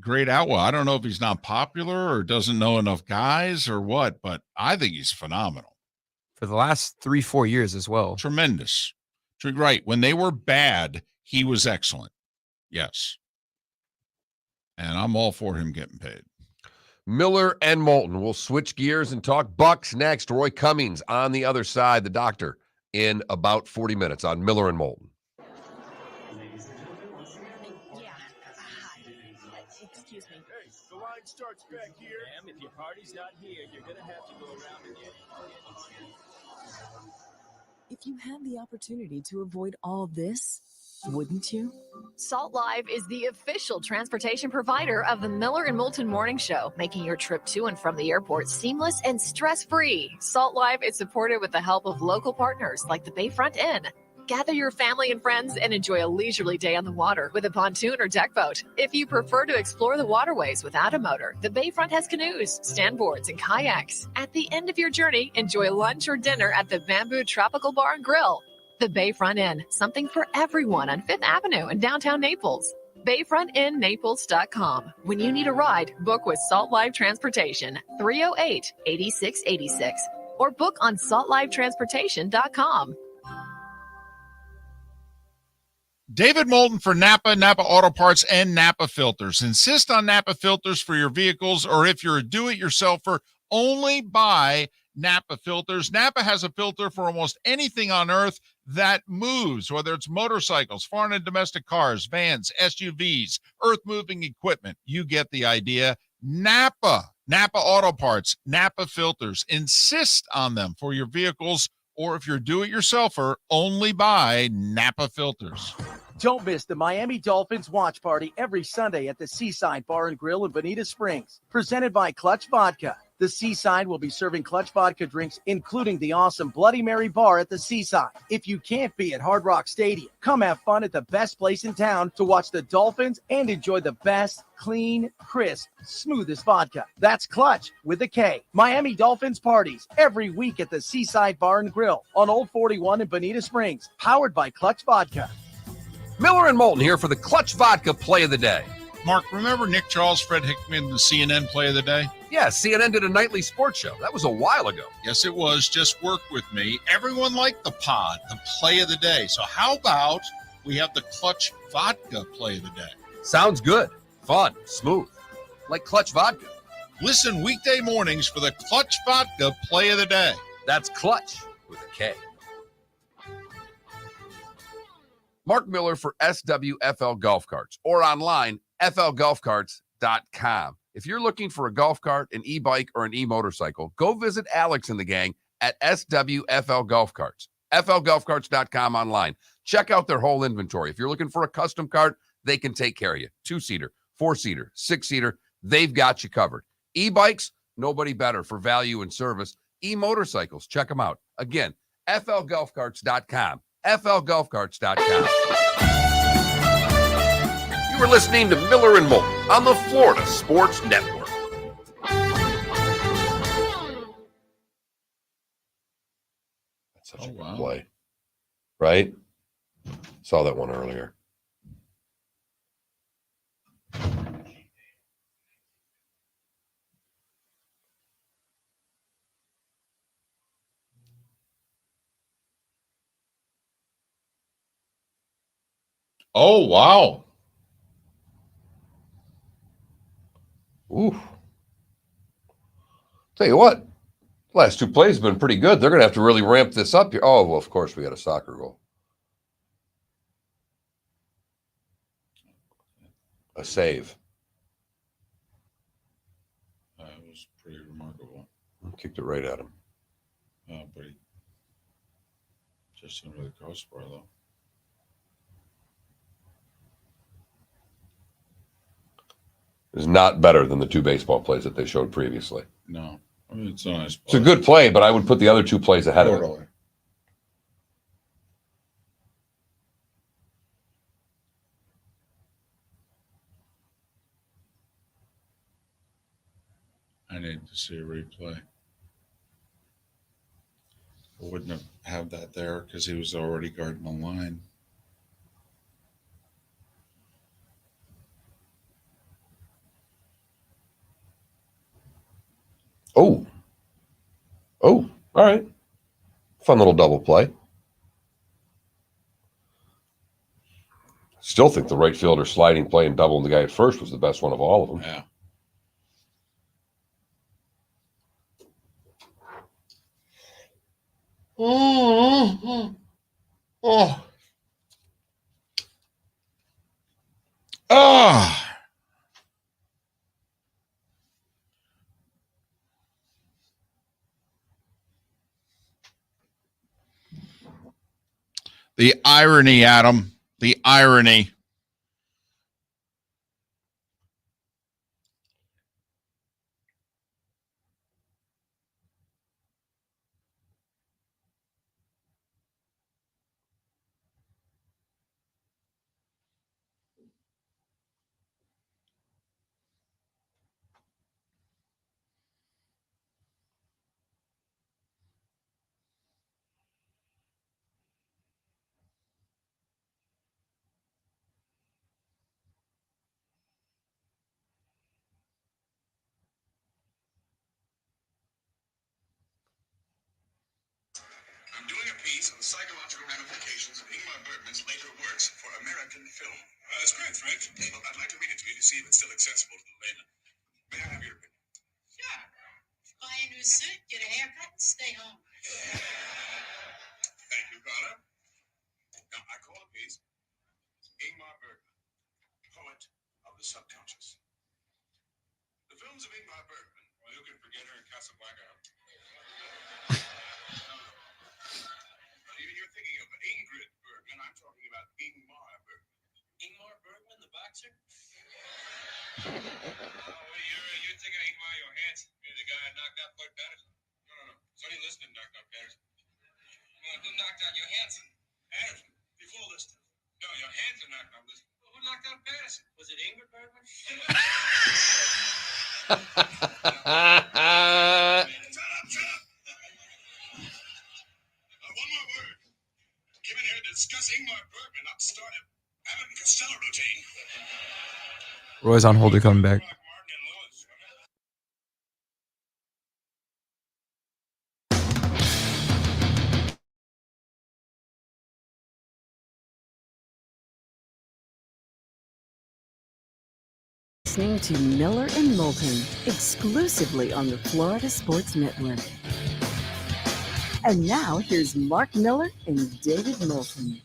grade out well. I don't know if he's not popular or doesn't know enough guys or what, but I think he's phenomenal. For the last 3-4 years as well. Tremendous. Right. When they were bad, he was excellent. Yes. And I'm all for him getting paid. Miller and Moulton. We'll switch gears and talk Bucks next. Roy Cummings on the other side, the doctor, in about 40 minutes on Miller and Moulton. Excuse me. Hey, the line starts back here. Ma'am, if your party's not here, you're going to have to go around again. If you had the opportunity to avoid all this, wouldn't you? Salt Live is the official transportation provider of the Miller and Moulton Morning Show, making your trip to and from the airport seamless and stress-free. Salt Live is supported with the help of local partners like the Bayfront Inn. Gather your family and friends and enjoy a leisurely day on the water with a pontoon or deck boat. If you prefer to explore the waterways without a motor, the Bayfront has canoes, standboards, and kayaks. At the end of your journey, enjoy lunch or dinner at the Bamboo Tropical Bar and Grill. The Bayfront Inn, something for everyone on 5th Avenue in downtown Naples. BayfrontInNaples.com. When you need a ride, book with Salt Live Transportation, 308-8686, or book on saltlivetransportation.com. David Moulton for Napa Auto Parts, and Napa Filters. Insist on Napa filters for your vehicles, or if you're a do-it-yourselfer, only buy Napa filters. Napa has a filter for almost anything on earth that moves, whether it's motorcycles, foreign and domestic cars, vans, SUVs, earth-moving equipment. You get the idea. Napa Napa Auto Parts, Napa Filters. Insist on them for your vehicles, or if you're a do-it-yourselfer, only buy Napa Filters. Don't miss the Miami Dolphins watch party every Sunday at the Seaside Bar and Grill in Bonita Springs. Presented by Clutch Vodka. The Seaside will be serving Clutch Vodka drinks, including the awesome Bloody Mary bar at the Seaside. If you can't be at Hard Rock Stadium, come have fun at the best place in town to watch the Dolphins and enjoy the best, clean, crisp, smoothest vodka. That's Clutch with a K. Miami Dolphins parties every week at the Seaside Bar and Grill on Old 41 in Bonita Springs. Powered by Clutch Vodka. Miller and Moulton here for the Clutch Vodka Play of the Day. Mark, remember Nick Charles, Fred Hickman, the CNN Play of the Day? Yeah, CNN did a nightly sports show. That was a while ago. Yes, it was. Just work with me. Everyone liked the pod, the Play of the Day. So how about we have the Clutch Vodka Play of the Day? Sounds good. Fun. Smooth. Like Clutch Vodka. Listen weekday mornings for the Clutch Vodka Play of the Day. That's Clutch with a K. Mark Miller for SWFL Golf Carts, or online, flgolfcarts.com. If you're looking for a golf cart, an e-bike, or an e-motorcycle, go visit Alex and the gang at SWFL Golf Carts. flgolfcarts.com online. Check out their whole inventory. If you're looking for a custom cart, they can take care of you. 2-seater, 4-seater, 6-seater, they've got you covered. E-bikes, nobody better for value and service. E-motorcycles, check them out. Again, flgolfcarts.com. flgolfcarts.com. You were listening to Miller and Moulton on the Florida Sports Network. That's such a good play, right? Saw that one earlier. Oh, wow. Ooh. Tell you what, last two plays have been pretty good. They're going to have to really ramp this up here. Oh, well, of course, we got a soccer goal. A save. That was pretty remarkable. Kicked it right at him. But he just under the crossbar, though. Is not better than the two baseball plays that they showed previously. No. I mean, it's a nice play. It's a good play, but I would put the other two plays ahead of it. I need to see a replay. I wouldn't have that there because he was already guarding the line. Oh. Oh, all right. Fun little double play. Still think the right fielder sliding play and doubling the guy at first was the best one of all of them. Yeah. Oh. Oh. Ah. The irony, Adam. The irony. I'm doing a piece on the psychological ramifications of Ingmar Bergman's later works for American film. That's great, Frank. Well, I'd like to read it to you to see if it's still accessible to the layman. May I have your opinion? Sure. Buy a new suit, get a haircut, and stay home. Thank you, Carla. Now, I call the piece Ingmar Bergman, Poet of the Subconscious. The films of Ingmar Bergman You think I ain't Mario Hansen? You're the guy that knocked out Bud Patterson. No. Sonny Liston knocked out Patterson. Well, who knocked out your Hansen? Patterson. Before Liston. No, your Hansen knocked out Liston. Well, who knocked out Patterson? Was it Ingrid Bergman? Shut up. One more word. Given here to discuss Ingmar Bergman, not start a Abbott and Costello routine. Roy's on hold to come back. Listening to Miller and Moulton exclusively on the Florida Sports Network. And now here's Mark Miller and David Moulton.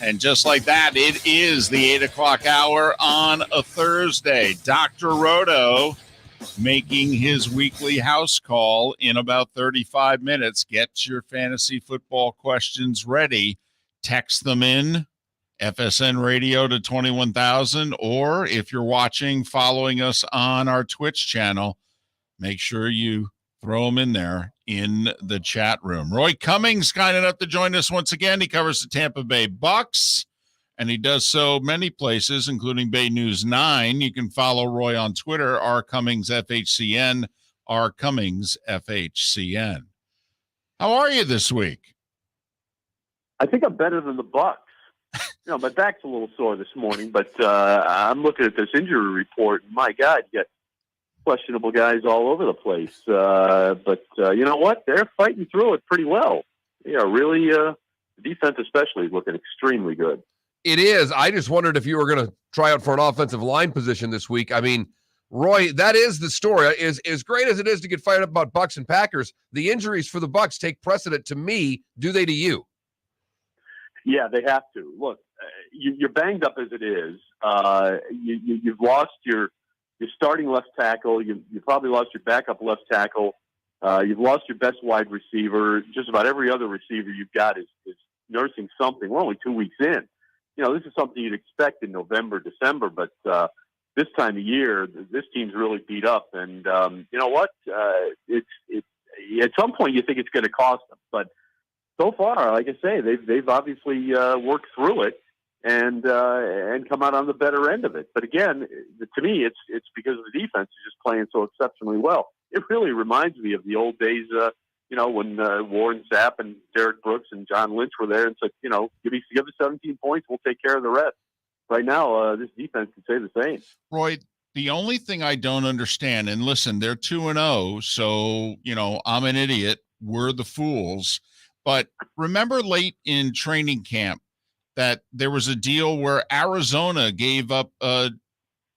And just like that, it is the 8 o'clock hour on a Thursday. Dr. Roto making his weekly house call in about 35 minutes. Get your fantasy football questions ready. Text them in, FSN Radio to 21,000, or if you're watching, following us on our Twitch channel, make sure you throw them in there in the chat room. Roy Cummings kind enough to join us once again. He covers the Tampa Bay Bucks, and he does so many places, including Bay News 9. You can follow Roy on Twitter, rcummingsfhcn, rcummingsfhcn. How are you this week? I think I'm better than the Bucks. My back's a little sore this morning, but I'm looking at this injury report. My God, you got questionable guys all over the place. But you know what? They're fighting through it pretty well. Yeah, really, the defense especially is looking extremely good. It is. I just wondered if you were going to try out for an offensive line position this week. I mean, Roy, that is the story. As great as it is to get fired up about Bucks and Packers, the injuries for the Bucks take precedent to me. Do they to you? Yeah, they have to. Look, you're banged up as it is. You've lost your starting left tackle. You probably lost your backup left tackle. You've lost your best wide receiver. Just about every other receiver you've got is nursing something. We're only 2 weeks in. This is something you'd expect in November, December, but this time of year, this team's really beat up. And you know what? It's at some point you think it's going to cost them, but so far, like I say, they've obviously worked through it and come out on the better end of it. But again, to me, it's because the defense is just playing so exceptionally well. It really reminds me of the old days, when Warren Sapp and Derek Brooks and John Lynch were there and said, give us 17 points, we'll take care of the rest. Right now, this defense can say the same. Roy, the only thing I don't understand, and listen, they're 2-0, so I'm an idiot. We're the fools. But remember late in training camp that there was a deal where Arizona gave up a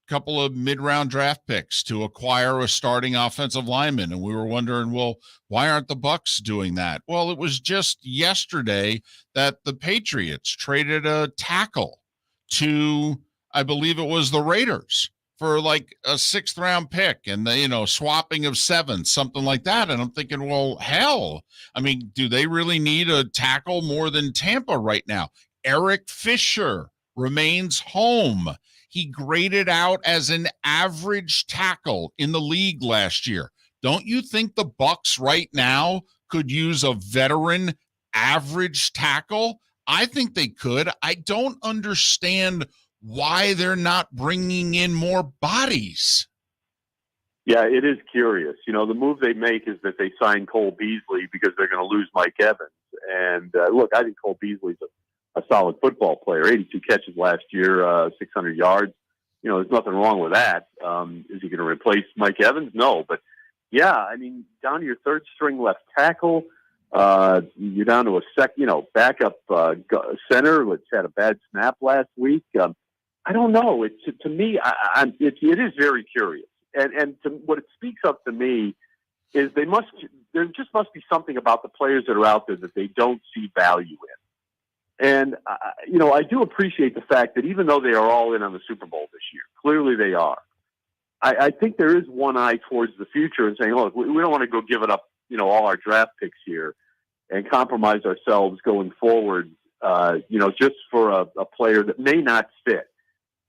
couple of mid-round draft picks to acquire a starting offensive lineman. And we were wondering, well, why aren't the Bucks doing that? Well, it was just yesterday that the Patriots traded a tackle to, I believe it was the Raiders, for like a 6th round pick and the, swapping of 7, something like that. And I'm thinking, well, hell, I mean, do they really need a tackle more than Tampa right now? Eric Fisher remains home. He graded out as an average tackle in the league last year. Don't you think the Bucks right now could use a veteran average tackle? I think they could. I don't understand why they're not bringing in more bodies. Yeah, it is curious. The move they make is that they sign Cole Beasley because they're going to lose Mike Evans. And look, I think Cole Beasley's a solid football player. 82 catches last year, 600 yards. There's nothing wrong with that. Is he going to replace Mike Evans? No. But, yeah, I mean, down to your third string left tackle. You're down to a backup center, which had a bad snap last week. I don't know. To me, it is very curious. And what it speaks up to me is there just must be something about the players that are out there that they don't see value in. And, I do appreciate the fact that even though they are all in on the Super Bowl this year, clearly they are. I think there is one eye towards the future and saying, look, we don't want to go give it up, all our draft picks here and compromise ourselves going forward, just for a player that may not fit.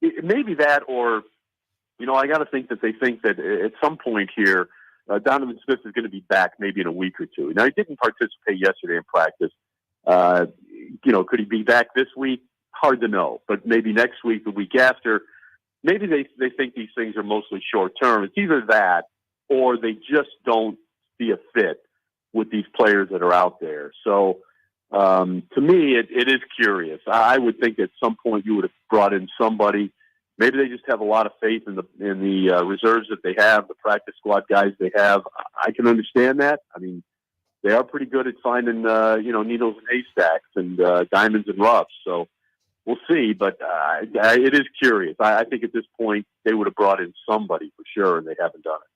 maybe that, or, I got to think that they think that at some point here, Donovan Smith is going to be back maybe in a week or two. Now, he didn't participate yesterday in practice. Could he be back this week? Hard to know, but maybe next week, the week after. Maybe they think these things are mostly short term. It's either that or they just don't see a fit with these players that are out there. So to me, it is curious. I would think at some point you would have brought in somebody. Maybe they just have a lot of faith in the reserves that they have, the practice squad guys they have. I can understand that. I mean, they are pretty good at finding needles and haystacks and diamonds and roughs. So we'll see, but it is curious. I think at this point they would have brought in somebody for sure, and they haven't done it.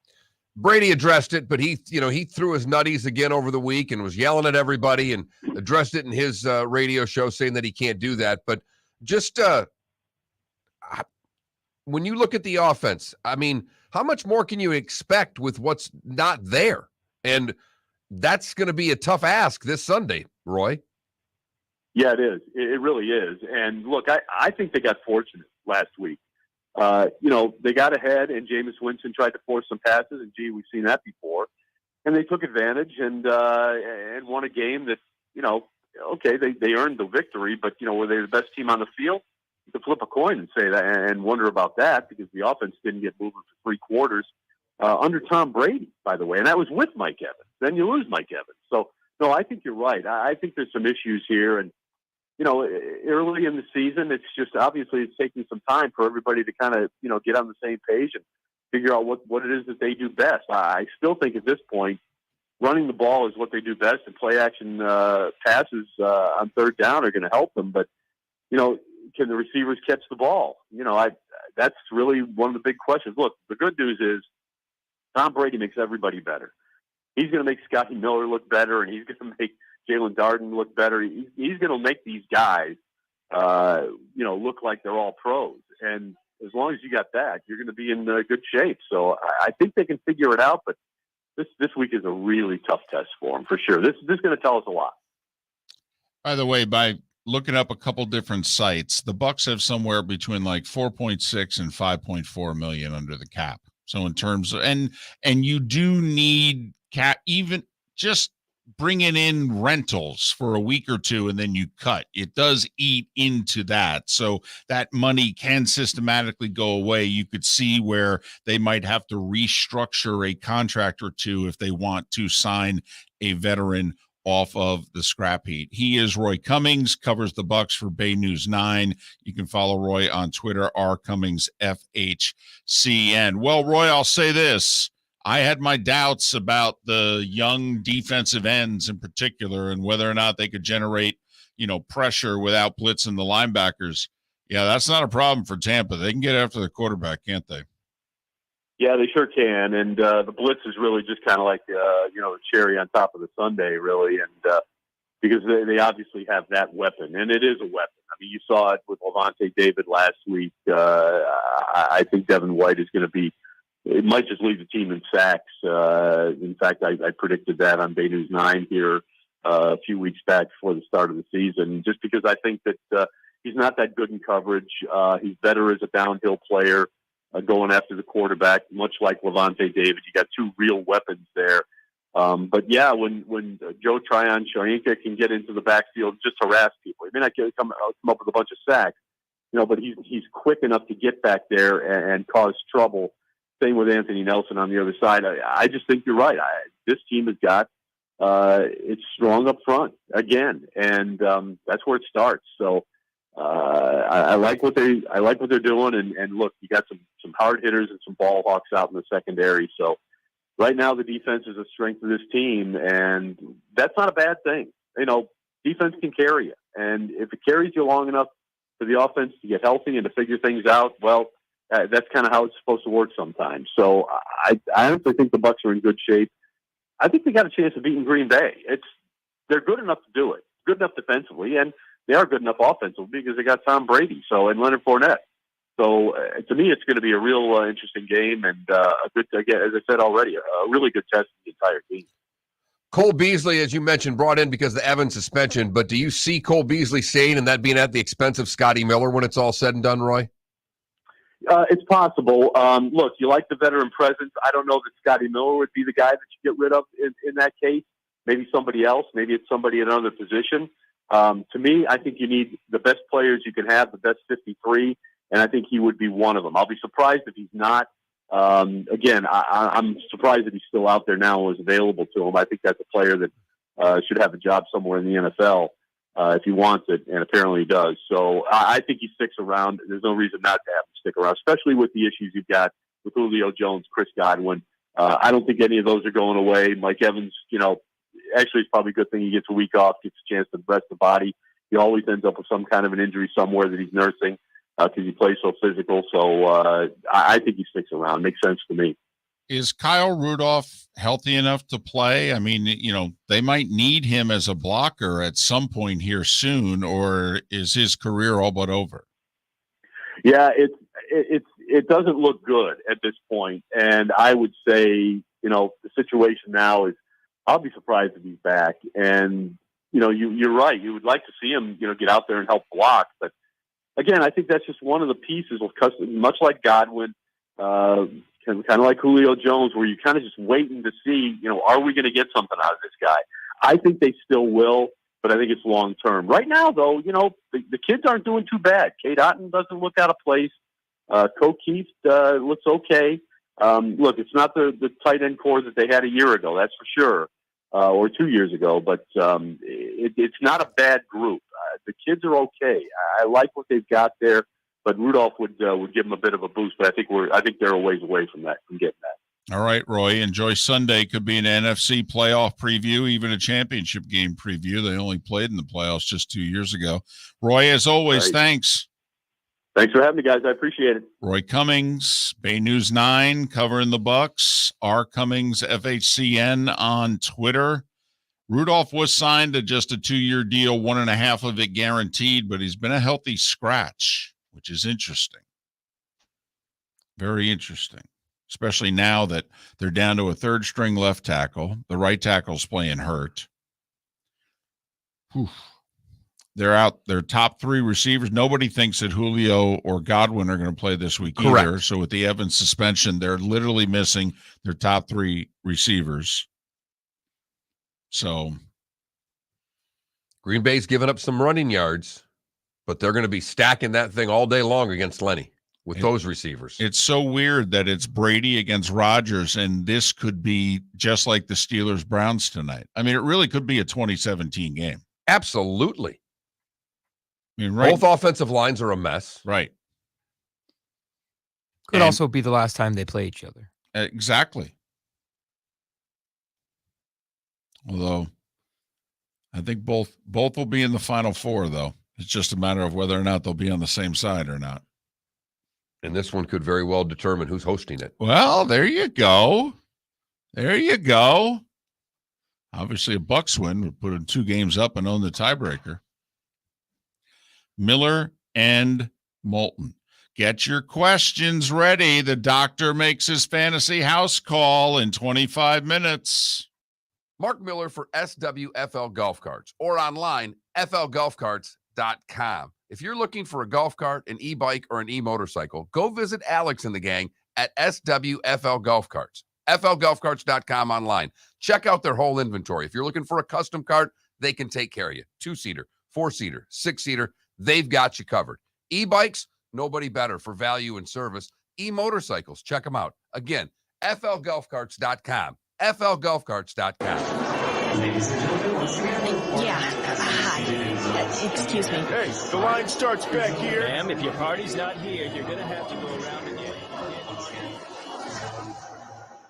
Brady addressed it, but he threw his nutties again over the week and was yelling at everybody and addressed it in his radio show, saying that he can't do that. But just when you look at the offense, I mean, how much more can you expect with what's not there? And that's going to be a tough ask this Sunday, Roy. Yeah, it is. It really is. And look, I think they got fortunate last week. They got ahead, and Jameis Winston tried to force some passes, and gee, we've seen that before. And they took advantage and won a game that, okay, they earned the victory, but were they the best team on the field? You could flip a coin and say that and wonder about that, because the offense didn't get moving for 3 quarters under Tom Brady, by the way, and that was with Mike Evans. Then you lose Mike Evans. So no, I think you're right. I think there's some issues here, and early in the season, it's just obviously it's taking some time for everybody to kind of, get on the same page and figure out what it is that they do best. I still think at this point, running the ball is what they do best, and play action passes on third down are going to help them. But, can the receivers catch the ball? That's really one of the big questions. Look, the good news is Tom Brady makes everybody better. He's going to make Scotty Miller look better, and he's going to make Jalen Darden look better. He's going to make these guys, look like they're all pros. And as long as you got that, you're going to be in good shape. So I think they can figure it out. But this week is a really tough test for them, for sure. This is going to tell us a lot. By the way, by looking up a couple different sites, the Bucs have somewhere between like 4.6 and 5.4 million under the cap. So in terms of, and you do need cap, even just bringing in rentals for a week or two, and then you cut. It does eat into that. So that money can systematically go away. You could see where they might have to restructure a contract or two if they want to sign a veteran off of the scrap heap. He is Roy Cummings, covers the Bucs for Bay News 9. You can follow Roy on Twitter, rcummingsfhcn. Well, Roy, I'll say this. I had my doubts about the young defensive ends in particular and whether or not they could generate, pressure without blitzing the linebackers. Yeah, that's not a problem for Tampa. They can get after the quarterback, can't they? Yeah, they sure can. And the blitz is really just kind of like, the cherry on top of the sundae, really. And because they obviously have that weapon, and it is a weapon. I mean, you saw it with Levante David last week. I think Devin White is going to be, it might just lead the team in sacks. In fact, I predicted that on Bay News 9 here a few weeks back before the start of the season, just because I think that he's not that good in coverage. He's better as a downhill player, going after the quarterback, much like Levante David. You got 2 real weapons there. But yeah, when Joe Tryon-Shoyinka can get into the backfield, just harass people. He may not come up with a bunch of sacks, but he's quick enough to get back there and cause trouble. Same with Anthony Nelson on the other side. I just think you're right. This team has got it's strong up front again, and that's where it starts. So I like what they're doing, and look, you got some hard hitters and some ball hawks out in the secondary. So right now, the defense is a strength of this team, and that's not a bad thing. Defense can carry you, and if it carries you long enough for the offense to get healthy and to figure things out, well. That's kind of how it's supposed to work sometimes. So I honestly think the Bucs are in good shape. I think they got a chance of beating Green Bay. They're good enough to do it. Good enough defensively, and they are good enough offensively because they got Tom Brady and Leonard Fournette. So to me, it's going to be a real interesting game and a good, again, as I said already, a really good test for the entire team. Cole Beasley, as you mentioned, brought in because of the Evans suspension. But do you see Cole Beasley staying and that being at the expense of Scotty Miller when it's all said and done, Roy? It's possible. Look, you like the veteran presence. I don't know that Scotty Miller would be the guy that you get rid of in that case. Maybe somebody else. Maybe it's somebody in another position. To me, I think you need the best players you can have, the best 53, and I think he would be one of them. I'll be surprised if he's not. Again, I'm surprised that he's still out there now and was available to him. I think that's a player that should have a job somewhere in the NFL if he wants it, and apparently he does. So I think he sticks around. There's no reason not to have him stick around, especially with the issues you've got with Julio Jones, Chris Godwin. I don't think any of those are going away. Mike Evans, actually it's probably a good thing he gets a week off, gets a chance to rest the body. He always ends up with some kind of an injury somewhere that he's nursing because he plays so physical. So I think he sticks around. Makes sense to me. Is Kyle Rudolph healthy enough to play? I mean, they might need him as a blocker at some point here soon, or is his career all but over? Yeah, it doesn't look good at this point. And I would say, the situation now is I'll be surprised if he's back. And, you're right. You would like to see him, get out there and help block. But again, I think that's just one of the pieces of much like Godwin, kind of like Julio Jones, where you're kind of just waiting to see, are we going to get something out of this guy? I think they still will, but I think it's long term. Right now, though, the kids aren't doing too bad. Cade Otton doesn't look out of place. Keith looks okay. Look, it's not the tight end core that they had a year ago, that's for sure, or 2 years ago, but it's not a bad group. The kids are okay. I like what they've got there. But Rudolph would give them a bit of a boost, but I think they're a ways away from getting that. All right, Roy. Enjoy Sunday. Could be an NFC playoff preview, even a championship game preview. They only played in the playoffs just 2 years ago. Roy, as always, Right. Thanks. Thanks for having me, guys. I appreciate it. Roy Cummings, Bay News 9, covering the Bucks. R. Cummings, FHCN on Twitter. Rudolph was signed to just a 2-year deal, 1.5 of it guaranteed, but he's been a healthy scratch, which is interesting. Very interesting, especially now that they're down to a third-string left tackle. The right tackle's playing hurt. Whew. They're out. Their top 3 receivers. Nobody thinks that Julio or Godwin are going to play this week either. So with the Evans suspension, they're literally missing their top 3 receivers. So Green Bay's given up some running yards, but they're going to be stacking that thing all day long against Lenny with those receivers. It's so weird that it's Brady against Rodgers, and this could be just like the Steelers-Browns tonight. I mean, it really could be a 2017 game. Absolutely. I mean, right, both offensive lines are a mess. Right. Could also be the last time they play each other. Exactly. Although, I think both will be in the Final Four, though. It's just a matter of whether or not they'll be on the same side or not. And this one could very well determine who's hosting it. Well, there you go. There you go. Obviously, a Bucks win would put in 2 games up and own the tiebreaker. Miller and Moulton. Get your questions ready. The doctor makes his fantasy house call in 25 minutes. Mark Miller for SWFL Golf Carts or online, flgolfcarts.com. If you're looking for a golf cart, an e-bike, or an e-motorcycle, go visit Alex and the gang at SWFL Golf Carts. flgolfcarts.com online. Check out their whole inventory. If you're looking for a custom cart, they can take care of you. 2-seater, 4-seater, 6-seater, they've got you covered. E-bikes, nobody better for value and service. E-motorcycles, check them out. Again, flgolfcarts.com. flgolfcarts.com. Ladies and gentlemen, once again. Yeah. Hi. Excuse me. Hey, the line starts back here. Ma'am, if your party's not here, you're going to have to go around again.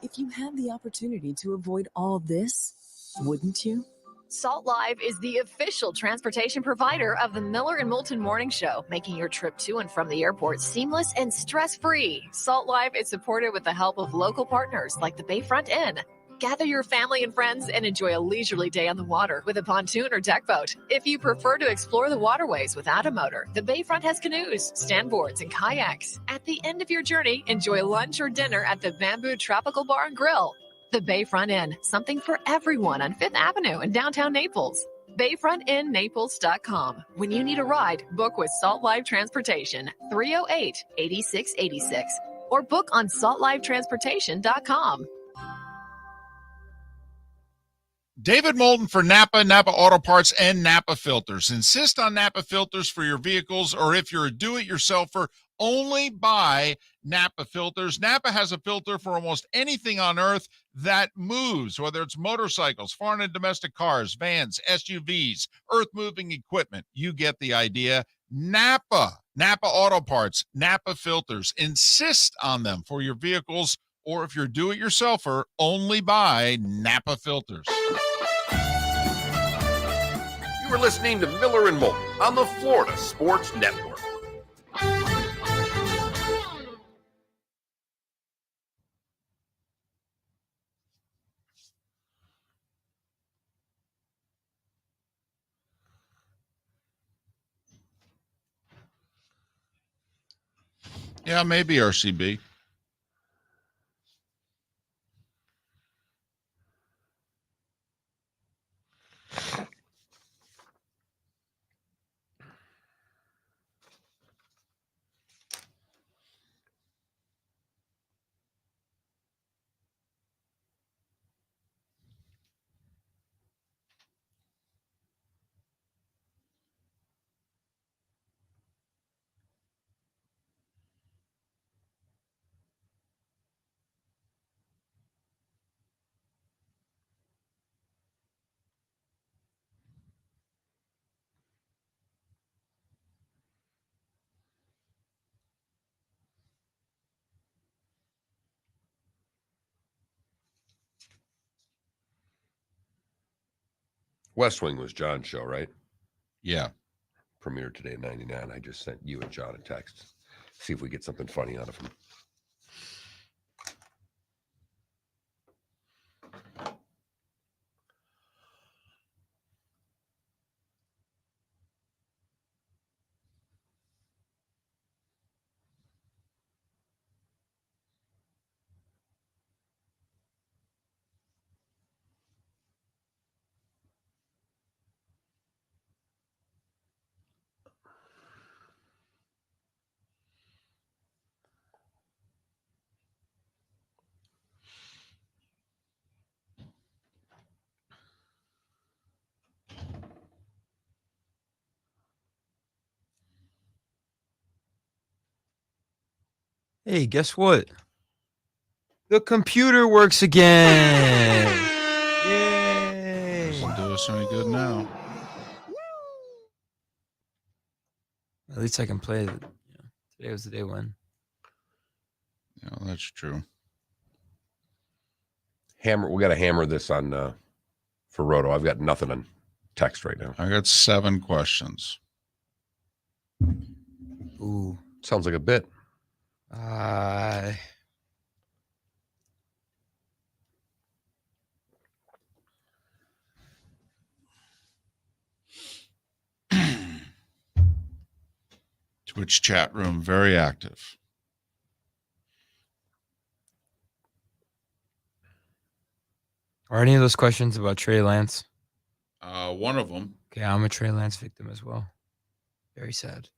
If you had the opportunity to avoid all this, wouldn't you? Salt Live is the official transportation provider of the Miller and Moulton Morning Show, making your trip to and from the airport seamless and stress-free. Salt Live is supported with the help of local partners like the Bayfront Inn. Gather your family and friends and enjoy a leisurely day on the water with a pontoon or deck boat. If you prefer to explore the waterways without a motor, the Bayfront has canoes, standboards, and kayaks. At the end of your journey, enjoy lunch or dinner at the Bamboo Tropical Bar and Grill. The Bayfront Inn, something for everyone on 5th Avenue in downtown Naples. BayfrontInNaples.com. When you need a ride, book with Salt Life Transportation, 308-8686, or book on saltlivetransportation.com. David Moulton for Napa, Napa Auto Parts, and Napa Filters. Insist on Napa filters for your vehicles, or if you're a do-it-yourselfer, only buy Napa filters. Napa has a filter for almost anything on earth that moves, whether it's motorcycles, foreign and domestic cars, vans, SUVs, earth-moving equipment. You get the idea. Napa Auto Parts, Napa filters. Insist on them for your vehicles, or if you're a do-it-yourselfer, only buy Napa filters. You are listening to Miller and Moulton on the Florida Sports Network. Yeah, maybe RCB. West Wing was John's show, right? Yeah. Premiered today at 99. I just sent you and John a text. See if we get something funny out of him. Hey, guess what? The computer works again. Yay. Doesn't do us any good now. At least I can play it. Today was the day when. Yeah, that's true. We got to hammer this on for Roto. I've got nothing on text right now. I got 7 questions. Ooh. Sounds like a bit. Twitch chat room, very active. Are any of those questions about Trey Lance? One of them. Okay, I'm a Trey Lance victim as well. Very sad.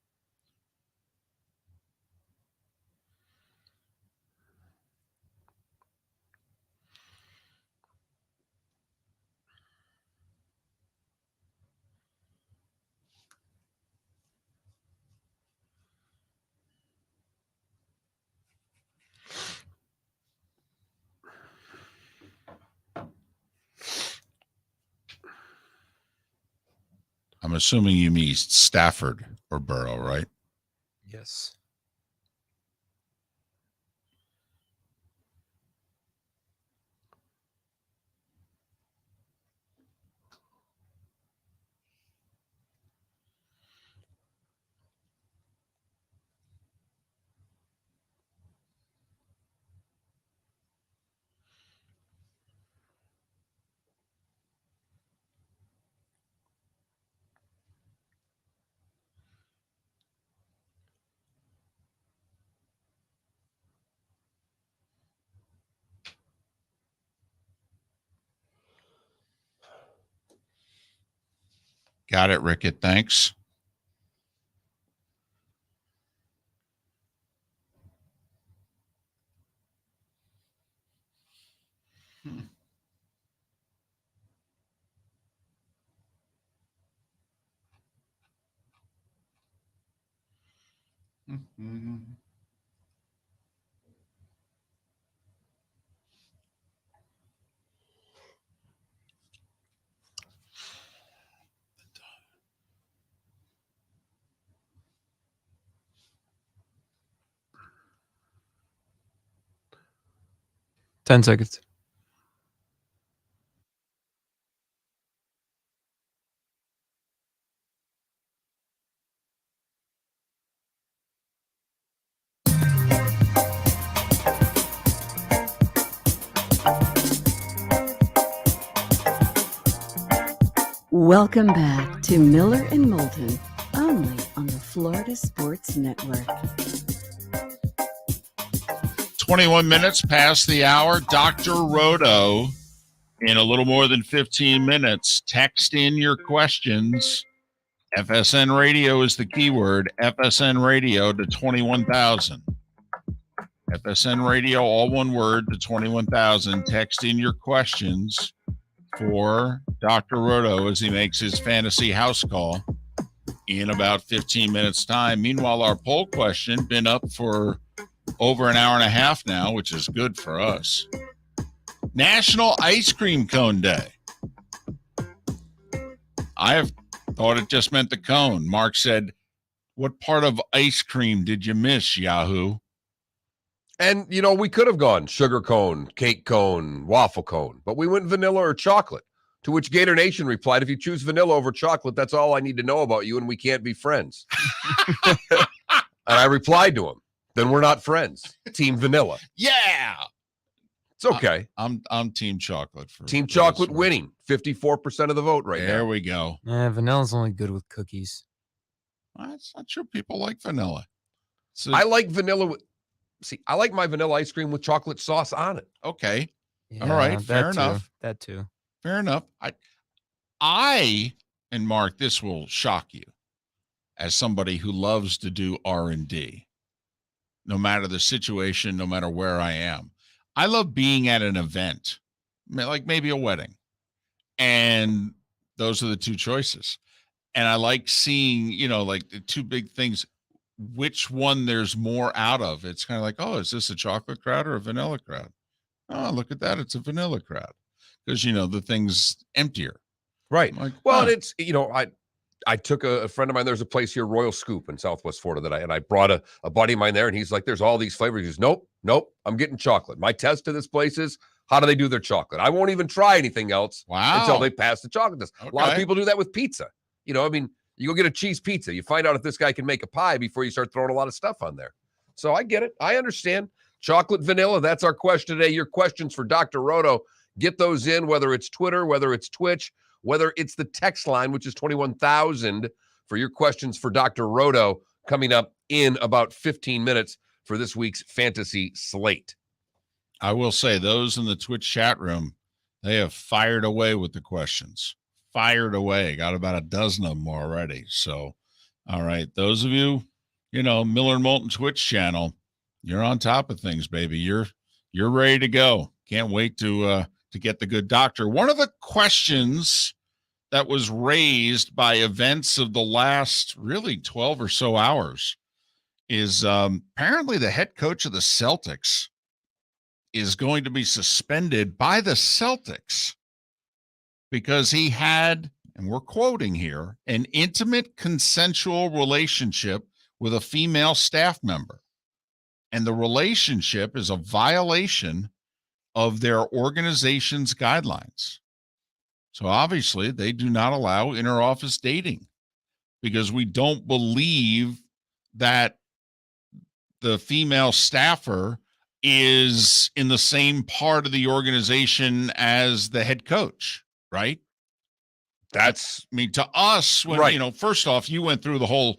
I'm assuming you mean Stafford or Burrow, right? Yes. Got it, Rickett. Thanks. Mm-hmm. 10 seconds. Welcome back to Miller and Moulton, only on the Florida Sports Network. 21 minutes past the hour. Dr. Roto, in a little more than 15 minutes. Text in your questions. FSN Radio is the keyword. FSN Radio to 21,000. FSN Radio, all one word, to 21,000. Text in your questions for Dr. Roto as he makes his fantasy house call in about 15 minutes' time. Meanwhile, our poll question been up for over an hour and a half now, which is good for us. National Ice Cream Cone Day. I have thought it just meant the cone. Mark said, what part of ice cream did you miss, Yahoo? And, we could have gone sugar cone, cake cone, waffle cone, but we went vanilla or chocolate, to which Gator Nation replied, if you choose vanilla over chocolate, that's all I need to know about you, and we can't be friends. And I replied to him, then we're not friends. Team vanilla. Yeah. It's okay. I'm team chocolate. Team chocolate winning. 54% of the vote right now. There we go. Vanilla's only good with cookies. That's not sure people like vanilla. So, I like vanilla. I like my vanilla ice cream with chocolate sauce on it. Okay. Yeah, all right. Fair enough. That too. Fair enough. I and Mark, this will shock you as somebody who loves to do R&D, no matter the situation, no matter where I am. I love being at an event, like maybe a wedding, and those are the two choices. And I like seeing, like the two big things, which one there's more out of. It's kind of like, oh, is this a chocolate crowd or a vanilla crowd? Oh, look at that. It's a vanilla crowd. Because, the thing's emptier. Right. Like, well, it's, I took a friend of mine. There's a place here, Royal Scoop in Southwest Florida, I brought a buddy of mine there, and he's like, there's all these flavors. He goes, nope, I'm getting chocolate. My test to this place is, how do they do their chocolate? I won't even try anything else until they pass the chocolate test. Okay. A lot of people do that with pizza. You go get a cheese pizza. You find out if this guy can make a pie before you start throwing a lot of stuff on there. So I get it. I understand. Chocolate, vanilla, that's our question today. Your questions for Dr. Roto, get those in, whether it's Twitter, whether it's Twitch, whether it's the text line, which is 21,000 for your questions for Dr. Roto, coming up in about 15 minutes for this week's fantasy slate. I will say those in the Twitch chat room, they have fired away with the questions. Fired away. Got about a dozen of them already. So, all right. Those of you, Miller and Moulton Twitch channel, you're on top of things, baby. You're ready to go. Can't wait to get the good doctor. One of the questions that was raised by events of the last really 12 or so hours is apparently the head coach of the Celtics is going to be suspended by the Celtics because he had, and we're quoting here, an intimate consensual relationship with a female staff member. And the relationship is a violation of their organization's guidelines. So obviously they do not allow interoffice dating because we don't believe that the female staffer is in the same part of the organization as the head coach, right? To us, when, first off, you went through the whole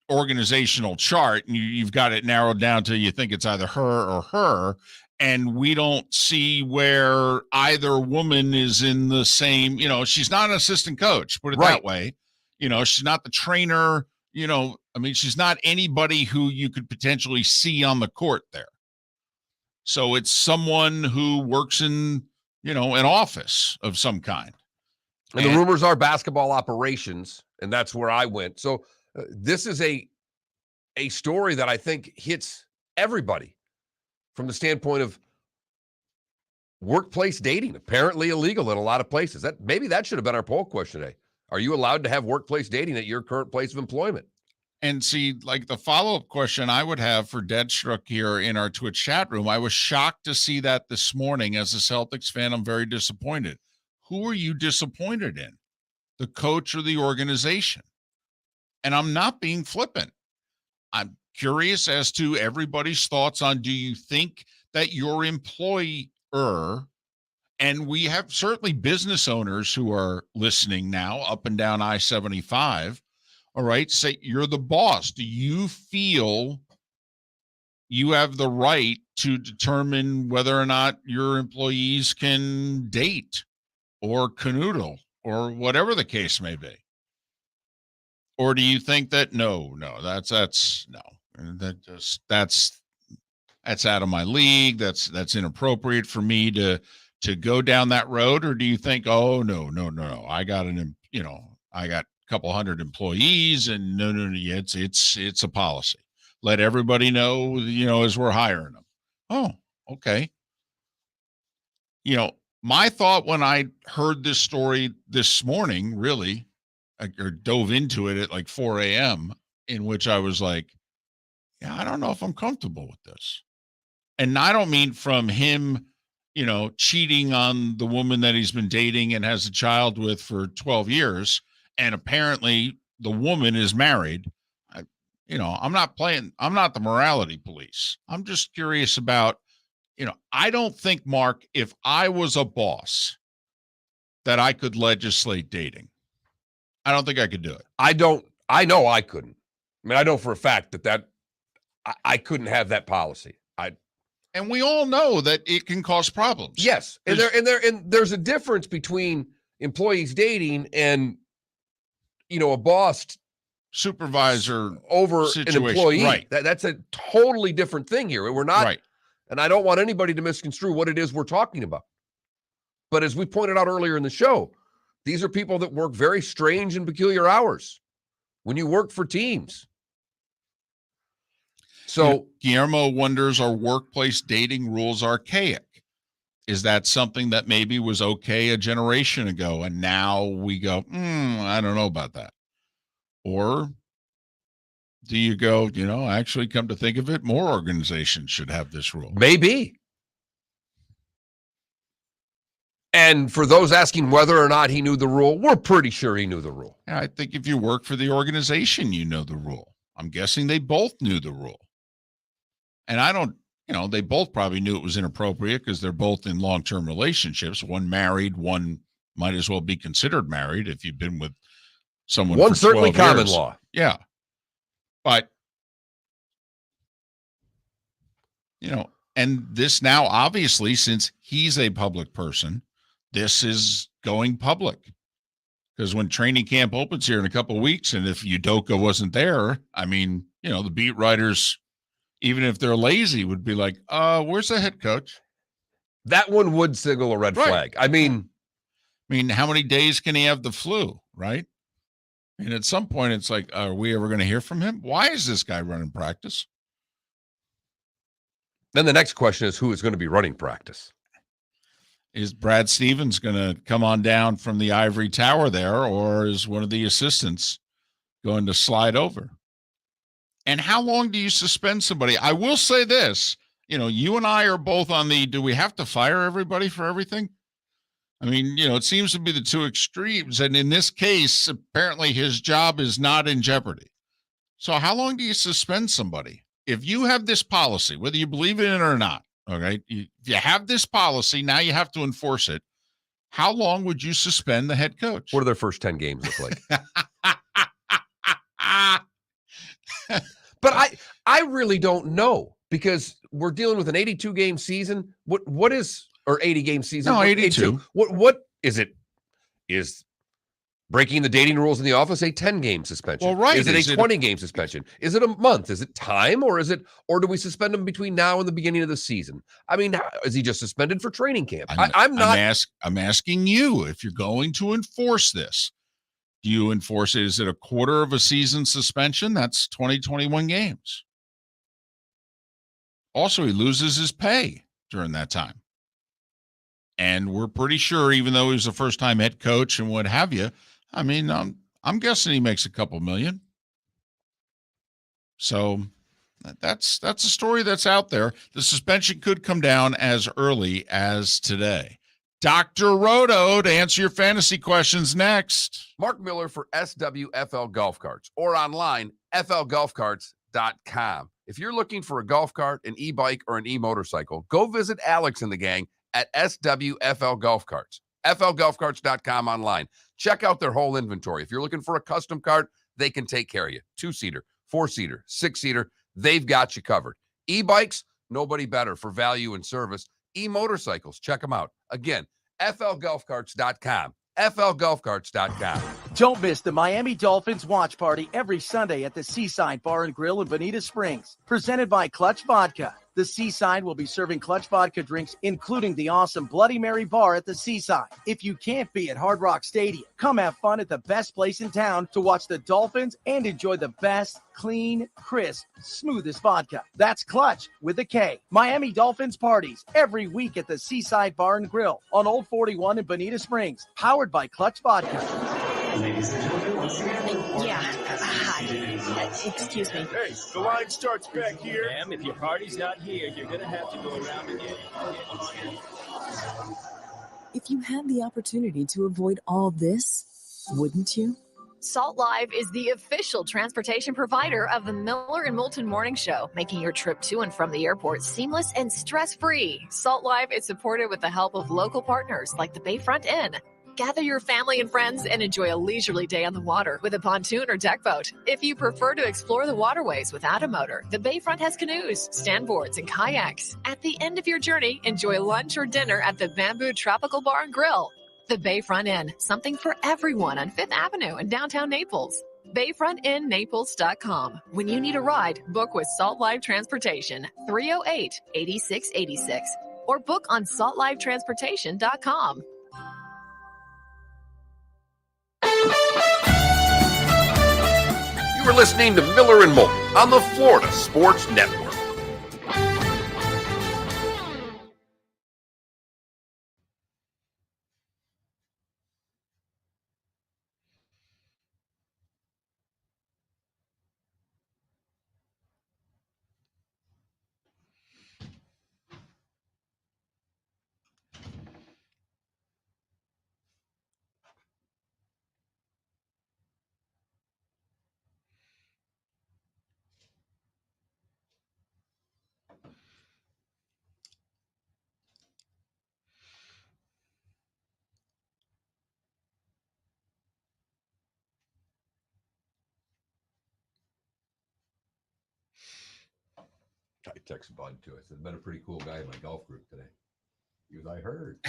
organizational chart and you've got it narrowed down to you think it's either her or her. And we don't see where either woman is in the same, she's not an assistant coach, put it that way. She's not the trainer. She's not anybody who you could potentially see on the court there. So it's someone who works in, an office of some kind. And the rumors are basketball operations, and that's where I went. So this is a story that I think hits everybody from the standpoint of workplace dating, apparently illegal in a lot of places. Maybe that should have been our poll question today. Are you allowed to have workplace dating at your current place of employment? And see, like the follow-up question I would have for Deadstruck here in our Twitch chat room, I was shocked to see that this morning. As a Celtics fan, I'm very disappointed. Who are you disappointed in? The coach or the organization? And I'm not being flippant. I'm curious as to everybody's thoughts on, do you think that your employer, and we have certainly business owners who are listening now up and down I-75, all right, say you're the boss. Do you feel you have the right to determine whether or not your employees can date or canoodle or whatever the case may be? Or do you think that no, that's out of my league. That's inappropriate for me to go down that road? Or do you think, oh no, I got I got a couple hundred employees, and no, it's a policy. Let everybody know, as we're hiring them. Oh, okay. My thought when I heard this story this morning, really, or dove into it at like 4 a.m., in which I was like, yeah, I don't know if I'm comfortable with this. And I don't mean from him, cheating on the woman that he's been dating and has a child with for 12 years. And apparently the woman is married. I'm not the morality police. I'm just curious about, I don't think, Mark, if I was a boss, that I could legislate dating. I don't think I could do it. I know I couldn't. I mean, I know for a fact that I couldn't have that policy. And we all know that it can cause problems. Yes. And there's a difference between employees dating and, a boss supervisor over situation. An employee. Right. That's a totally different thing here. We're not, right. And I don't want anybody to misconstrue what it is we're talking about. But as we pointed out earlier in the show, these are people that work very strange and peculiar hours when you work for teams. So Guillermo wonders, are workplace dating rules archaic? Is that something that maybe was okay a generation ago, and now we go, I don't know about that? Or do you go, actually, come to think of it, more organizations should have this rule? Maybe. And for those asking whether or not he knew the rule, we're pretty sure he knew the rule. Yeah, I think if you work for the organization, you know the rule. I'm guessing they both knew the rule. And I don't, they both probably knew it was inappropriate because they're both in long-term relationships. One married, one might as well be considered married if you've been with someone. One for certainly 12 common years. law. Yeah. But, and this now, obviously, since he's a public person, this is going public. Because when training camp opens here in a couple of weeks, and if Udoka wasn't there, the beat writers, even if they're lazy, would be like, where's the head coach? That one would signal a red flag. I mean, how many days can he have the flu, right? And at some point, it's like, are we ever going to hear from him? Why is this guy running practice? Then the next question is, who is going to be running practice? Is Brad Stevens going to come on down from the ivory tower there, or is one of the assistants going to slide over? And how long do you suspend somebody? I will say this, you and I are both on do we have to fire everybody for everything? It seems to be the two extremes. And in this case, apparently his job is not in jeopardy. So how long do you suspend somebody? If you have this policy, whether you believe in it or not, okay, if you have this policy, now you have to enforce it. How long would you suspend the head coach? What are their first 10 games look like? But I really don't know, because we're dealing with an 82-game season. What is, or 80-game season? No, 82. What is it? Is Breaking the dating rules in the office, a 10-game suspension. Well, right. Is it a 20-game suspension? Is it a month? Is it time? Or do we suspend him between now and the beginning of the season? I mean, is he just suspended for training camp? I'm asking you, if you're going to enforce this, do you enforce it? Is it a quarter of a season suspension? That's 2021 games. Also, he loses his pay during that time. And we're pretty sure, even though he was a first-time head coach and what have you, I mean, I'm guessing he makes a couple million. So that's a story that's out there. The suspension could come down as early as today. Dr. Roto to answer your fantasy questions next. Mark Miller for SWFL Golf Carts or online, flgolfcarts.com. If you're looking for a golf cart, an e-bike, or an e-motorcycle, go visit Alex and the gang at SWFL Golf Carts. flgolfcarts.com online. Check out their whole inventory. If you're looking for a custom cart, they can take care of you. 2-seater, 4-seater, 6-seater, they've got you covered. E-bikes, nobody better for value and service. E-motorcycles, check them out. Again, flgolfcarts.com. flgolfcarts.com. Don't miss the Miami Dolphins watch party every Sunday at the Seaside Bar and Grill in Bonita Springs. Presented by Clutch Vodka. The Seaside will be serving Clutch Vodka drinks, including the awesome Bloody Mary bar at the Seaside. If you can't be at Hard Rock Stadium, come have fun at the best place in town to watch the Dolphins and enjoy the best, clean, crisp, smoothest vodka. That's Clutch with a K. Miami Dolphins parties every week at the Seaside Bar and Grill on Old 41 in Bonita Springs. Powered by Clutch Vodka. Ladies and gentlemen, once again. Excuse me. Hey, the line starts back here. Ma'am, if your party's not here, you're going to have to go around again. If you had the opportunity to avoid all this, wouldn't you? Salt Live is the official transportation provider of the Miller and Moulton Morning Show, making your trip to and from the airport seamless and stress-free. Salt Live is supported with the help of local partners like the Bayfront Inn. Gather your family and friends and enjoy a leisurely day on the water with a pontoon or deck boat. If you prefer to explore the waterways without a motor, the Bayfront has canoes, standboards, and kayaks. At the end of your journey, enjoy lunch or dinner at the Bamboo Tropical Bar and Grill. The Bayfront Inn, something for everyone on 5th Avenue in downtown Naples. BayfrontInNaples.com. When you need a ride, book with Salt Live Transportation, 308-8686, or book on saltlivetransportation.com. You were listening to Miller and Moulton on the Florida Sports Network. I texted Bud too. I said, "Been a pretty cool guy in my golf group today." He was, "I heard."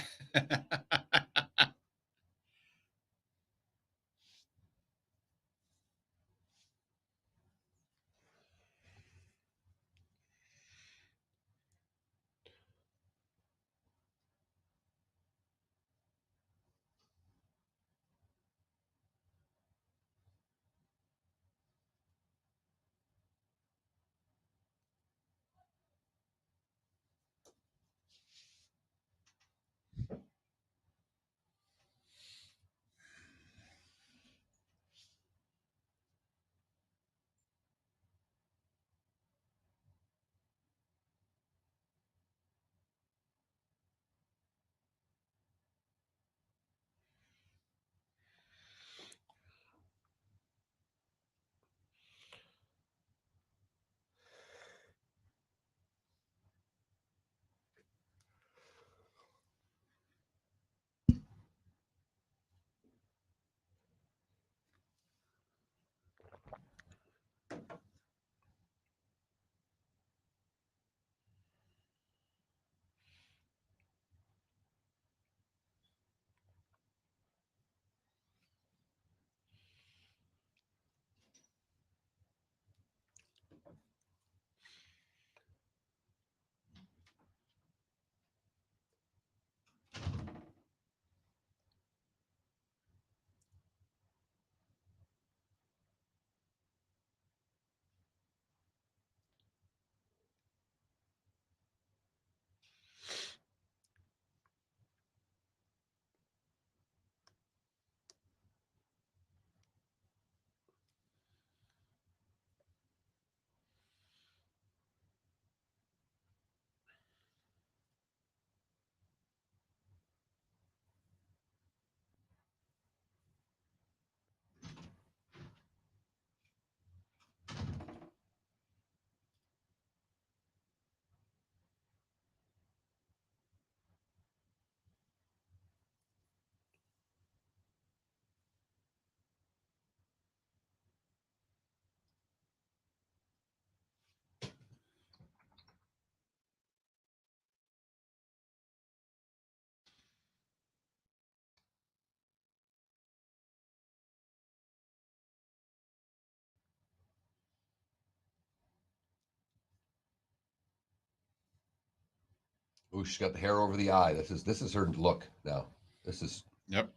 Ooh, she's got the hair over the eye. This is her look now. This is. Yep.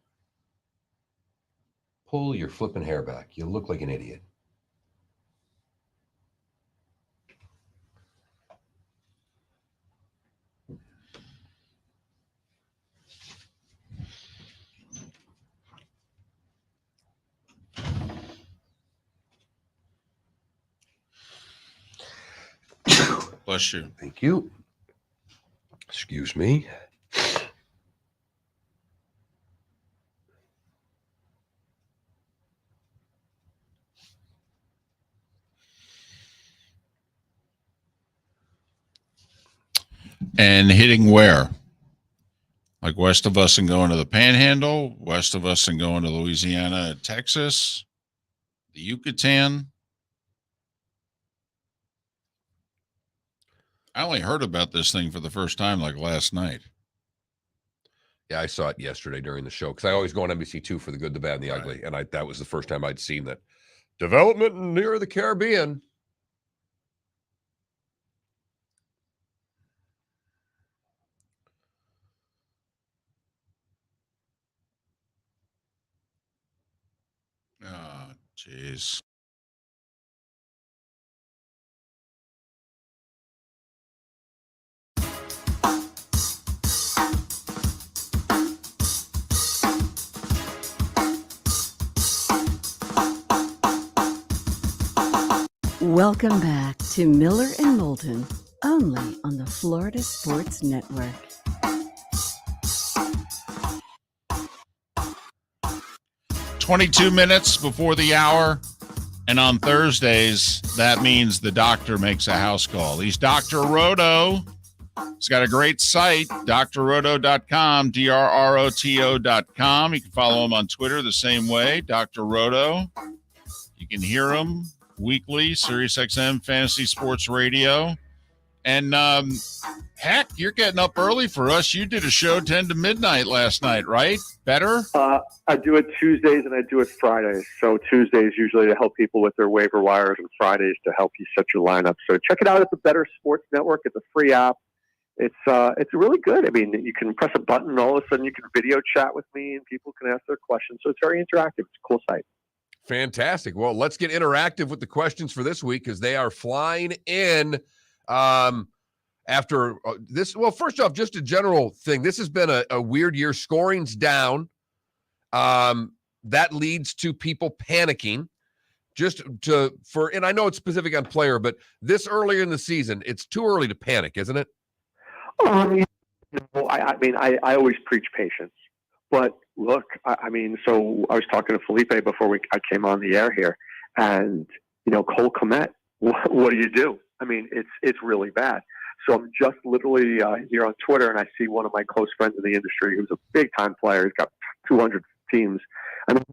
Pull your flipping hair back. You look like an idiot. Bless you. Thank you. Excuse me. And hitting where? Like west of us and going to the Panhandle, west of us and going to Louisiana, Texas, the Yucatan. I only heard about this thing for the first time like last night. Yeah, I saw it yesterday during the show because I always go on NBC2 for the good, the bad, and the ugly. And that was the first time I'd seen that development near the Caribbean. Oh, jeez. Welcome back to Miller and Moulton, only on the Florida Sports Network. "22 minutes before the hour, and on Thursdays, that means the doctor makes a house call. He's Dr. Roto. He's got a great site, drroto.com, drroto.com. You can follow him on Twitter the same way, Dr. Roto. You can hear him weekly, SiriusXM Fantasy Sports Radio. And heck, you're getting up early for us. You did a show 10 to midnight last night, right? Better? I do it Tuesdays and I do it Fridays. So Tuesdays usually to help people with their waiver wires, and Fridays to help you set your lineup. So check it out at the Better Sports Network. It's a free app. It's really good. I mean, you can press a button and all of a sudden you can video chat with me and people can ask their questions. So it's very interactive. It's a cool site. Fantastic. Well, let's get interactive with the questions for this week because they are flying in. After this, well, first off, just a general thing. This has been a weird year. Scoring's down. That leads to people panicking. And I know it's specific on player, but this earlier in the season, it's too early to panic, isn't it? I always preach patience. But look, so I was talking to Felipe before I came on the air here, and Cole Kmet. What do you do? I mean, it's really bad. So I'm just literally here on Twitter, and I see one of my close friends in the industry who's a big-time player. He's got 200 teams. I mean,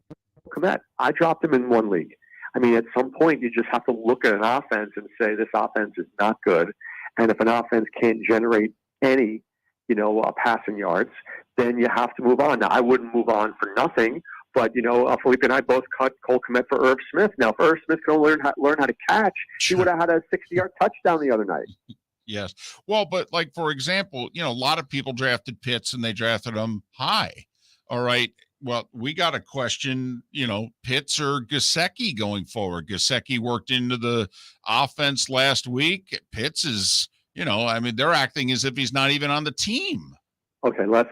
Kmet, I dropped him in one league. I mean, at some point, you just have to look at an offense and say this offense is not good. And if an offense can't generate any, passing yards, then you have to move on. Now, I wouldn't move on for nothing. But, Felipe and I both cut Cole Kmet for Irv Smith. Now, if Irv Smith could learn how to catch, he would have had a 60-yard touchdown the other night. Yes. Well, but like, for example, a lot of people drafted Pitts and they drafted him high. All right. Well, we got a question, Pitts or Gesicki going forward. Gesicki worked into the offense last week. Pitts is, they're acting as if he's not even on the team. Okay, let's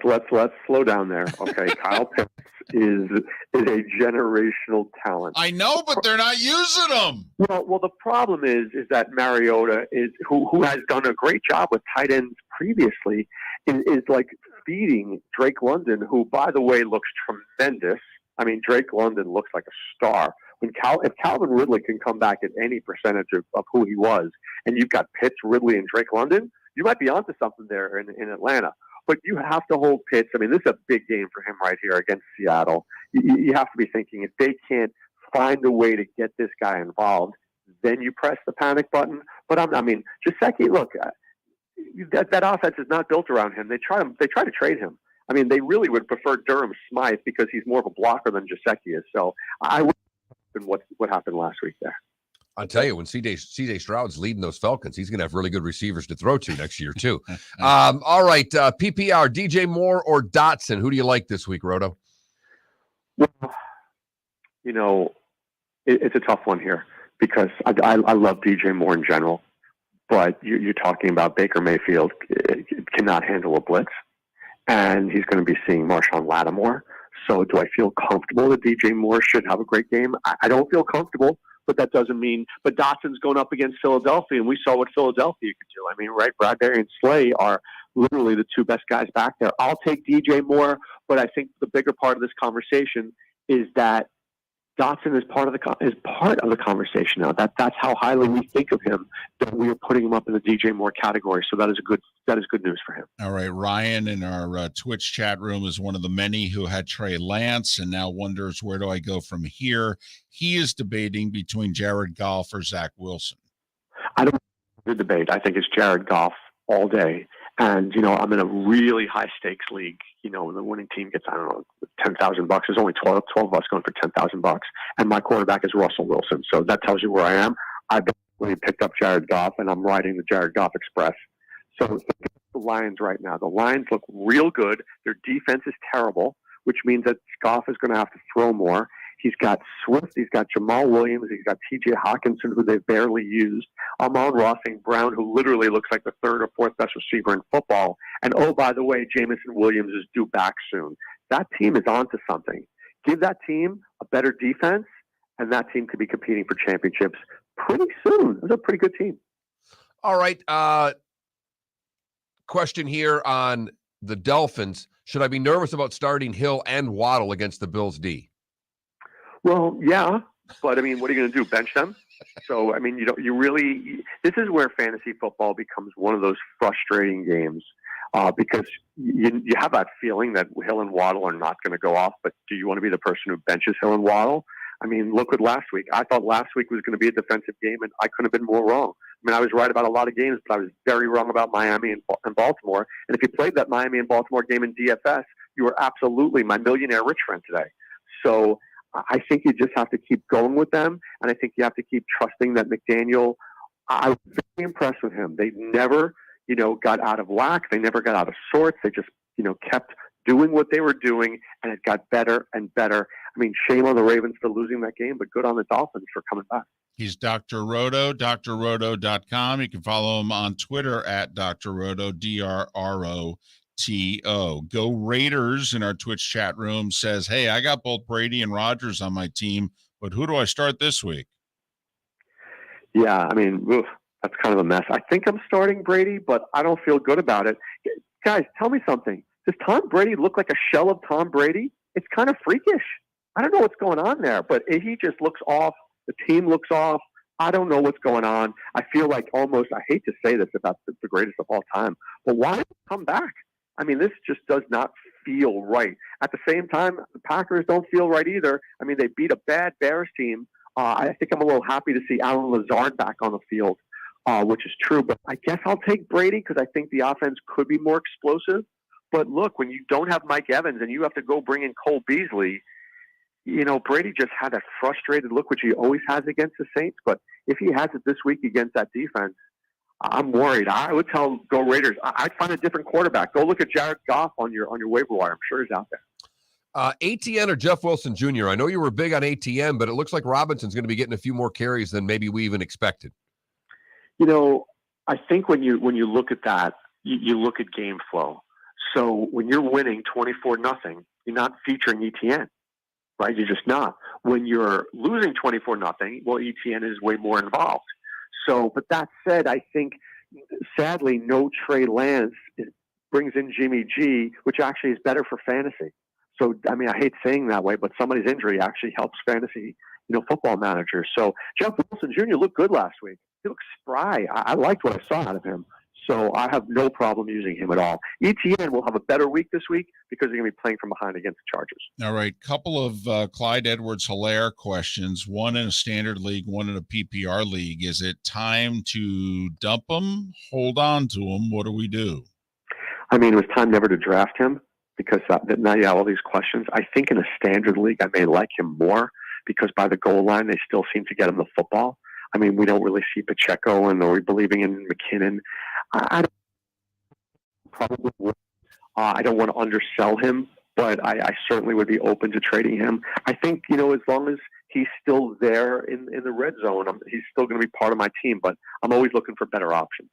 slow down there. Okay, Kyle Pitts is a generational talent. I know, but they're not using him. Well, the problem is that Mariota is who has done a great job with tight ends previously, is like feeding Drake London, who, by the way, looks tremendous. I mean, Drake London looks like a star. If Calvin Ridley can come back at any percentage of who he was, and you've got Pitts, Ridley, and Drake London, you might be onto something there in Atlanta. But you have to hold Pitts. I mean, this is a big game for him right here against Seattle. You have to be thinking, if they can't find a way to get this guy involved, then you press the panic button. But Gesicki, look, that offense is not built around him. They try to trade him. I mean, they really would prefer Durham Smythe because he's more of a blocker than Gesicki is. So I would what happened last week there. I'll tell you, when CJ Stroud's leading those Falcons, he's going to have really good receivers to throw to next year, too. All right, PPR, DJ Moore or Dotson? Who do you like this week, Roto? Well, it's a tough one here because I love DJ Moore in general, but you're talking about Baker Mayfield cannot handle a blitz, and he's going to be seeing Marshawn Lattimore. So do I feel comfortable that DJ Moore should have a great game? I don't feel comfortable, but that doesn't mean – but Dotson's going up against Philadelphia, and we saw what Philadelphia could do. I mean, right, Bradbury and Slay are literally the two best guys back there. I'll take DJ Moore, but I think the bigger part of this conversation is that Dotson is part of the conversation now. That's how highly we think of him, that we are putting him up in the DJ Moore category. So that is good news for him. All right, Ryan in our Twitch chat room is one of the many who had Trey Lance and now wonders, where do I go from here? He is debating between Jared Goff or Zach Wilson. I don't want to debate. I think it's Jared Goff all day. And, I'm in a really high stakes league. The winning team gets, $10,000. There's only 12 of us going for $10,000. And my quarterback is Russell Wilson. So that tells you where I am. I basically picked up Jared Goff, and I'm riding the Jared Goff Express. So the Lions right now. The Lions look real good. Their defense is terrible, which means that Goff is going to have to throw more. He's got Swift. He's got Jamal Williams. He's got T.J. Hawkinson, who they've barely used. Amon-Ra St. Brown, who literally looks like the third or fourth best receiver in football. And, oh, by the way, Jamison Williams is due back soon. That team is onto something. Give that team a better defense, and that team could be competing for championships pretty soon. It's a pretty good team. All right. Question here on the Dolphins. Should I be nervous about starting Hill and Waddle against the Bills' D? Well, yeah, but what are you going to do? Bench them? So, this is where fantasy football becomes one of those frustrating games because you have that feeling that Hill and Waddle are not going to go off, but do you want to be the person who benches Hill and Waddle? Look at last week. I thought last week was going to be a defensive game, and I couldn't have been more wrong. I was right about a lot of games, but I was very wrong about Miami and Baltimore. And if you played that Miami and Baltimore game in DFS, you were absolutely my millionaire rich friend today. So I think you just have to keep going with them, and I think you have to keep trusting that McDaniel. I was very impressed with him. They never, got out of whack. They never got out of sorts. They just, kept doing what they were doing, and it got better and better. Shame on the Ravens for losing that game, but good on the Dolphins for coming back. He's Dr. Roto, drroto.com. You can follow him on Twitter at Dr. Roto, DRROTO. Go Raiders in our Twitch chat room says, hey, I got both Brady and Rodgers on my team, but who do I start this week? Yeah, that's kind of a mess. I think I'm starting Brady, but I don't feel good about it. Guys, tell me something. Does Tom Brady look like a shell of Tom Brady? It's kind of freakish. I don't know what's going on there, but he just looks off. The team looks off. I don't know what's going on. I feel like almost, I hate to say this about the greatest of all time, but why come back? This just does not feel right. At the same time, the Packers don't feel right either. They beat a bad Bears team. I think I'm a little happy to see Alan Lazard back on the field, which is true. But I guess I'll take Brady because I think the offense could be more explosive. But look, when you don't have Mike Evans and you have to go bring in Cole Beasley, Brady just had that frustrated look, which he always has against the Saints. But if he has it this week against that defense, I'm worried. I would tell go Raiders. I'd find a different quarterback. Go look at Jared Goff on your waiver wire. I'm sure he's out there. ATN or Jeff Wilson Jr.? I know you were big on ATN, but it looks like Robinson's going to be getting a few more carries than maybe we even expected. I think when you look at that, you look at game flow. So when you're winning 24-0, you're not featuring ETN, right? You're just not. When you're losing 24-0, well, ETN is way more involved. So, but that said, I think sadly no Trey Lance brings in Jimmy G, which actually is better for fantasy. So, I hate saying that way, but somebody's injury actually helps fantasy, football managers. So Jeff Wilson Jr. looked good last week. He looked spry. I liked what I saw out of him. So I have no problem using him at all. ETN will have a better week this week because they're going to be playing from behind against the Chargers. All right. Couple of Clyde Edwards-Helaire questions, one in a standard league, one in a PPR league. Is it time to dump him, hold on to him? What do we do? It was time never to draft him because now you have all these questions. I think in a standard league, I may like him more because by the goal line, they still seem to get him the football. I mean, we don't really see Pacheco, and are we believing in McKinnon? I don't, probably would. I don't want to undersell him, but I certainly would be open to trading him. I think, you know, as long as he's still there in the red zone, he's still going to be part of my team, but I'm always looking for better options.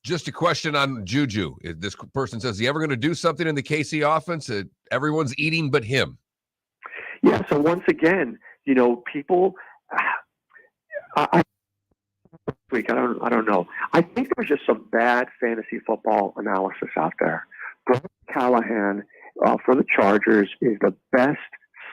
Just a question on Juju. This person says, is he ever going to do something in the KC offense? Everyone's eating but him. Yeah, so once again, you know, people, I don't know. I think there's just some bad fantasy football analysis out there. Brett Callahan for the Chargers is the best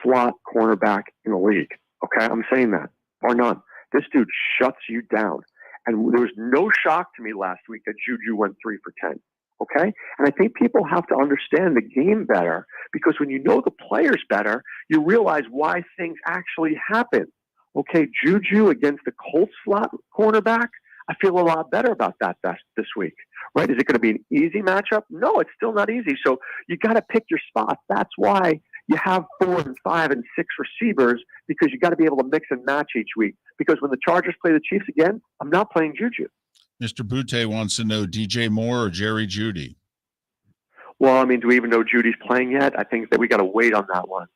slot cornerback in the league. Okay, I'm saying that, or none. This dude shuts you down. And there was no shock to me last week that Juju went 3 for 10. Okay? And I think people have to understand the game better, because when you know the players better, you realize why things actually happen. Okay, Juju against the Colts slot cornerback, I feel a lot better about that this week. Right? Is it going to be an easy matchup? No, it's still not easy. So you got to pick your spots. That's why you have 4 and 5 and 6 receivers, because you got to be able to mix and match each week. Because when the Chargers play the Chiefs again, I'm not playing Juju. Mr. Butte wants to know DJ Moore or Jerry Jeudy. Well, I mean, do we even know Judy's playing yet? I think that we got to wait on that one.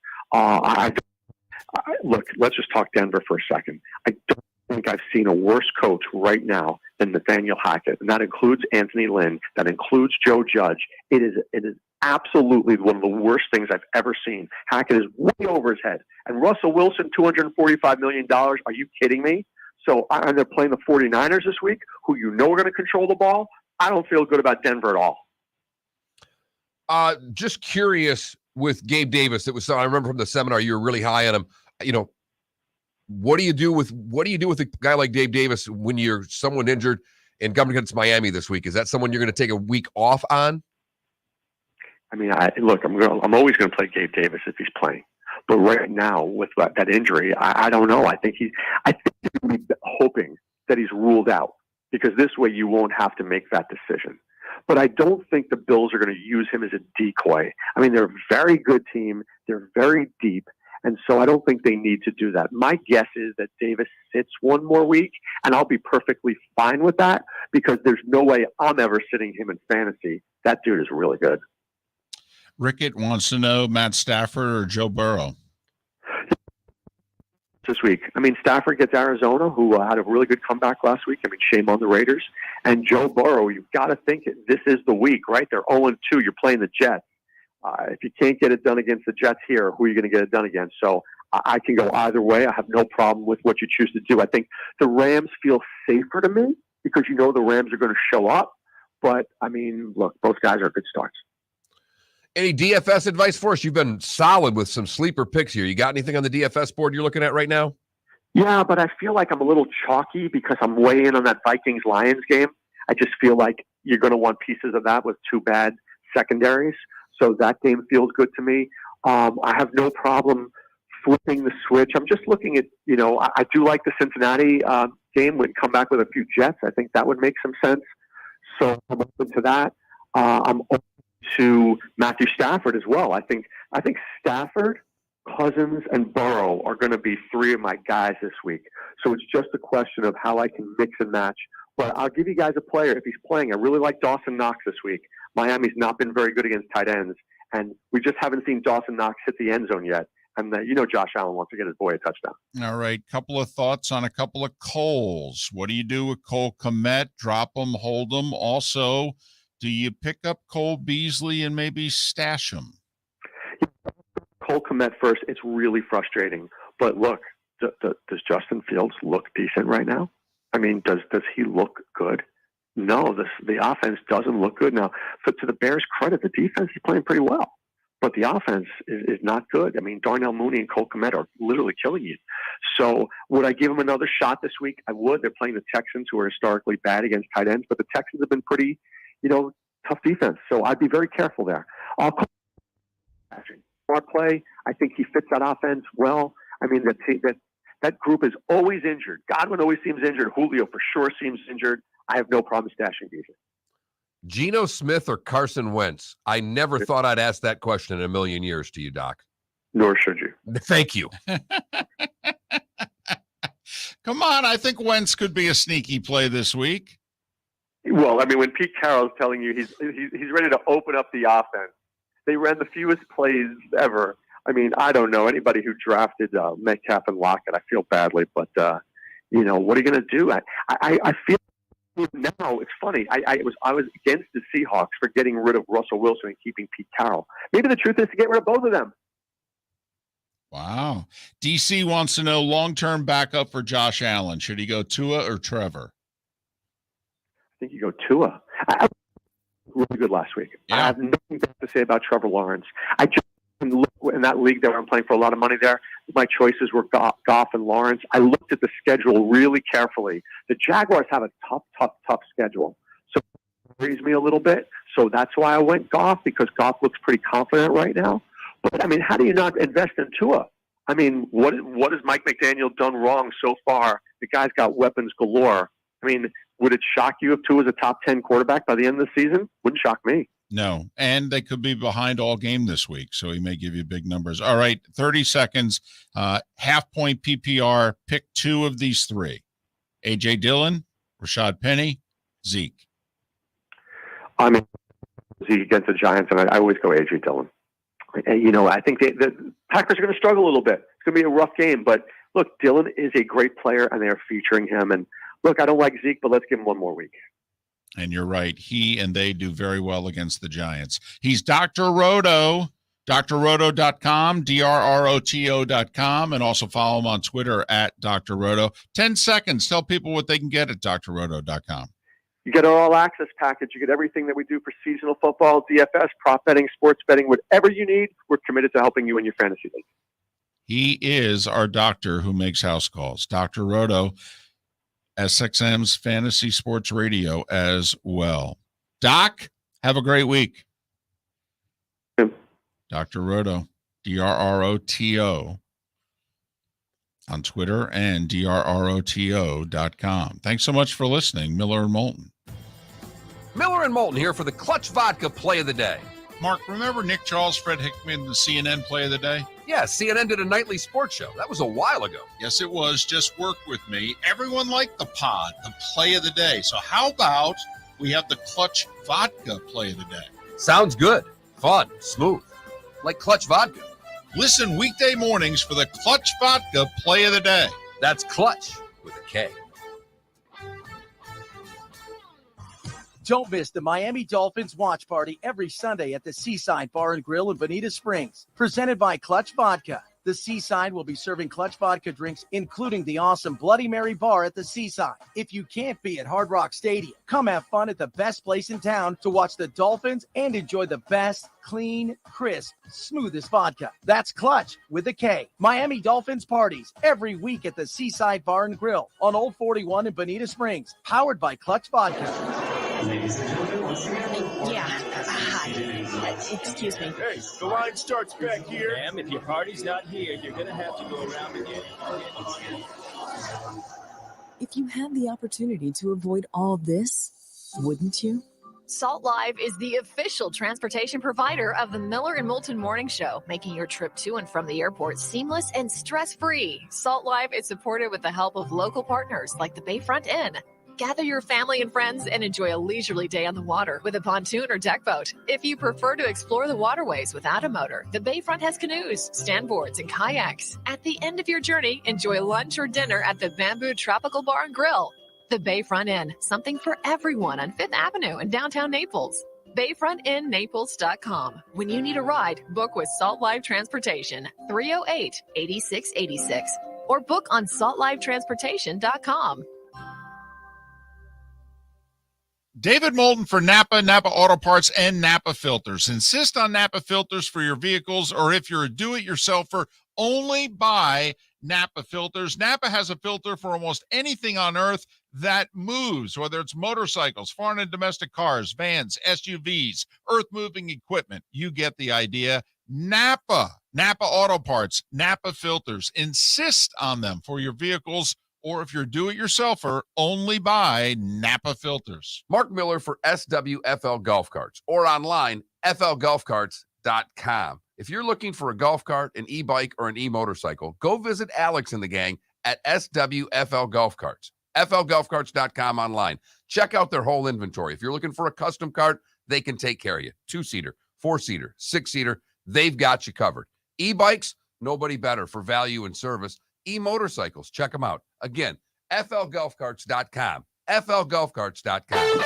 Look, let's just talk Denver for a second. I don't think I've seen a worse coach right now than Nathaniel Hackett, and that includes Anthony Lynn. That includes Joe Judge. It is absolutely one of the worst things I've ever seen. Hackett is way over his head. And Russell Wilson, $245 million. Are you kidding me? So and they're playing the 49ers this week, who you know are going to control the ball. I don't feel good about Denver at all. Just curious with Gabe Davis. I remember from the seminar you were really high on him. You know, what do you do with a guy like Gabe Davis when you're someone injured and coming against Miami this week? Is that someone you're going to take a week off on? I mean, I'm always going to play Gabe Davis if he's playing. But right now, with that injury, I don't know. I think he's going to be hoping that he's ruled out, because this way you won't have to make that decision. But I don't think the Bills are going to use him as a decoy. I mean, they're a very good team. They're very deep. And so I don't think they need to do that. My guess is that Davis sits one more week, and I'll be perfectly fine with that, because there's no way I'm ever sitting him in fantasy. That dude is really good. Rickett wants to know Matt Stafford or Joe Burrow. This week, I mean, Stafford gets Arizona, who had a really good comeback last week. I mean, shame on the Raiders. And Joe Burrow, you've got to think this is the week, right? They're 0-2. You're playing the Jets. If you can't get it done against the Jets here, who are you going to get it done against? So I can go either way. I have no problem with what you choose to do. I think the Rams feel safer to me, because you know the Rams are going to show up. But, I mean, look, both guys are good starts. Any DFS advice for us? You've been solid with some sleeper picks here. You got anything on the DFS board you're looking at right now? Yeah, but I feel like I'm a little chalky, because I'm way in on that Vikings-Lions game. I just feel like you're going to want pieces of that with 2 bad secondaries. So that game feels good to me. I have no problem flipping the switch. I'm just looking at, you know, I do like the Cincinnati game. Would come back with a few Jets. I think that would make some sense. So I'm open to that. I'm open to Matthew Stafford as well. I think Stafford, Cousins, and Burrow are going to be 3 of my guys this week. So it's just a question of how I can mix and match. But I'll give you guys a player if he's playing. I really like Dawson Knox this week. Miami's not been very good against tight ends, and we just haven't seen Dawson Knox hit the end zone yet. And you know Josh Allen wants to get his boy a touchdown. All right, couple of thoughts on a couple of Coles. What do you do with Cole Kmet? Drop him, hold him. Also, do you pick up Cole Beasley and maybe stash him? Cole Kmet first. It's really frustrating. But look, does Justin Fields look decent right now? I mean, does he look good? No, the offense doesn't look good. Now, to the Bears' credit, the defense is playing pretty well. But the offense is not good. I mean, Darnell Mooney and Cole Kmet are literally killing you. So would I give them another shot this week? I would. They're playing the Texans, who are historically bad against tight ends. But the Texans have been pretty, tough defense. So I'd be very careful there. Smart play. I think he fits that offense well. I mean, that group is always injured. Godwin always seems injured. Julio for sure seems injured. I have no problem stashing Beasley. Geno Smith or Carson Wentz? I never thought I'd ask that question in a million years to you, Doc. Nor should you. Thank you. Come on, I think Wentz could be a sneaky play this week. Well, I mean, when Pete Carroll's telling you he's ready to open up the offense, they ran the fewest plays ever. I mean, I don't know anybody who drafted Metcalf and Lockett. I feel badly, but what are you going to do? I feel now it's funny. I was against the Seahawks for getting rid of Russell Wilson and keeping Pete Carroll. Maybe the truth is to get rid of both of them. Wow. DC wants to know long-term backup for Josh Allen. Should he go Tua or Trevor? I think you go Tua. I was really good last week. Yeah. I have nothing bad to say about Trevor Lawrence. I just look in that league that I'm playing for a lot of money there. My choices were Goff and Lawrence. I looked at the schedule really carefully. The Jaguars have a tough schedule. So it worries me a little bit. So that's why I went Goff, because Goff looks pretty confident right now. But, I mean, how do you not invest in Tua? I mean, what has Mike McDaniel done wrong so far? The guy's got weapons galore. I mean, would it shock you if Tua's a top 10 quarterback by the end of the season? Wouldn't shock me. No, and they could be behind all game this week, so he may give you big numbers. All right, 30 seconds, half-point PPR. Pick two of these three. A.J. Dillon, Rashad Penny, Zeke. I mean, Zeke against the Giants, and I always go A.J. Dillon. I think the Packers are going to struggle a little bit. It's going to be a rough game, but look, Dillon is a great player, and they are featuring him. And look, I don't like Zeke, but let's give him one more week. And you're right. He and they do very well against the Giants. He's Dr. Roto, drroto.com, drroto.com, and also follow him on Twitter at Dr. Roto. 10 seconds. Tell people what they can get at drroto.com. You get our all-access package. You get everything that we do for seasonal football, DFS, prop betting, sports betting, whatever you need. We're committed to helping you in your fantasy league. He is our doctor who makes house calls. Dr. Roto, SXM's Fantasy Sports Radio as well. Doc, have a great week. Dr. Roto, DRROTO on Twitter and drroto.com. Thanks so much for listening. Miller and Moulton. Miller and Moulton here for the Clutch Vodka Play of the Day. Mark, remember Nick Charles, Fred Hickman, the CNN Play of the Day? Yeah, CNN did a nightly sports show. That was a while ago. Yes, it was. Just work with me. Everyone liked the pod, the Play of the Day. So how about we have the Clutch Vodka Play of the Day? Sounds good. Fun. Smooth. Like Clutch Vodka. Listen weekday mornings for the Clutch Vodka Play of the Day. That's Clutch with a K. Don't miss the Miami Dolphins watch party every Sunday at the Seaside Bar and Grill in Bonita Springs. Presented by Clutch Vodka. The Seaside will be serving Clutch Vodka drinks, including the awesome Bloody Mary bar at the Seaside. If you can't be at Hard Rock Stadium, come have fun at the best place in town to watch the Dolphins and enjoy the best, clean, crisp, smoothest vodka. That's Clutch with a K. Miami Dolphins parties every week at the Seaside Bar and Grill on Old 41 in Bonita Springs. Powered by Clutch Vodka. Yeah. Hi. Excuse me. Hey, the line starts back here. Ma'am, if your party's not here, you're going to have to go around again. If you had the opportunity to avoid all this, wouldn't you? Salt Live is the official transportation provider of the Miller and Moulton Morning Show, making your trip to and from the airport seamless and stress-free. Salt Live is supported with the help of local partners like the Bayfront Inn. Gather your family and friends and enjoy a leisurely day on the water with a pontoon or deck boat. If you prefer to explore the waterways without a motor, the Bayfront has canoes, standboards, and kayaks. At the end of your journey, enjoy lunch or dinner at the Bamboo Tropical Bar and Grill. The Bayfront Inn, something for everyone on 5th Avenue in downtown Naples. BayfrontInNaples.com. When you need a ride, book with Salt Live Transportation, 308-8686, or book on saltlivetransportation.com. David Moulton for Napa Auto Parts, and Napa Filters. Insist on Napa filters for your vehicles, or if you're a do-it-yourselfer, only buy Napa filters. Napa has a filter for almost anything on earth that moves, whether it's motorcycles, foreign and domestic cars, vans, SUVs, earth-moving equipment. You get the idea. Napa Auto Parts, Napa filters. Insist on them for your vehicles, or if you're do-it-yourselfer, only buy Napa filters. Mark Miller for SWFL Golf Carts, or online, flgolfcarts.com. If you're looking for a golf cart, an e-bike, or an e-motorcycle, go visit Alex and the gang at SWFL Golf Carts. FLGolfCarts.com online. Check out their whole inventory. If you're looking for a custom cart, they can take care of you. 2-seater, 4-seater, 6-seater, they've got you covered. E-bikes, nobody better for value and service. E-motorcycles, check them out. Again, FLGolfCarts.com. FLGolfCarts.com.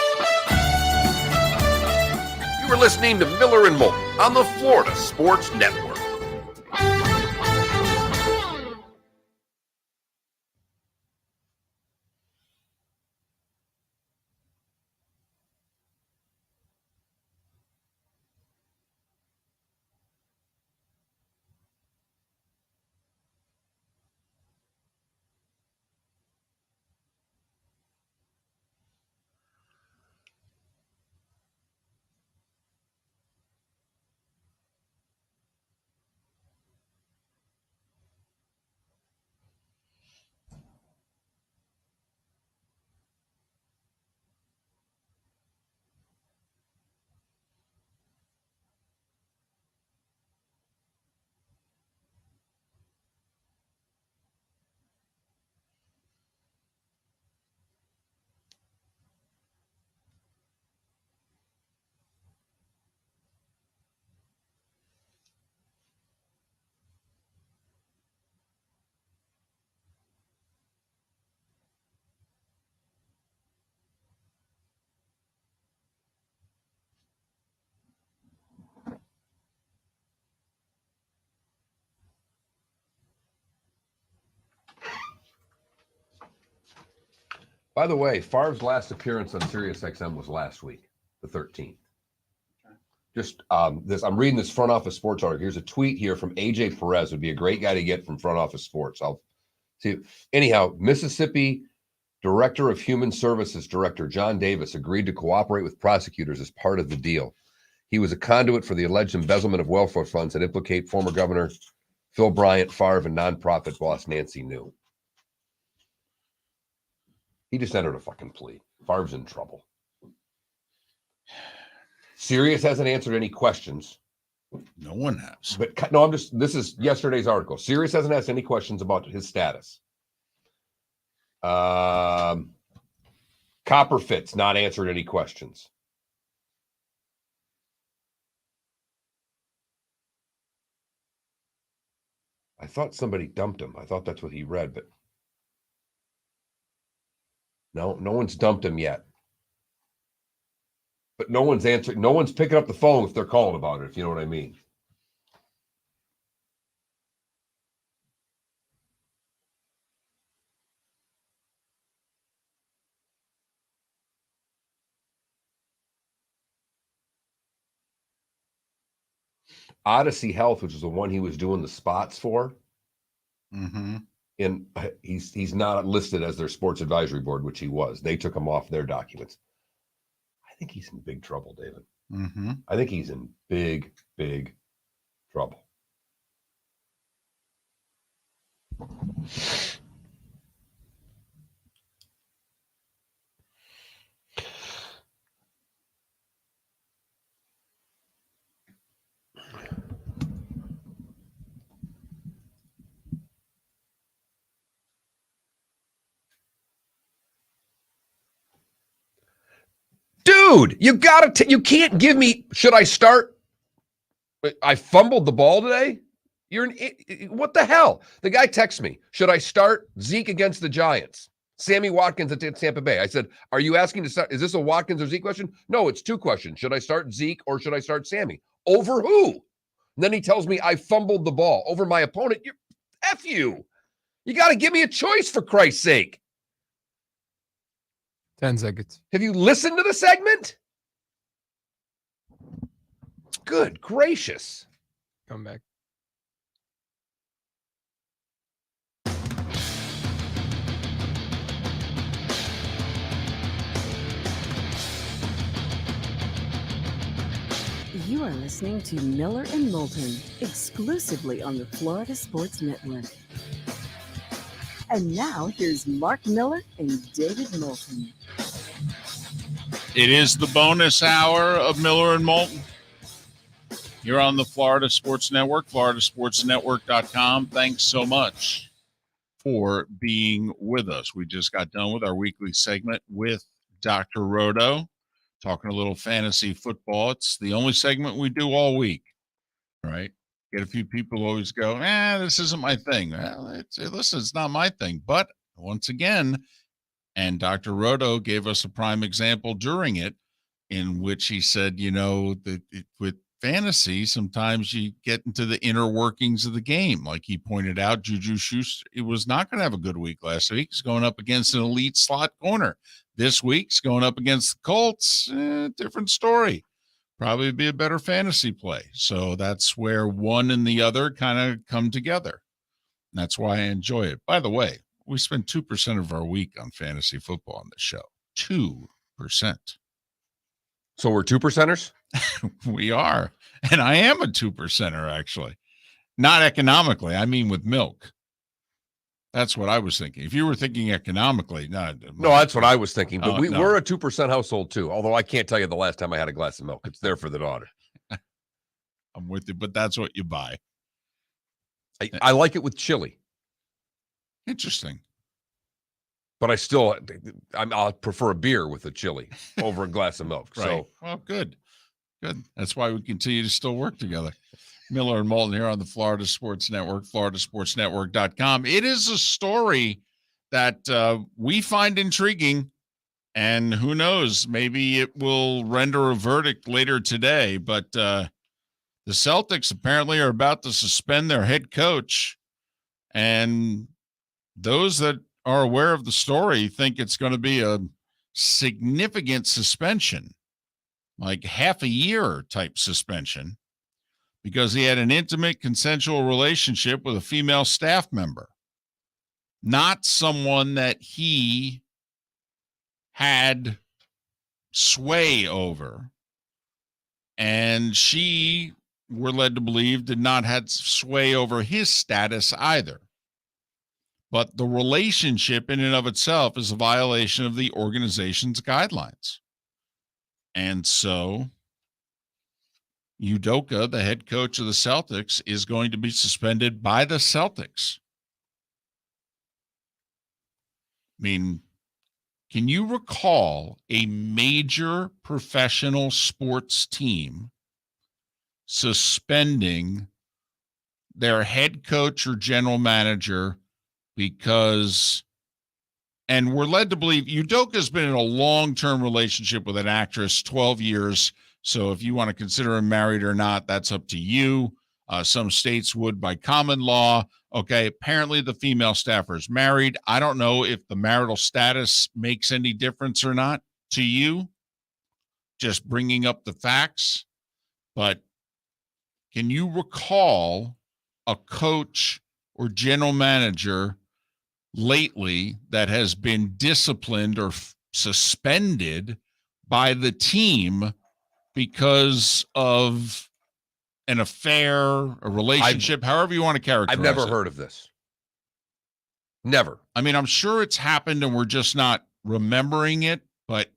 You are listening to Miller and Moulton on the Florida Sports Network. By the way, Favre's last appearance on SiriusXM was last week, the 13th. Just this, I'm reading this Front Office Sports article. Here's a tweet here from AJ Perez. Would be a great guy to get from Front Office Sports. I'll see. Anyhow, Mississippi Director of Human Services Director John Davis agreed to cooperate with prosecutors as part of the deal. He was a conduit for the alleged embezzlement of welfare funds that implicate former Governor Phil Bryant, Favre, and nonprofit boss Nancy New. He just entered a fucking plea. Favre's in trouble. Sirius hasn't answered any questions. No one has. But no, this is yesterday's article. Sirius hasn't asked any questions about his status. Copper Fitz not answered any questions. I thought somebody dumped him. I thought that's what he read, but no one's dumped him yet. But no one's answering. No one's picking up the phone if they're calling about it, if you know what I mean. Odyssey Health, which is the one he was doing the spots for, and he's not listed as their sports advisory board, which he was. They took him off their documents. I think he's in big trouble, David. I think he's in big, big trouble. Dude, you can't give me, should I start? I fumbled the ball today. What the hell? The guy texts me, should I start Zeke against the Giants? Sammy Watkins at Tampa Bay. I said, are you asking to start? Is this a Watkins or Zeke question? No, it's two questions. Should I start Zeke or should I start Sammy? Over who? And then he tells me I fumbled the ball over my opponent. F you. You got to give me a choice for Christ's sake. 10 seconds. Have you listened to the segment? Good gracious. Come back. You are listening to Miller and Moulton, exclusively on the Florida Sports Network. And now, here's Mark Miller and David Moulton. It is the bonus hour of Miller and Moulton. You're on the Florida Sports Network, floridasportsnetwork.com. Thanks so much for being with us. We just got done with our weekly segment with Dr. Roto, talking a little fantasy football. It's the only segment we do all week, right? Get a few people always go, this isn't my thing. Well, listen, it's not my thing. But once again, and Dr. Roto gave us a prime example during it, in which he said, that with fantasy, sometimes you get into the inner workings of the game. Like he pointed out, Juju Schuster, he was not going to have a good week last week. He's going up against an elite slot corner. This week's going up against the Colts. Different story. Probably be a better fantasy play. So that's where one and the other kind of come together. That's why I enjoy it. By the way, we spend 2% of our week on fantasy football on the show. 2%. So we're 2%ers? We are. And I am a 2%er, actually. Not economically. I mean with milk. That's what I was thinking. If you were thinking economically, no, that's what I was thinking. But no. we're a 2% household too. Although I can't tell you the last time I had a glass of milk. It's there for the daughter. I'm with you, but that's what you buy. I like it with chili. Interesting. But I'll prefer a beer with a chili over a glass of milk. Right. So, well, good. That's why we continue to still work together. Miller and Moulton here on the Florida Sports Network, floridasportsnetwork.com. It is a story that we find intriguing, and who knows, maybe it will render a verdict later today. But the Celtics apparently are about to suspend their head coach, and those that are aware of the story think it's going to be a significant suspension, like half a year type suspension, because he had an intimate consensual relationship with a female staff member, not someone that he had sway over. And she, we're led to believe, did not have sway over his status either. But the relationship in and of itself is a violation of the organization's guidelines. And so Udoka, the head coach of the Celtics, is going to be suspended by the Celtics. I mean, can you recall a major professional sports team suspending their head coach or general manager because, and we're led to believe Udoka's been in a long-term relationship with an actress, 12 years. So if you want to consider him married or not, that's up to you. Some states would by common law. Okay, apparently the female staffer is married. I don't know if the marital status makes any difference or not to you. Just bringing up the facts. But can you recall a coach or general manager lately that has been disciplined or suspended by the team because of an affair, a relationship, however you want to characterize it? I've never heard of this. Never. I mean, I'm sure it's happened and we're just not remembering it, but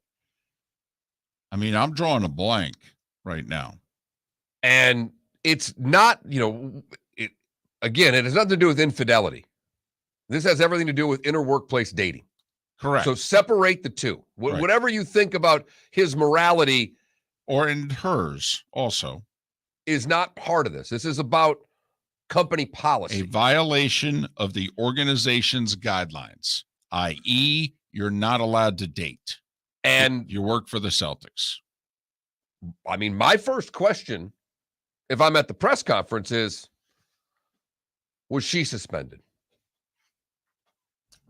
I mean, I'm drawing a blank right now. And it's not, again, it has nothing to do with infidelity. This has everything to do with inner workplace dating. Correct. So separate the two. Right. Whatever you think about his morality, or in hers also, is not part of this. This is about company policy. A violation of the organization's guidelines, i.e., you're not allowed to date. And you work for the Celtics. I mean, my first question, if I'm at the press conference, is, was she suspended?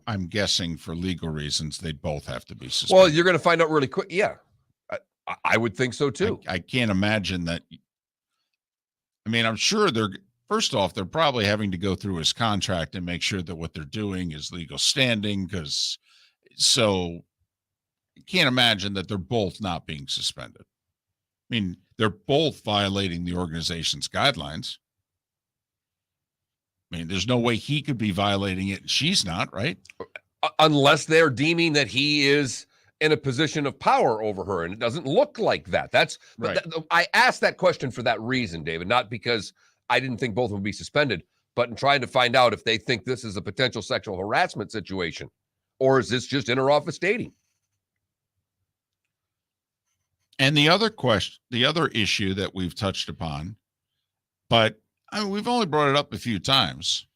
I'm guessing for legal reasons, they'd both have to be suspended. Well, you're going to find out really quick. Yeah, I would think so too. I can't imagine that. I mean, I'm sure first off, they're probably having to go through his contract and make sure that what they're doing is legal standing, so I can't imagine that they're both not being suspended. I mean, they're both violating the organization's guidelines. I mean, there's no way he could be violating it and she's not, right? Unless they're deeming that he is in a position of power over her, and it doesn't look like that. That's right. I asked that question for that reason, David, not because I didn't think both would be suspended, but in trying to find out if they think this is a potential sexual harassment situation, or is this just inter-office dating? And the other issue that we've touched upon, but we've only brought it up a few times,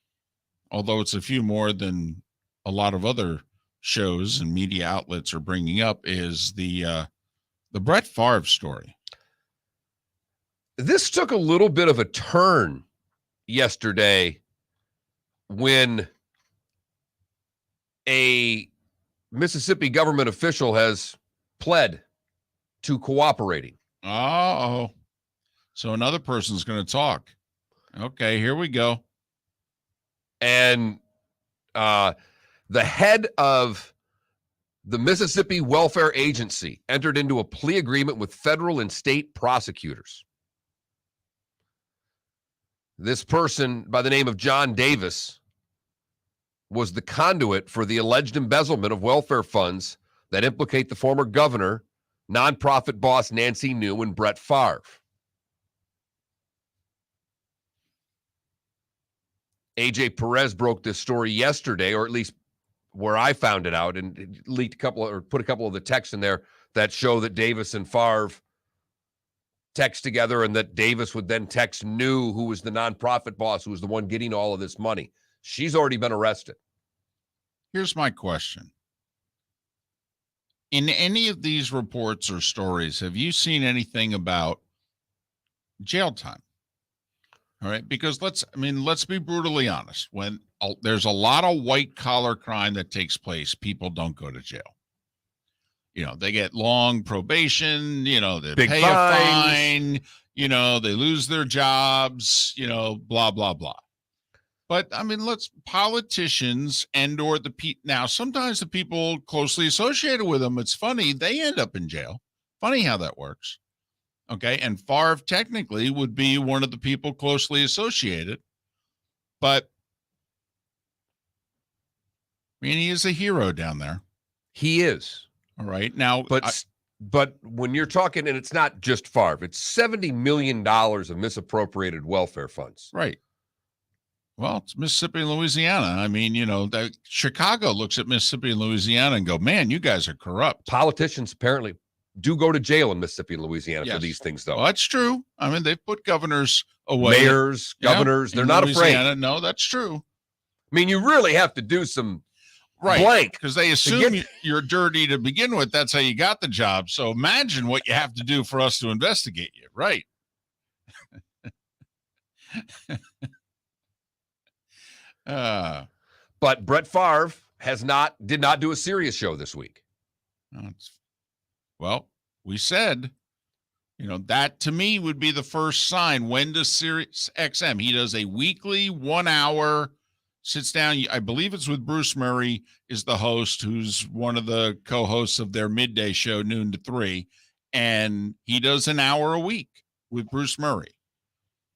although it's a few more than a lot of other shows and media outlets are bringing up, is the Brett Favre story. This took a little bit of a turn yesterday when a Mississippi government official has pled to cooperating. Oh, so another person's going to talk. Okay, here we go. And the head of the Mississippi Welfare Agency entered into a plea agreement with federal and state prosecutors. This person, by the name of John Davis, was the conduit for the alleged embezzlement of welfare funds that implicate the former governor, nonprofit boss Nancy New, and Brett Favre. AJ Perez broke this story yesterday, or at least where I found it out, and leaked put a couple of the texts in there that show that Davis and Favre text together, and that Davis would then text New, who was the nonprofit boss, who was the one getting all of this money. She's already been arrested. Here's my question. In any of these reports or stories, have you seen anything about jail time? All right, because let's be brutally honest. When there's a lot of white collar crime that takes place, people don't go to jail. They get long probation, they Big pay fines. a fine, they lose their jobs, blah, blah, blah. But politicians or now sometimes the people closely associated with them, it's funny, they end up in jail. Funny how that works. Okay. And Favre technically would be one of the people closely associated, but he is a hero down there. He is. All right. Now, but when you're talking, and it's not just Favre, it's $70 million of misappropriated welfare funds. Right. Well, it's Mississippi and Louisiana. That Chicago looks at Mississippi and Louisiana and go, man, you guys are corrupt. Politicians apparently do go to jail in Mississippi and Louisiana for these things, though. Well, that's true. They've put governors away. Mayors, governors, they're not afraid. No, that's true. You really have to do some blank, because they assume you're dirty to begin with. That's how you got the job. So imagine what you have to do for us to investigate you. Right. But Brett Favre did not do a serious show this week. Well, we said, that to me would be the first sign. When does Sirius XM? He does a weekly 1 hour, sits down. I believe it's with Bruce Murray is the host, who's one of the co-hosts of their midday show, noon to 3. And he does an hour a week with Bruce Murray.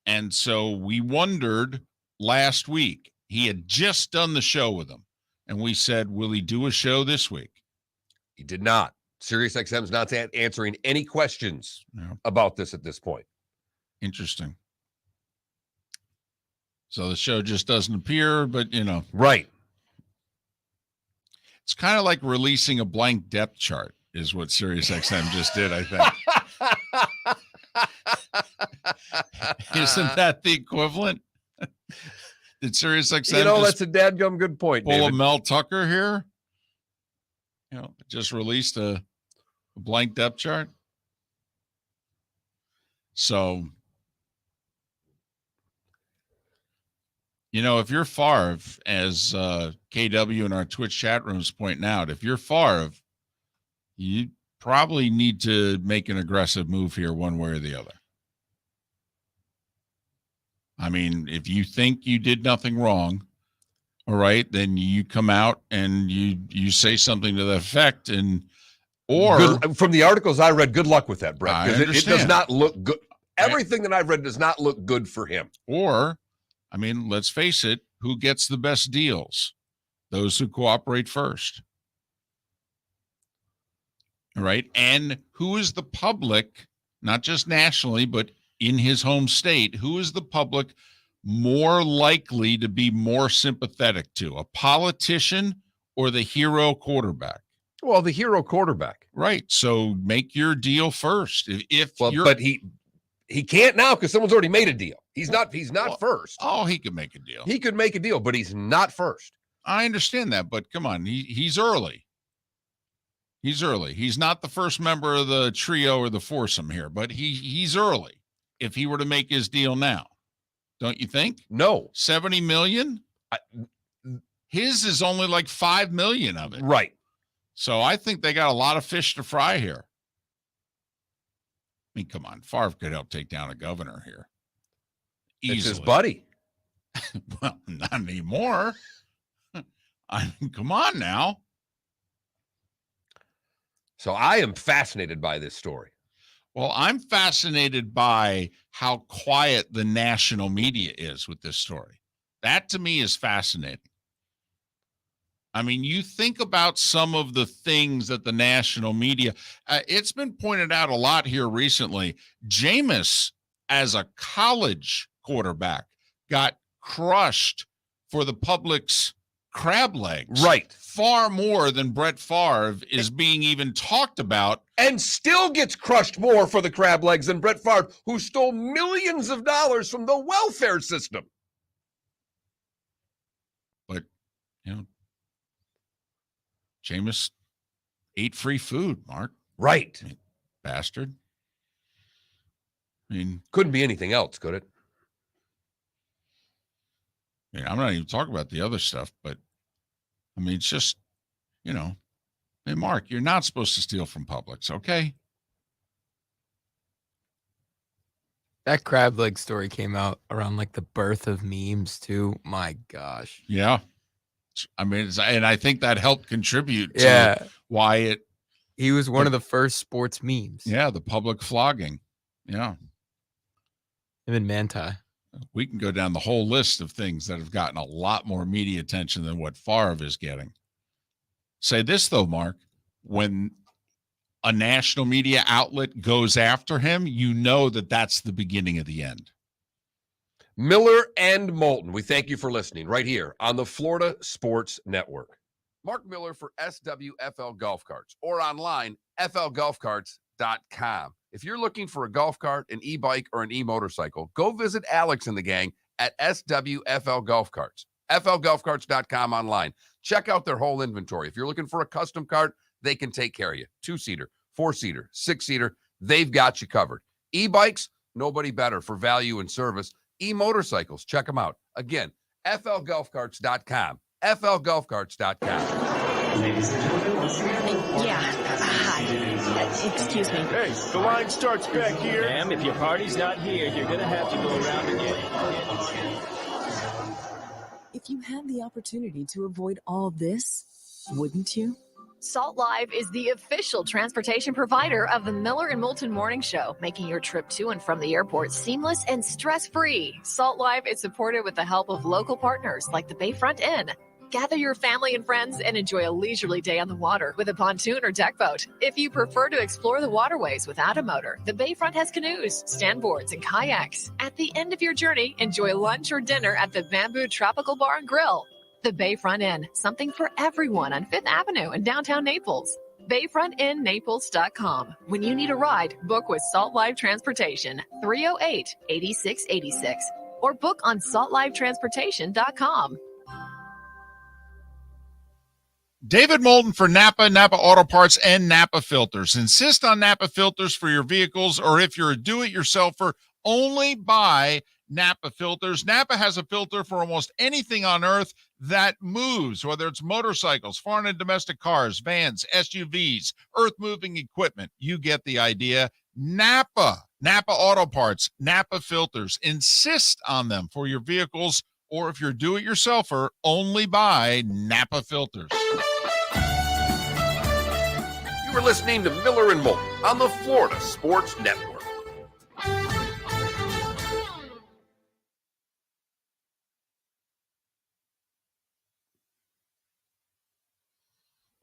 And so we wondered last week, he had just done the show with him. And we said, will he do a show this week? He did not. SiriusXM's not answering any questions about this at this point. Interesting. So the show just doesn't appear, but Right. It's kind of like releasing a blank depth chart is what SiriusXM just did, I think. Isn't that the equivalent? Did SiriusXM that's a dadgum good point, pull David. a Mel Tucker here? Just released a blank depth chart. So, if you're Favre, as KW in our Twitch chat rooms pointing out, if you're Favre, you probably need to make an aggressive move here one way or the other. If you think you did nothing wrong, all right, then you come out and you say something to that effect, from the articles I read, good luck with that, Brett, because it does not look good. Everything that I've read does not look good for him. Or, let's face it, who gets the best deals? Those who cooperate first. All right. And who is the public, not just nationally, but in his home state, who is the public more likely to be more sympathetic to, a politician or the hero quarterback? Well, the hero quarterback. Right. So make your deal first. But he can't now because someone's already made a deal. He's not first. Oh, he could make a deal. He could make a deal, but he's not first. I understand that, but come on, he's early. He's early. He's not the first member of the trio or the foursome here, but he's early. If he were to make his deal now, don't you think? No. $70 million? His is only like $5 million of it. Right. So I think they got a lot of fish to fry here. I mean, come on. Favre could help take down a governor here. Easily. It's his buddy. Well, not anymore. I mean, come on now. So I am fascinated by this story. Well, I'm fascinated by how quiet the national media is with this story. That to me is fascinating. I mean, you think about some of the things that the national media, it's been pointed out a lot here recently. Jameis, as a college quarterback, got crushed for the public's crab legs. Right. Far more than Brett Favre is being even talked about. And still gets crushed more for the crab legs than Brett Favre, who stole millions of dollars from the welfare system. But, you know, Jameis ate free food, Mark. Right. I mean, bastard. I mean, couldn't be anything else, could it? I mean, I'm not even talking about the other stuff, but I mean, it's just, you know, hey, Mark, you're not supposed to steal from Publix, okay? That crab leg story came out around like the birth of memes too. My gosh. Yeah. I mean, and I think that helped contribute to why he was one of the first sports memes. Yeah, the public flogging. Yeah. Him and Manti. We can go down the whole list of things that have gotten a lot more media attention than what Favre is getting. Say this, though, Mark. When a national media outlet goes after him, you know that that's the beginning of the end. Miller and Moulton, we thank you for listening right here on the Florida Sports Network. Mark Miller for SWFL Golf Carts or online, flgolfcarts.com. If you're looking for a golf cart, an e-bike, or an e-motorcycle, go visit Alex and the gang at SWFL Golf Carts. flgolfcarts.com online. Check out their whole inventory. If you're looking for a custom cart, they can take care of you. 2-seater, 4-seater, 6-seater, they've got you covered. E-bikes, nobody better for value and service. E-motorcycles, check them out. Again, flgolfcarts.com. flgolfcarts.com. Ladies and gentlemen, hi. Excuse me. Hey, the line starts back here. Ma'am, if your party's not here, you're going to have to go around again. If you had the opportunity to avoid all this, wouldn't you? Salt Live is the official transportation provider of the Miller and Moulton Morning Show, making your trip to and from the airport seamless and stress-free. Salt Live is supported with the help of local partners like the Bayfront Inn. Gather your family and friends and enjoy a leisurely day on the water with a pontoon or deck boat. If you prefer to explore the waterways without a motor, the Bayfront has canoes, standboards, and kayaks. At the end of your journey, enjoy lunch or dinner at the Bamboo Tropical Bar and Grill. The Bayfront Inn, something for everyone on 5th Avenue in downtown Naples. BayfrontInNaples.com. When you need a ride, book with Salt Live Transportation, 308-8686, or book on saltlivetransportation.com. David Moulton for Napa Auto Parts, and Napa Filters. Insist on Napa filters for your vehicles, or if you're a do-it-yourselfer, only buy Napa filters. Napa has a filter for almost anything on earth that moves, whether it's motorcycles, foreign and domestic cars, vans, SUVs, earth-moving equipment. You get the idea. Napa Auto Parts, Napa filters. Insist on them for your vehicles, or if you're a do-it-yourselfer, only buy Napa filters. You were listening to Miller and Moulton on the Florida Sports Network.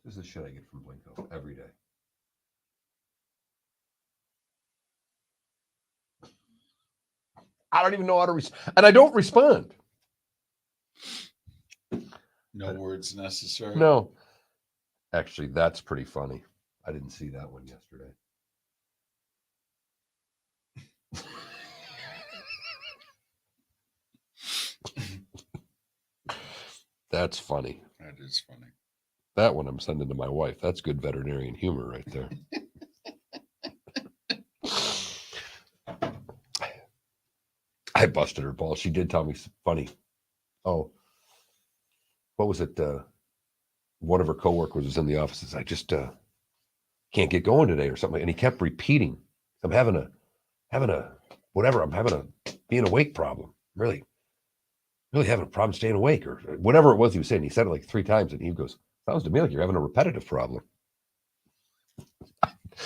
This is the shit I get from Blinko every day. I don't even know how to respond. And I don't respond. No words necessary. No. Actually, that's pretty funny. I didn't see that one yesterday. That's funny. That is funny. That one I'm sending to my wife. That's good veterinarian humor right there. I busted her balls. She did tell me funny. Oh, what was it? One of her coworkers was in the office. Says, I just can't get going today or something. And he kept repeating, I'm having a whatever. I'm having a being awake problem. Really having a problem staying awake or whatever it was he was saying. He said it like 3 times and he goes, sounds to me like you're having a repetitive problem.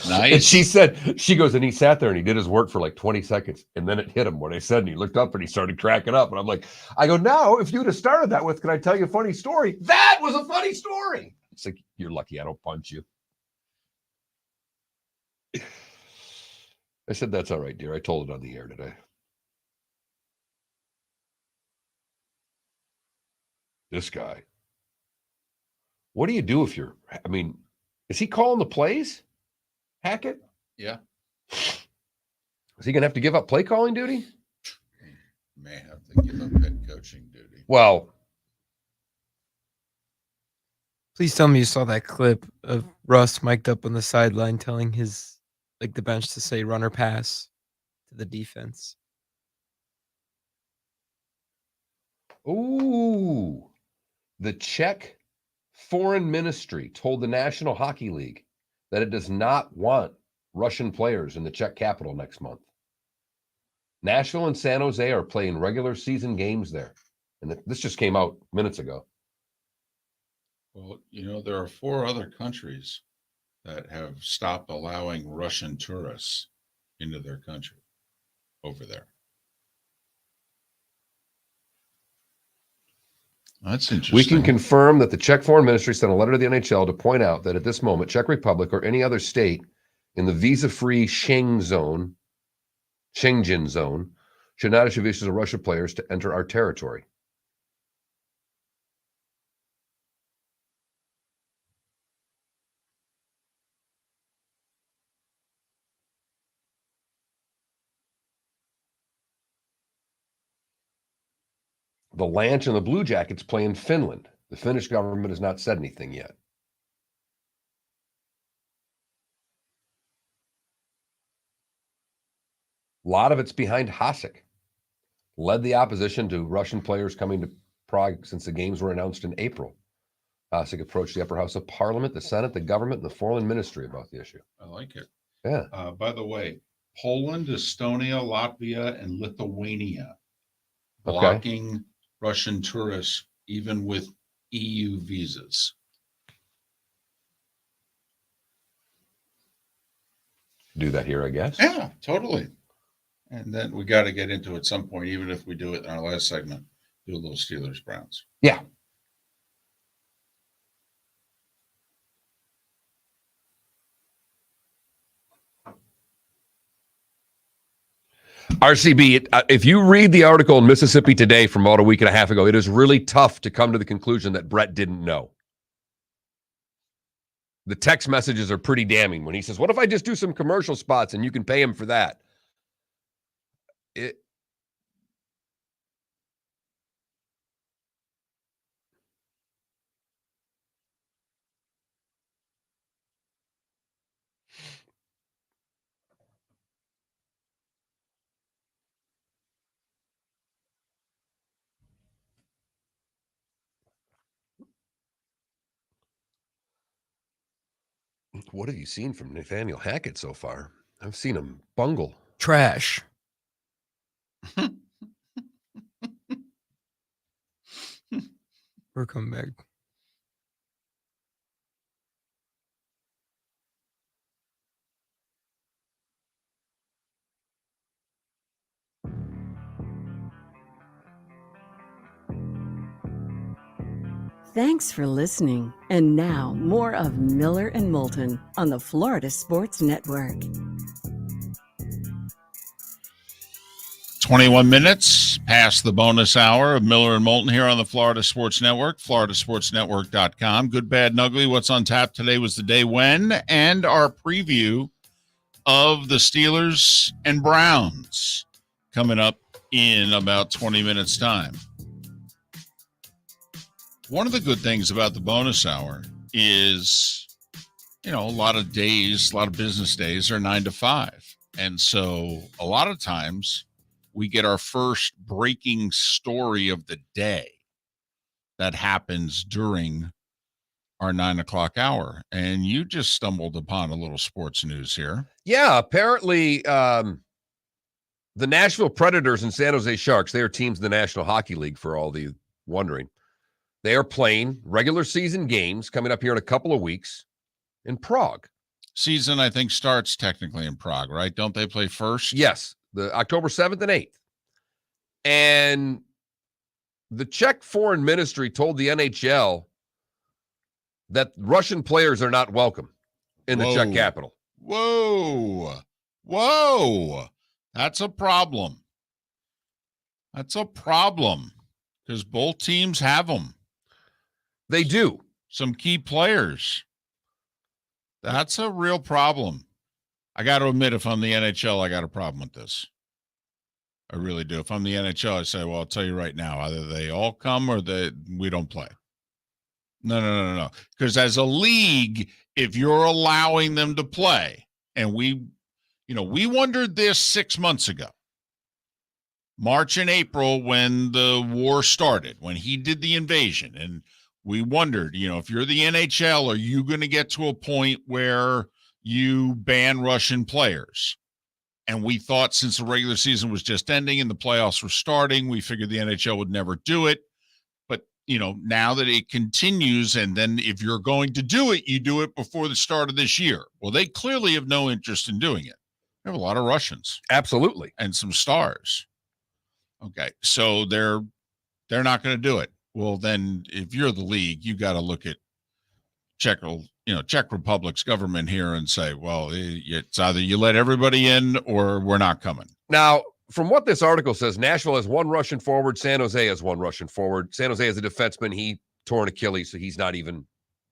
Nice. And she goes, and he sat there and he did his work for like 20 seconds. And then it hit him what I said. And he looked up and he started cracking up. And I'm like, I go, now, if you'd have started that with, can I tell you a funny story? That was a funny story. It's like, you're lucky I don't punch you. I said, that's all right, dear. I told it on the air today. This guy. What do you do if you're, I mean, is he calling the plays? Hackett? Yeah. Is he going to have to give up play calling duty? He may have to give up head coaching duty. Well, please tell me you saw that clip of Russ mic'd up on the sideline telling his, like the bench to say run or pass to the defense. Ooh. The Czech Foreign Ministry told the National Hockey League that it does not want Russian players in the Czech capital next month. Nashville and San Jose are playing regular season games there. And this just came out minutes ago. Well, you know, there are 4 other countries that have stopped allowing Russian tourists into their country over there. That's interesting. We can confirm that the Czech Foreign Ministry sent a letter to the NHL to point out that at this moment, Czech Republic or any other state in the visa-free Schengen zone should not issue visas to Russian players to enter our territory. The Lanch and the Blue Jackets play in Finland. The Finnish government has not said anything yet. A lot of it's behind Hasek. Led the opposition to Russian players coming to Prague since the games were announced in April. Hasek approached the upper house of parliament, the Senate, the government, and the foreign ministry about the issue. I like it. Yeah. By the way, Poland, Estonia, Latvia, and Lithuania blocking Russian tourists, even with EU visas. Do that here, I guess. Yeah, totally. And then we got to get into it at some point, even if we do it in our last segment, do a little Steelers Browns. Yeah. RCB, if you read the article in Mississippi Today from about a week and a half ago, it is really tough to come to the conclusion that Brett didn't know. The text messages are pretty damning when he says, what if I just do some commercial spots and you can pay him for that? What have you seen from Nathaniel Hackett so far? I've seen him bungle. Trash. We're coming back. Thanks for listening. And now, more of Miller and Moulton on the Florida Sports Network. 21 minutes past the bonus hour of Miller and Moulton here on the Florida Sports Network, floridasportsnetwork.com. Good, bad, and ugly. What's on tap today was the day when, and our preview of the Steelers and Browns coming up in about 20 minutes' time. One of the good things about the bonus hour is, a lot of days, a lot of business days are 9 to 5. And so a lot of times we get our first breaking story of the day that happens during our 9 o'clock hour. And you just stumbled upon a little sports news here. Yeah, apparently the Nashville Predators and San Jose Sharks, they are teams in the National Hockey League for all the wondering. They are playing regular season games coming up here in a couple of weeks in Prague. Season, I think, starts technically in Prague, right? Don't they play first? Yes, the October 7th and 8th. And the Czech Foreign Ministry told the NHL that Russian players are not welcome in the Czech capital. Whoa. That's a problem. Because both teams have them. They do. Some key players. That's a real problem. I got to admit, if I'm the NHL, I got a problem with this. I really do. If I'm the NHL, I say, well, I'll tell you right now, either they all come or we don't play. No. Because as a league, if you're allowing them to play, and we wondered this 6 months ago, March and April, when the war started, when he did the invasion, and we wondered, if you're the NHL, are you going to get to a point where you ban Russian players? And we thought since the regular season was just ending and the playoffs were starting, we figured the NHL would never do it. But, now that it continues, and then if you're going to do it, you do it before the start of this year. Well, they clearly have no interest in doing it. They have a lot of Russians. Absolutely. And some stars. Okay, so they're not going to do it. Well, then if you're the league, you got to look at Czech Republic's government here and say, well, it's either you let everybody in or we're not coming. Now, from what this article says, Nashville has one Russian forward. San Jose has one Russian forward. San Jose has a defenseman. He tore an Achilles, so he's not even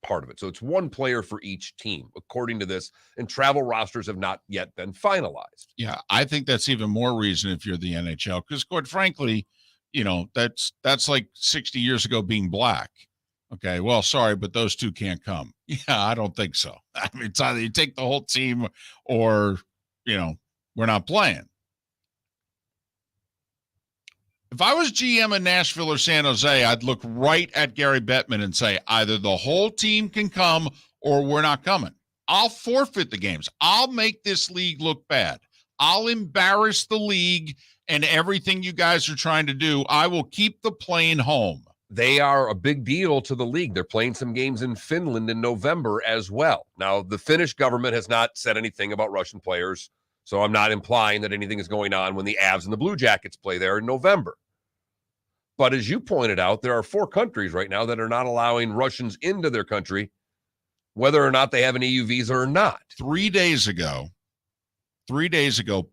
part of it. So it's one player for each team, according to this, and travel rosters have not yet been finalized. Yeah, I think that's even more reason if you're the NHL, because quite frankly, that's like 60 years ago being black. Okay, well, sorry, but those two can't come. Yeah, I don't think so. I mean, it's either you take the whole team or, we're not playing. If I was GM in Nashville or San Jose, I'd look right at Gary Bettman and say, either the whole team can come or we're not coming. I'll forfeit the games. I'll make this league look bad. I'll embarrass the league and everything you guys are trying to do. I will keep the plane home. They are a big deal to the league. They're playing some games in Finland in November as well. Now, the Finnish government has not said anything about Russian players, so I'm not implying that anything is going on when the Avs and the Blue Jackets play there in November. But as you pointed out, there are 4 countries right now that are not allowing Russians into their country, whether or not they have an EU visa or not. 3 days ago,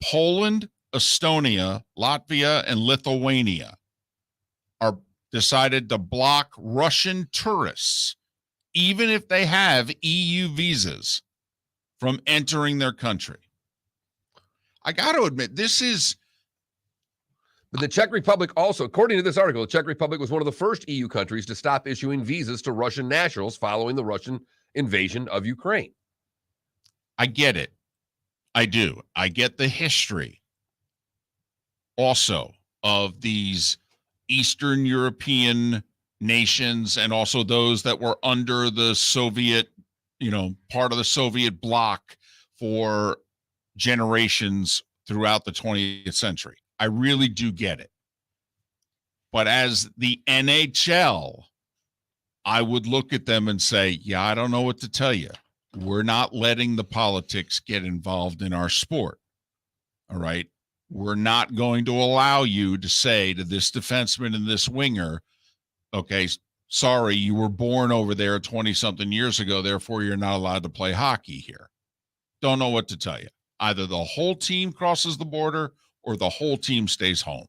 Poland, Estonia, Latvia, and Lithuania are decided to block Russian tourists, even if they have EU visas, from entering their country. I got to admit, this is... But the Czech Republic also, according to this article, the Czech Republic was one of the first EU countries to stop issuing visas to Russian nationals following the Russian invasion of Ukraine. I get it. I do. I get the history also of these Eastern European nations and also those that were under the Soviet, part of the Soviet bloc for generations throughout the 20th century. I really do get it. But as the NHL, I would look at them and say, yeah, I don't know what to tell you. We're not letting the politics get involved in our sport. All right. We're not going to allow you to say to this defenseman and this winger, okay, sorry, you were born over there 20-something years ago, therefore you're not allowed to play hockey here. Don't know what to tell you. Either the whole team crosses the border or the whole team stays home.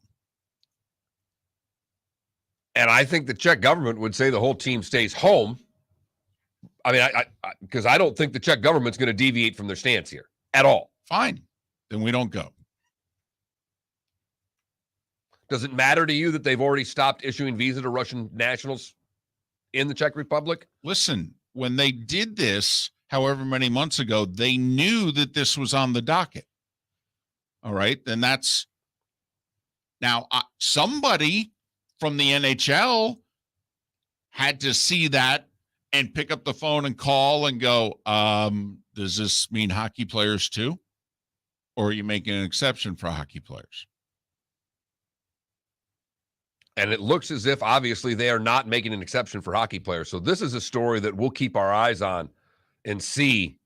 And I think the Czech government would say the whole team stays home. I mean, because I don't think the Czech government's going to deviate from their stance here at all. Fine. Then we don't go. Does it matter to you that they've already stopped issuing visa to Russian nationals in the Czech Republic? Listen, when they did this, however many months ago, they knew that this was on the docket. All right. Then that's now somebody from the NHL had to see that and pick up the phone and call and go, does this mean hockey players too? Or are you making an exception for hockey players? And it looks as if, obviously, they are not making an exception for hockey players. So this is a story that we'll keep our eyes on and see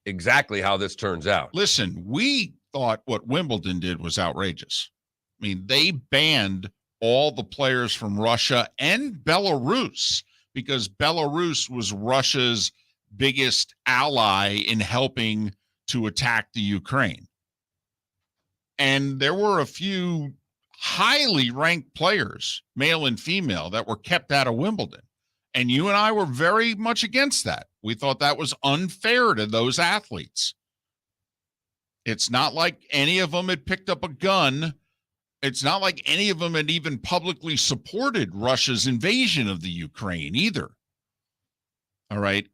exactly how this turns out. Listen, we thought what Wimbledon did was outrageous. I mean, they banned all the players from Russia and Belarus because Belarus was Russia's biggest ally in helping to attack the Ukraine. And there were a few highly ranked players, male and female, that were kept out of Wimbledon. And you and I were very much against that. We thought that was unfair to those athletes. It's not like any of them had picked up a gun. It's not like any of them had even publicly supported Russia's invasion of the Ukraine either. All right.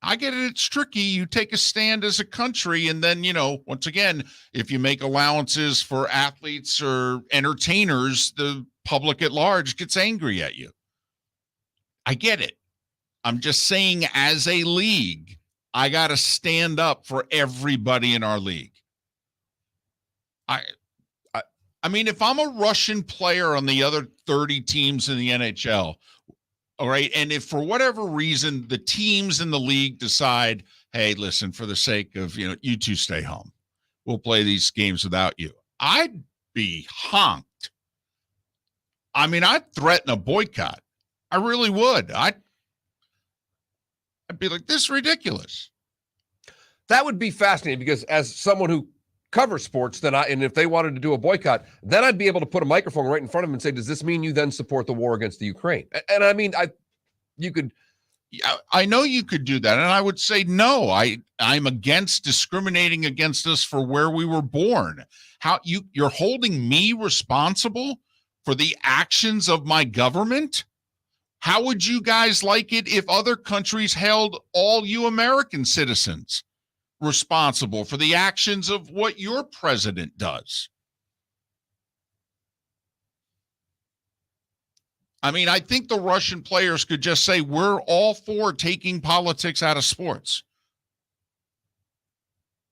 I get it. It's tricky. You take a stand as a country, and then, once again, if you make allowances for athletes or entertainers, the public at large gets angry at you. I get it. I'm just saying, as a league, I got to stand up for everybody in our league. I mean, if I'm a Russian player on the other 30 teams in the NHL, all right, and if for whatever reason the teams in the league decide, hey, listen, for the sake of, you two stay home, we'll play these games without you, I'd be honked. I mean, I'd threaten a boycott. I really would. I'd be like, this is ridiculous. That would be fascinating because as someone who covers sports, and if they wanted to do a boycott, then I'd be able to put a microphone right in front of them and say, does this mean you then support the war against the Ukraine? And I mean, you could. I know you could do that. And I would say, no, I'm against discriminating against us for where we were born. You're holding me responsible for the actions of my government? How would you guys like it if other countries held all you American citizens responsible for the actions of what your president does? I mean, I think the Russian players could just say, we're all for taking politics out of sports.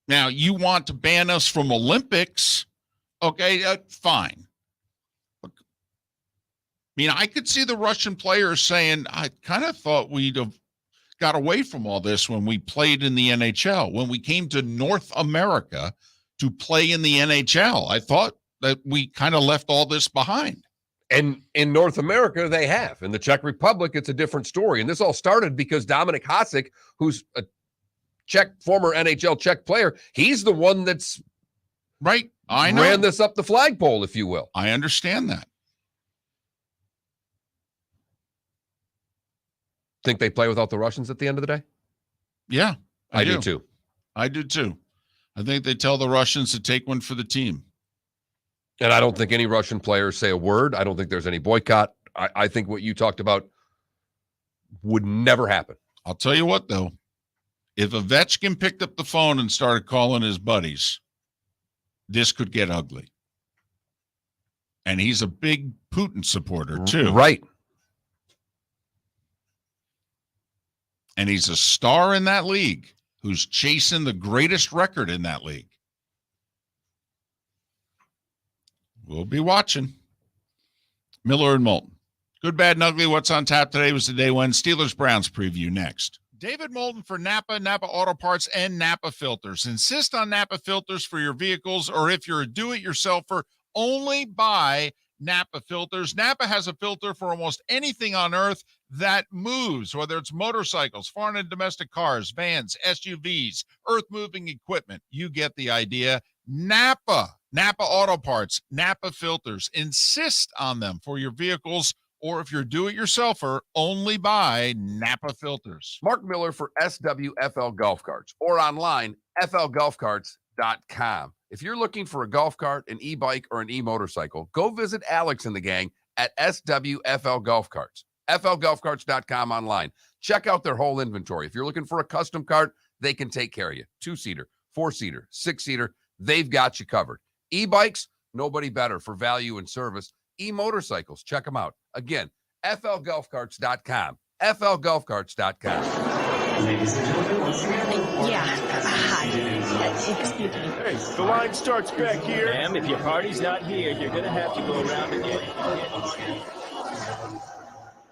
Now, you want to ban us from Olympics? Okay, fine. I mean, I could see the Russian players saying, I kind of thought we'd have got away from all this when we played in the NHL. When we came to North America to play in the NHL, I thought that we kind of left all this behind. And in North America, they have. In the Czech Republic, it's a different story. And this all started because Dominik Hasek, who's a former NHL Czech player, he's the one that's right. I know. Ran this up the flagpole, if you will. I understand that. Think they play without the Russians at the end of the day? Yeah, I do too. I do too. I think they tell the Russians to take one for the team. And I don't think any Russian players say a word. I don't think there's any boycott. I think what you talked about would never happen. I'll tell you what, though. If Ovechkin picked up the phone and started calling his buddies, this could get ugly. And he's a big Putin supporter, too. Right. And he's a star in that league who's chasing the greatest record in that league. We'll be watching. Miller and Moulton. Good, bad, and ugly. What's on tap today was the day one. Steelers-Browns preview next. David Moulton for Napa Auto Parts, and Napa Filters. Insist on Napa filters for your vehicles, or if you're a do-it-yourselfer, only buy Napa filters. Napa has a filter for almost anything on earth that moves, whether it's motorcycles, foreign and domestic cars, vans, SUVs, earth-moving equipment. You get the idea. Napa Auto Parts, Napa filters. Insist on them for your vehicles, or if you're do-it-yourselfer, only buy Napa filters. Mark Miller for SWFL Golf Carts, or online, flgolfcarts.com. If you're looking for a golf cart, an e-bike, or an e-motorcycle, go visit Alex and the gang at SWFL Golf Carts. flgolfcarts.com online. Check out their whole inventory. If you're looking for a custom cart, they can take care of you. 2-seater, 4-seater, 6-seater, they've got you covered. E-bikes, nobody better for value and service. E-motorcycles, check them out. Again, flgolfcarts.com. flgolfcarts.com. Ladies and gentlemen, once again. Yeah. Hi. Excuse me. Hey, the line starts back here. Ma'am, if your party's not here, you're going to have to go around again.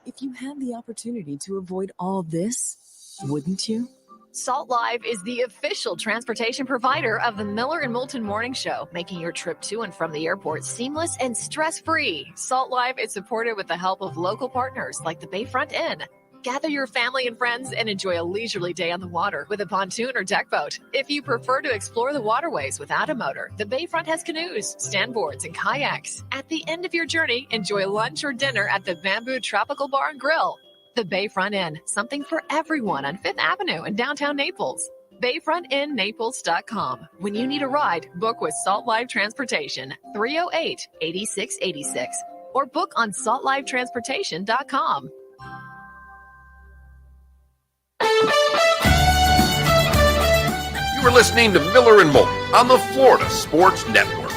If you had the opportunity to avoid all this, wouldn't you? Salt Live is the official transportation provider of the Miller and Moulton Morning Show, making your trip to and from the airport seamless and stress-free. Salt Live is supported with the help of local partners like the Bayfront Inn. Gather your family and friends and enjoy a leisurely day on the water with a pontoon or deck boat. If you prefer to explore the waterways without a motor, the Bayfront has canoes, standboards, and kayaks. At the end of your journey, enjoy lunch or dinner at the Bamboo Tropical Bar and Grill. The Bayfront Inn, something for everyone on 5th Avenue in downtown Naples. BayfrontInNaples.com. When you need a ride, book with Salt Live Transportation, 308-8686, or book on saltlivetransportation.com. You were listening to Miller and Moulton on the Florida Sports Network.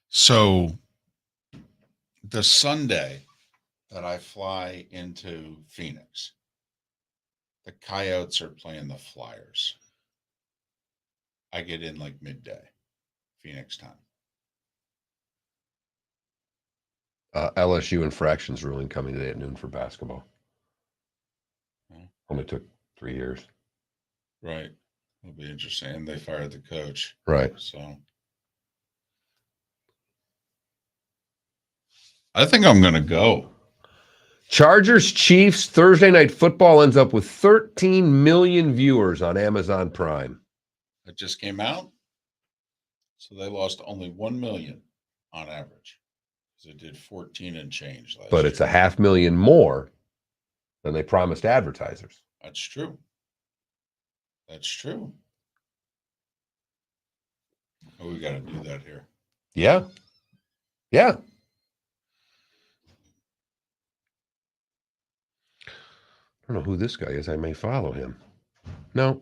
So the Sunday that I fly into Phoenix, the Coyotes are playing the Flyers. I get in like midday, Phoenix time. LSU infractions ruling coming today at noon for basketball. Only took 3 years. Right. It'll be interesting. And they fired the coach. Right. So I think I'm going to go. Chargers Chiefs Thursday night football ends up with 13 million viewers on Amazon Prime. It just came out. So they lost only 1 million on average. Because it did 14 and change last year. But it's 500,000 more than they promised advertisers. That's true. That's true. Oh, we got to do that here. Yeah. Yeah. I don't know who this guy is. I may follow him. No.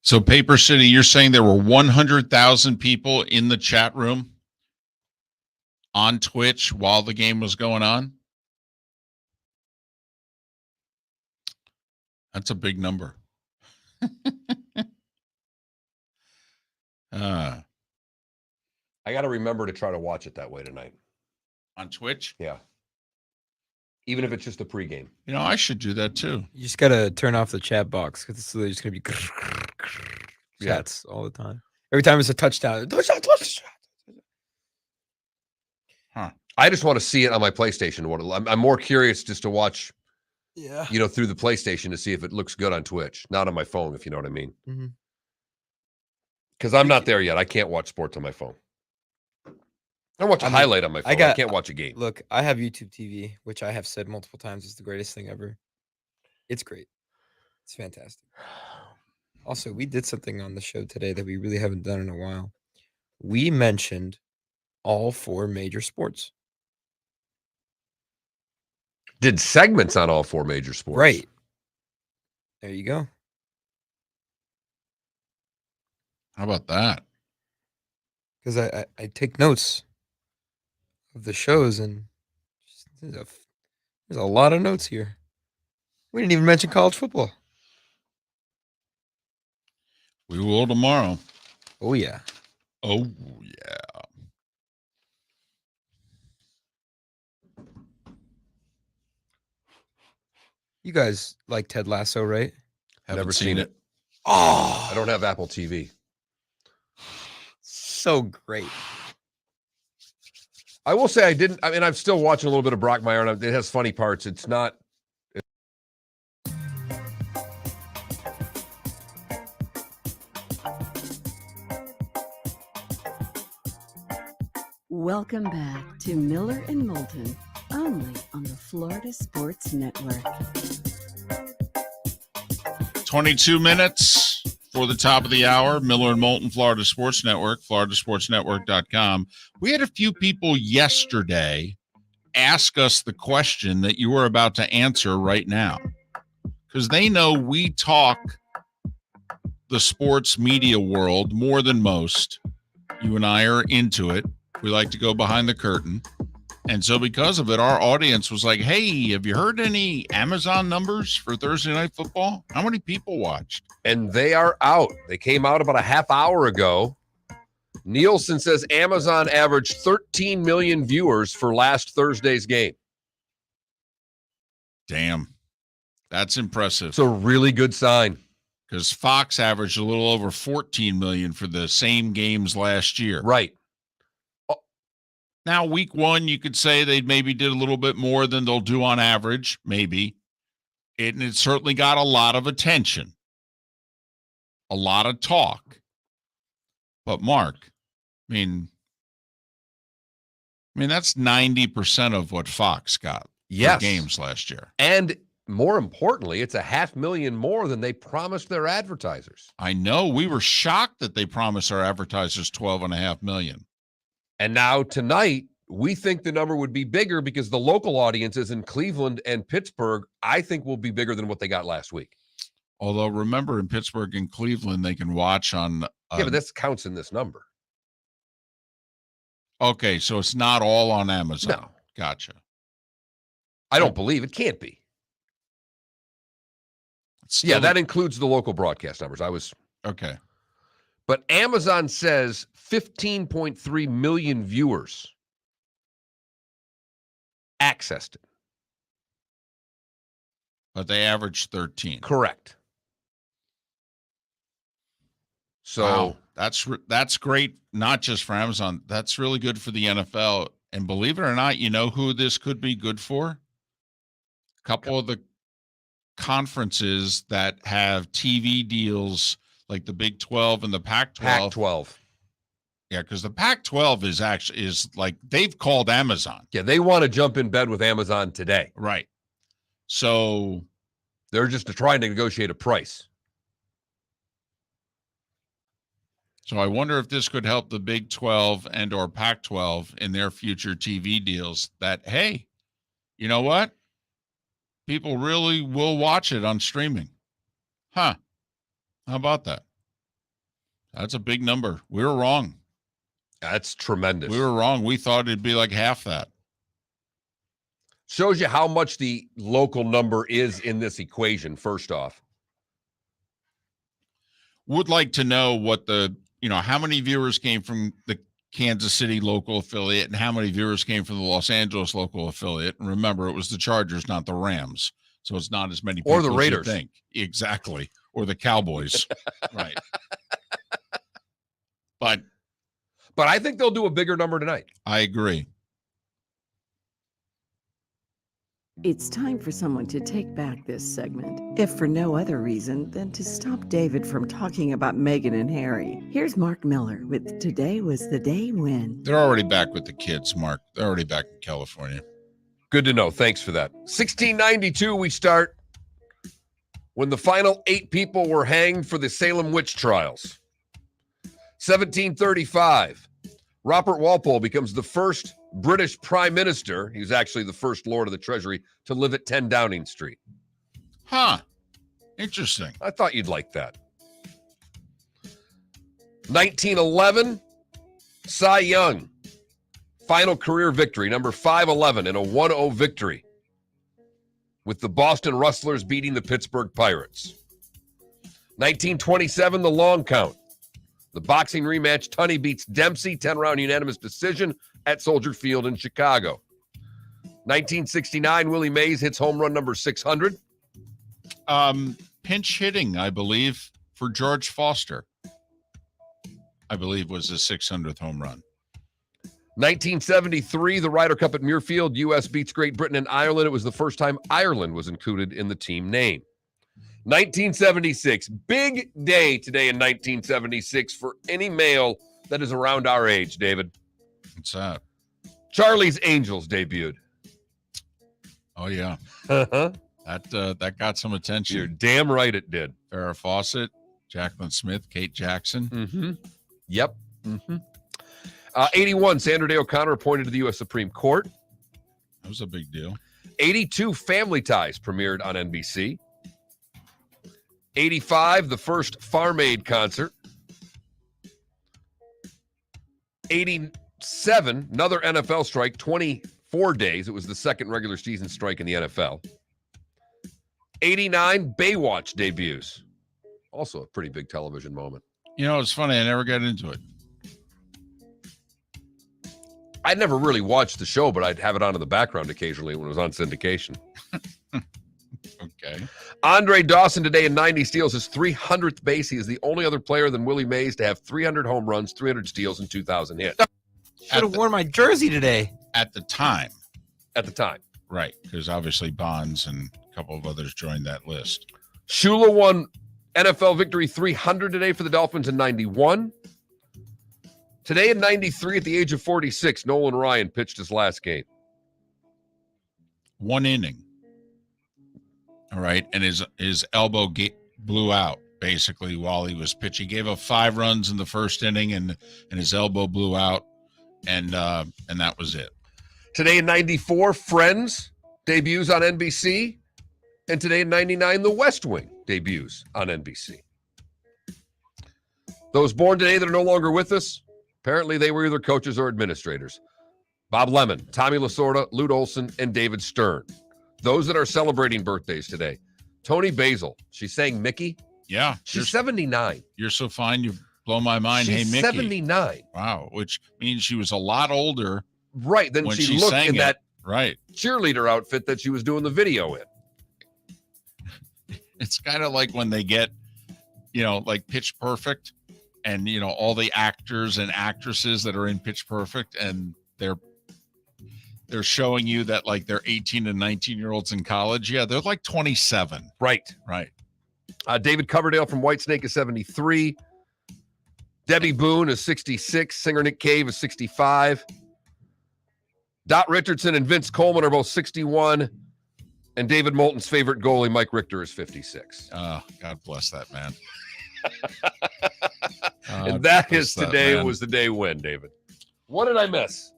So, Paper City, you're saying there were 100,000 people in the chat room on Twitch while the game was going on? That's a big number. I got to remember to try to watch it that way tonight. On Twitch? Yeah. Even if it's just a pregame. You know, I should do that too. You just got to turn off the chat box because it's just going to be chats all the time. Every time it's a touchdown. Touchdown. Huh. I just want to see it on my PlayStation. I'm more curious just to watch, through the PlayStation to see if it looks good on Twitch, not on my phone, if you know what I mean. Because I'm not there yet. I can't watch sports on my phone. I watch a highlight on my phone. I can't watch a game. Look, I have YouTube TV, which I have said multiple times is the greatest thing ever. It's great. It's fantastic. Also, we did something on the show today that we really haven't done in a while. We mentioned all 4 major sports. Did segments on all 4 major sports. Right. There you go. How about that? Because I take notes of the shows, and there's a lot of notes here. We didn't even mention college football. We will tomorrow. Oh, yeah. Oh, yeah. You guys like Ted Lasso, right? Never seen it. Oh, I don't have Apple TV. So great. I will say I'm still watching a little bit of Brockmire, and it has funny parts. It's not. Welcome back to Miller and Moulton, only on the Florida Sports Network. 22 minutes for the top of the hour. Miller and Moulton, Florida Sports Network, floridasportsnetwork.com. We had a few people yesterday ask us the question that you were about to answer right now, because they know we talk the sports media world more than most. You and I are into it. We like to go behind the curtain. And so because of it, our audience was like, hey, have you heard any Amazon numbers for Thursday Night Football? How many people watched? And they are out. They came out about a half hour ago. Nielsen says Amazon averaged 13 million viewers for last Thursday's game. Damn. That's impressive. It's a really good sign. Because Fox averaged a little over 14 million for the same games last year. Right. Now, week 1, you could say they maybe did a little bit more than they'll do on average, maybe. And it certainly got a lot of attention, a lot of talk. But, Mark, I mean, that's 90% of what Fox got for games last year. And more importantly, it's 500,000 more than they promised their advertisers. I know. We were shocked that they promised our advertisers $12.5 million. And now tonight, we think the number would be bigger because the local audiences in Cleveland and Pittsburgh, I think, will be bigger than what they got last week. Although, remember, in Pittsburgh and Cleveland, they can watch on... yeah, but this counts in this number. Okay, so it's not all on Amazon. No. Gotcha. I don't believe it. Can't be. Yeah, that includes the local broadcast numbers. Okay. But Amazon says 15.3 million viewers accessed it. But they averaged 13. Correct. So wow. That's great, not just for Amazon. That's really good for the NFL. And believe it or not, you know who this could be good for? A couple of the conferences that have TV deals like the Big 12 and the Pac-12. Pac-12. Yeah, because the Pac-12 is like they've called Amazon. Yeah, they want to jump in bed with Amazon today. Right. So they're just trying to negotiate a price. So I wonder if this could help the Big 12 and or Pac-12 in their future TV deals that, hey, you know what? People really will watch it on streaming. Huh. How about that? That's a big number. We were wrong. That's tremendous. We were wrong. We thought it'd be like half that. Shows you how much the local number is in this equation, first off. would like to know what how many viewers came from the Kansas City local affiliate and how many viewers came from the Los Angeles local affiliate. And remember, it was the Chargers, not the Rams. So it's not as many people or the as Raiders. you think. Exactly. Or the Cowboys. Right. But I think they'll do a bigger number tonight. I agree. It's time for someone to take back this segment, if for no other reason than to stop David from talking about Meghan and Harry. Here's Mark Miller with Today Was the Day When. They're already back with the kids, Mark. They're already back in California. Good to know. Thanks for that. 1692, we start when the final 8 people were hanged for the Salem witch trials. 1735, Robert Walpole becomes the first British prime minister. He was actually the first Lord of the Treasury to live at 10 Downing Street. Huh. Interesting. I thought you'd like that. 1911, Cy Young. Final career victory, number 511 in a 1-0 victory, with the Boston Rustlers beating the Pittsburgh Pirates. 1927, the long count. The boxing rematch, Tunney beats Dempsey, 10-round unanimous decision at Soldier Field in Chicago. 1969, Willie Mays hits home run number 600. Pinch hitting, I believe, for George Foster, I believe was his 600th home run. 1973, the Ryder Cup at Muirfield. U.S. beats Great Britain and Ireland. It was the first time Ireland was included in the team name. 1976, big day today in 1976 for any male that is around our age, David. What's that? Charlie's Angels debuted. Oh, yeah. Uh-huh. That got some attention. You're damn right it did. Farrah Fawcett, Jacqueline Smith, Kate Jackson. Mm-hmm. Yep. Mm-hmm. 81, Sandra Day O'Connor appointed to the U.S. Supreme Court. That was a big deal. 82, Family Ties premiered on NBC. 85, the first Farm Aid concert. 87, another NFL strike, 24 days. It was the second regular season strike in the NFL. 89, Baywatch debuts. Also a pretty big television moment. You know, it's funny. I never got into it. I'd never really watched the show, but I'd have it on in the background occasionally when it was on syndication. Okay. Andre Dawson today in 90 steals his 300th base. He is the only other player than Willie Mays to have 300 home runs, 300 steals, and 2,000 hits. Should have worn my jersey today. At the time. At the time. Right, because obviously Bonds and a couple of others joined that list. Shula won NFL victory 300 today for the Dolphins in 91. Today in 93, at the age of 46, Nolan Ryan pitched his last game. 1 inning. All right, and his elbow blew out basically while he was pitching. He gave up 5 runs in the first inning, and his elbow blew out, and that was it. Today in 94, Friends debuts on NBC. And today in 99, The West Wing debuts on NBC. Those born today that are no longer with us, apparently they were either coaches or administrators. Bob Lemon, Tommy Lasorda, Lute Olson, and David Stern. Those that are celebrating birthdays today. Tony Basil, she's saying Mickey. Yeah. She's 79. You're so fine, you blow my mind. She's Hey, Mickey. 79. Wow, which means she was a lot older. Right, then when she looked in that right cheerleader outfit that she was doing the video in. It's kind of like when they get, like Pitch Perfect and, all the actors and actresses that are in Pitch Perfect, and they're showing you that like they're 18 and 19-year-olds in college. Yeah, they're like 27. Right. David Coverdale from Whitesnake is 73. Debbie Boone is 66. Singer Nick Cave is 65. Dot Richardson and Vince Coleman are both 61. And David Moulton's favorite goalie, Mike Richter, is 56. God bless that man. And that is today was the day when, David. What did I miss?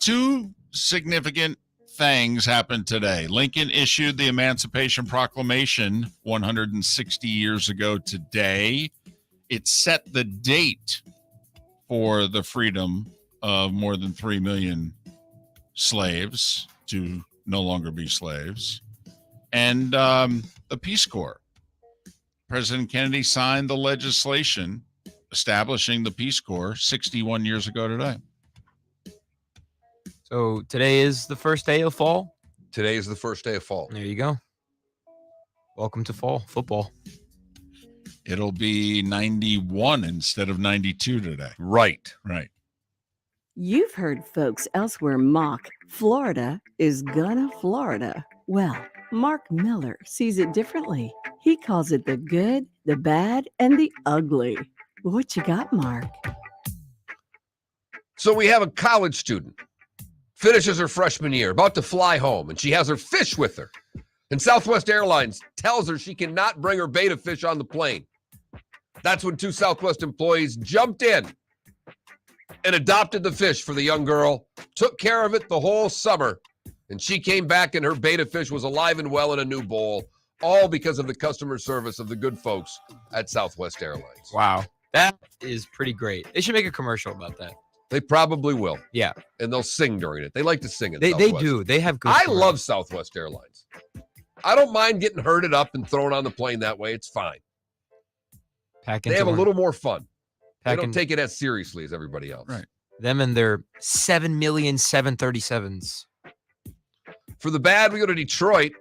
2 significant things happened today. Lincoln issued the Emancipation Proclamation 160 years ago today. It set the date for the freedom of more than 3 million slaves to no longer be slaves. And the Peace Corps President Kennedy signed the legislation establishing the Peace Corps 61 years ago today. So today is the first day of fall? Today is the first day of fall. There you go. Welcome to fall football. It'll be 91 instead of 92 today. Right. You've heard folks elsewhere mock Florida is gonna Florida. Well, Mark Miller sees it differently. He calls it the good, the bad, and the ugly. What you got, Mark? So we have a college student, finishes her freshman year, about to fly home, and she has her fish with her. And Southwest Airlines tells her she cannot bring her betta fish on the plane. That's when 2 Southwest employees jumped in and adopted the fish for the young girl, took care of it the whole summer, and she came back and her betta fish was alive and well in a new bowl, all because of the customer service of the good folks at Southwest Airlines. Wow. That is pretty great. They should make a commercial about that. They probably will. Yeah. And they'll sing during it. They like to sing it. They do. They have good I commercials. love Southwest Airlines. I don't mind getting herded up and thrown on the plane that way. It's fine. They have a little more fun. They don't take it as seriously as everybody else. Right. Them and their 7 million 737s. For the bad, we go to Detroit,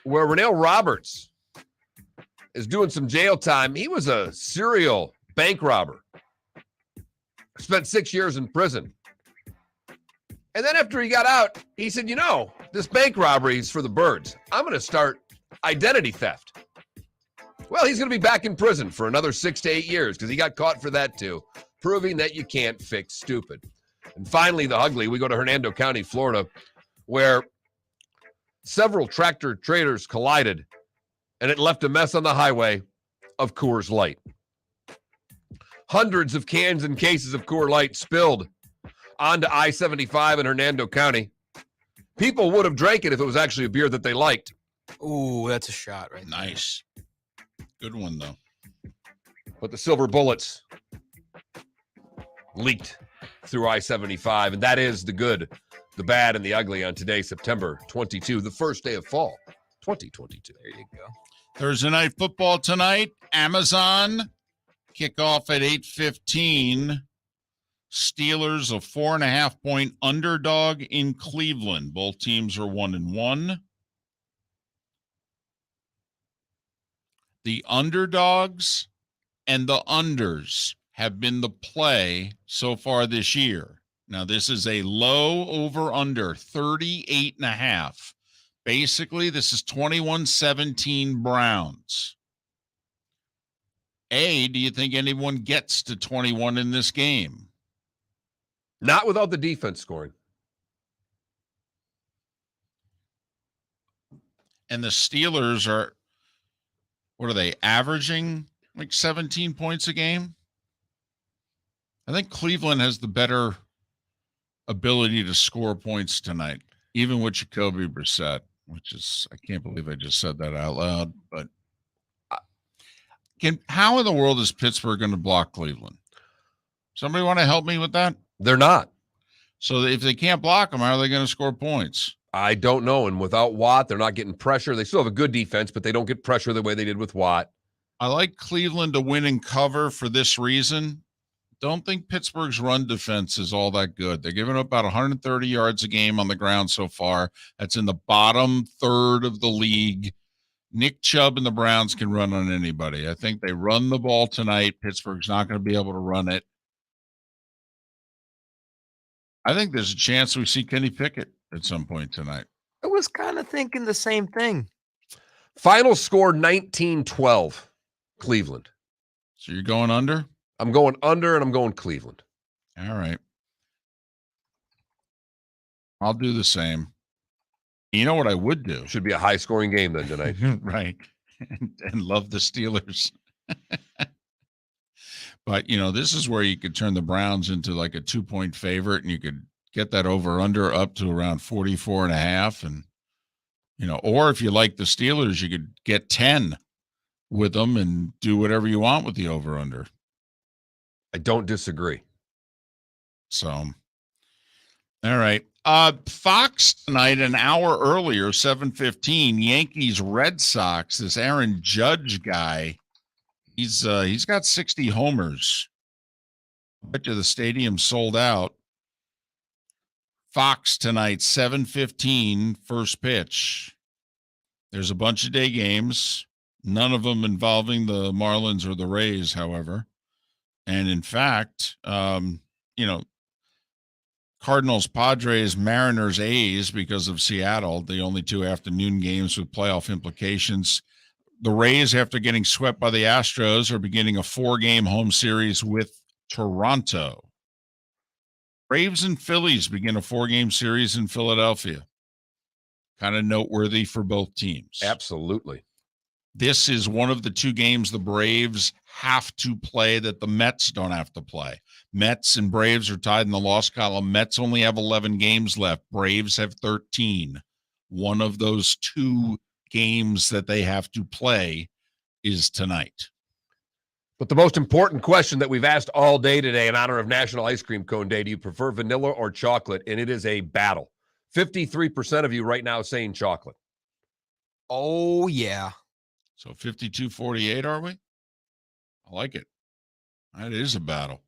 where Renell Roberts is doing some jail time. He was a serial bank robber. Spent 6 years in prison. And then after he got out, he said, you know, this bank robbery is for the birds. I'm going to start identity theft. Well, he's going to be back in prison for another 6 to 8 years because he got caught for that too, proving that you can't fix stupid. And finally, the ugly, we go to Hernando County, Florida, where several tractor trailers collided and it left a mess on the highway of Coors Light. Hundreds of cans and cases of Coors Light spilled onto I-75 in Hernando County. People would have drank it if it was actually a beer that they liked. Ooh, that's a shot right there. Nice. Good one, though. But the silver bullets leaked through I-75, and that is the good, the bad, and the ugly on today, September 22, the first day of fall, 2022. There you go. Thursday night football tonight. Amazon kickoff at 8:15. Steelers a 4.5-point underdog in Cleveland. Both teams are 1-1. The underdogs and the unders have been the play so far this year. Now, this is a low over-under, 38.5. Basically, this is 21-17 Browns. Do you think anyone gets to 21 in this game? Not without the defense scoring. And the Steelers are, what are they, averaging like 17 points a game? I think Cleveland has the better ability to score points tonight, even with Jacoby Brissett, which is, I can't believe I just said that out loud, but how in the world is Pittsburgh going to block Cleveland? Somebody want to help me with that? They're not. So if they can't block them, how are they going to score points? I don't know. And without Watt, they're not getting pressure. They still have a good defense, but they don't get pressure the way they did with Watt. I like Cleveland to win and cover for this reason. Don't think Pittsburgh's run defense is all that good. They're giving up about 130 yards a game on the ground so far. That's in the bottom third of the league. Nick Chubb and the Browns can run on anybody. I think they run the ball tonight. Pittsburgh's not going to be able to run it. I think there's a chance we see Kenny Pickett at some point tonight. I was kind of thinking the same thing. Final score 19-12, Cleveland. So you're going under? I'm going under, and I'm going Cleveland. All right. I'll do the same. You know what I would do? Should be a high-scoring game then tonight. Right. And love the Steelers. But, you know, this is where you could turn the Browns into like a 2-point favorite, and you could get that over-under up to around 44.5. And, you know, or if you like the Steelers, you could get 10 with them and do whatever you want with the over-under. I don't disagree. So, all right. Fox tonight, an hour earlier, 7:15. Yankees, Red Sox. This Aaron Judge guy, he's got 60 homers. I bet you the stadium sold out. Fox tonight, 7:15, first pitch. There's a bunch of day games, none of them involving the Marlins or the Rays, however. And in fact, Cardinals, Padres, Mariners, A's because of Seattle, the only two afternoon games with playoff implications. The Rays, after getting swept by the Astros, are beginning a 4-game home series with Toronto. Braves and Phillies begin a 4-game series in Philadelphia. Kind of noteworthy for both teams. Absolutely. This is one of the 2 games the Braves have to play that the Mets don't have to play. Mets and Braves are tied in the loss column. Mets only have 11 games left. Braves have 13. One of those 2 games that they have to play is tonight. But the most important question that we've asked all day today in honor of National Ice Cream Cone Day, do you prefer vanilla or chocolate? And it is a battle. 53% of you right now saying chocolate. Oh, yeah. So 52-48, are we? I like it. That is a battle.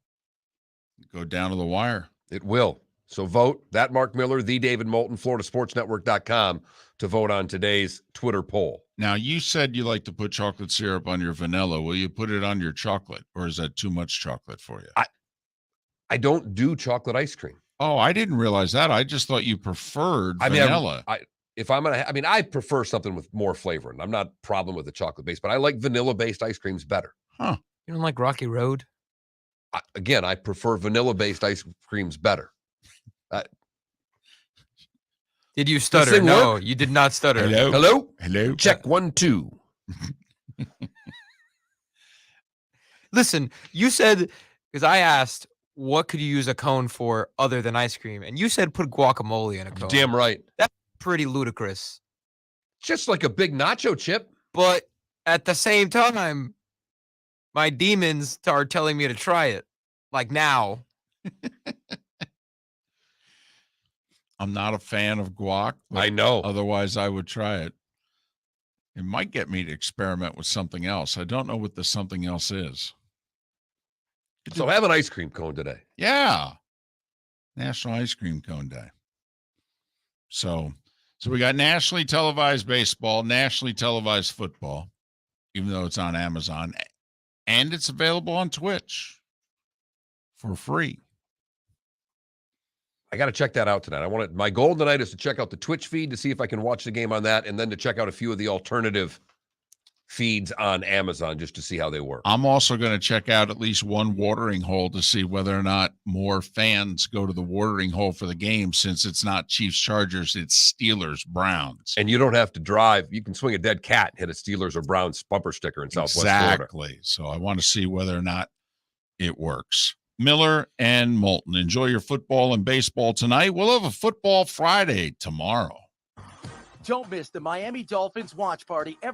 Go down to the wire. It will. So vote that Mark Miller, the David Moulton, FloridaSportsNetwork.com to vote on today's Twitter poll. Now, you said you like to put chocolate syrup on your vanilla. Will you put it on your chocolate, or is that too much chocolate for you? I don't do chocolate ice cream. Oh, I didn't realize that. I just thought you preferred vanilla. I prefer something with more flavor, and I'm not a problem with the chocolate base, but I like vanilla-based ice creams better. Huh. You don't like Rocky Road? I prefer vanilla-based ice creams better. Did you stutter? No, you did not stutter. Hello? Check 1, 2. Listen, you said, because I asked, what could you use a cone for other than ice cream? And you said put guacamole in a cone. Damn right. That's pretty ludicrous. Just like a big nacho chip. But at the same time, my demons are telling me to try it. Like now. I'm not a fan of guac. I know. Otherwise, I would try it. It might get me to experiment with something else. I don't know what the something else is. So have an ice cream cone today. Yeah. National Ice Cream Cone Day. So we got nationally televised baseball, nationally televised football, even though it's on Amazon, and it's available on Twitch for free. I got to check that out tonight. My goal tonight is to check out the Twitch feed to see if I can watch the game on that, and then to check out a few of the alternative feeds on Amazon just to see how they work. I'm also going to check out at least one watering hole to see whether or not more fans go to the watering hole for the game, since it's not Chiefs Chargers, it's Steelers Browns. And you don't have to drive. You can swing a dead cat and hit a Steelers or Browns bumper sticker in Southwest Florida. Exactly. So I want to see whether or not it works. Miller and Moulton, enjoy your football and baseball tonight. We'll have a football Friday tomorrow. Don't miss the Miami Dolphins watch party every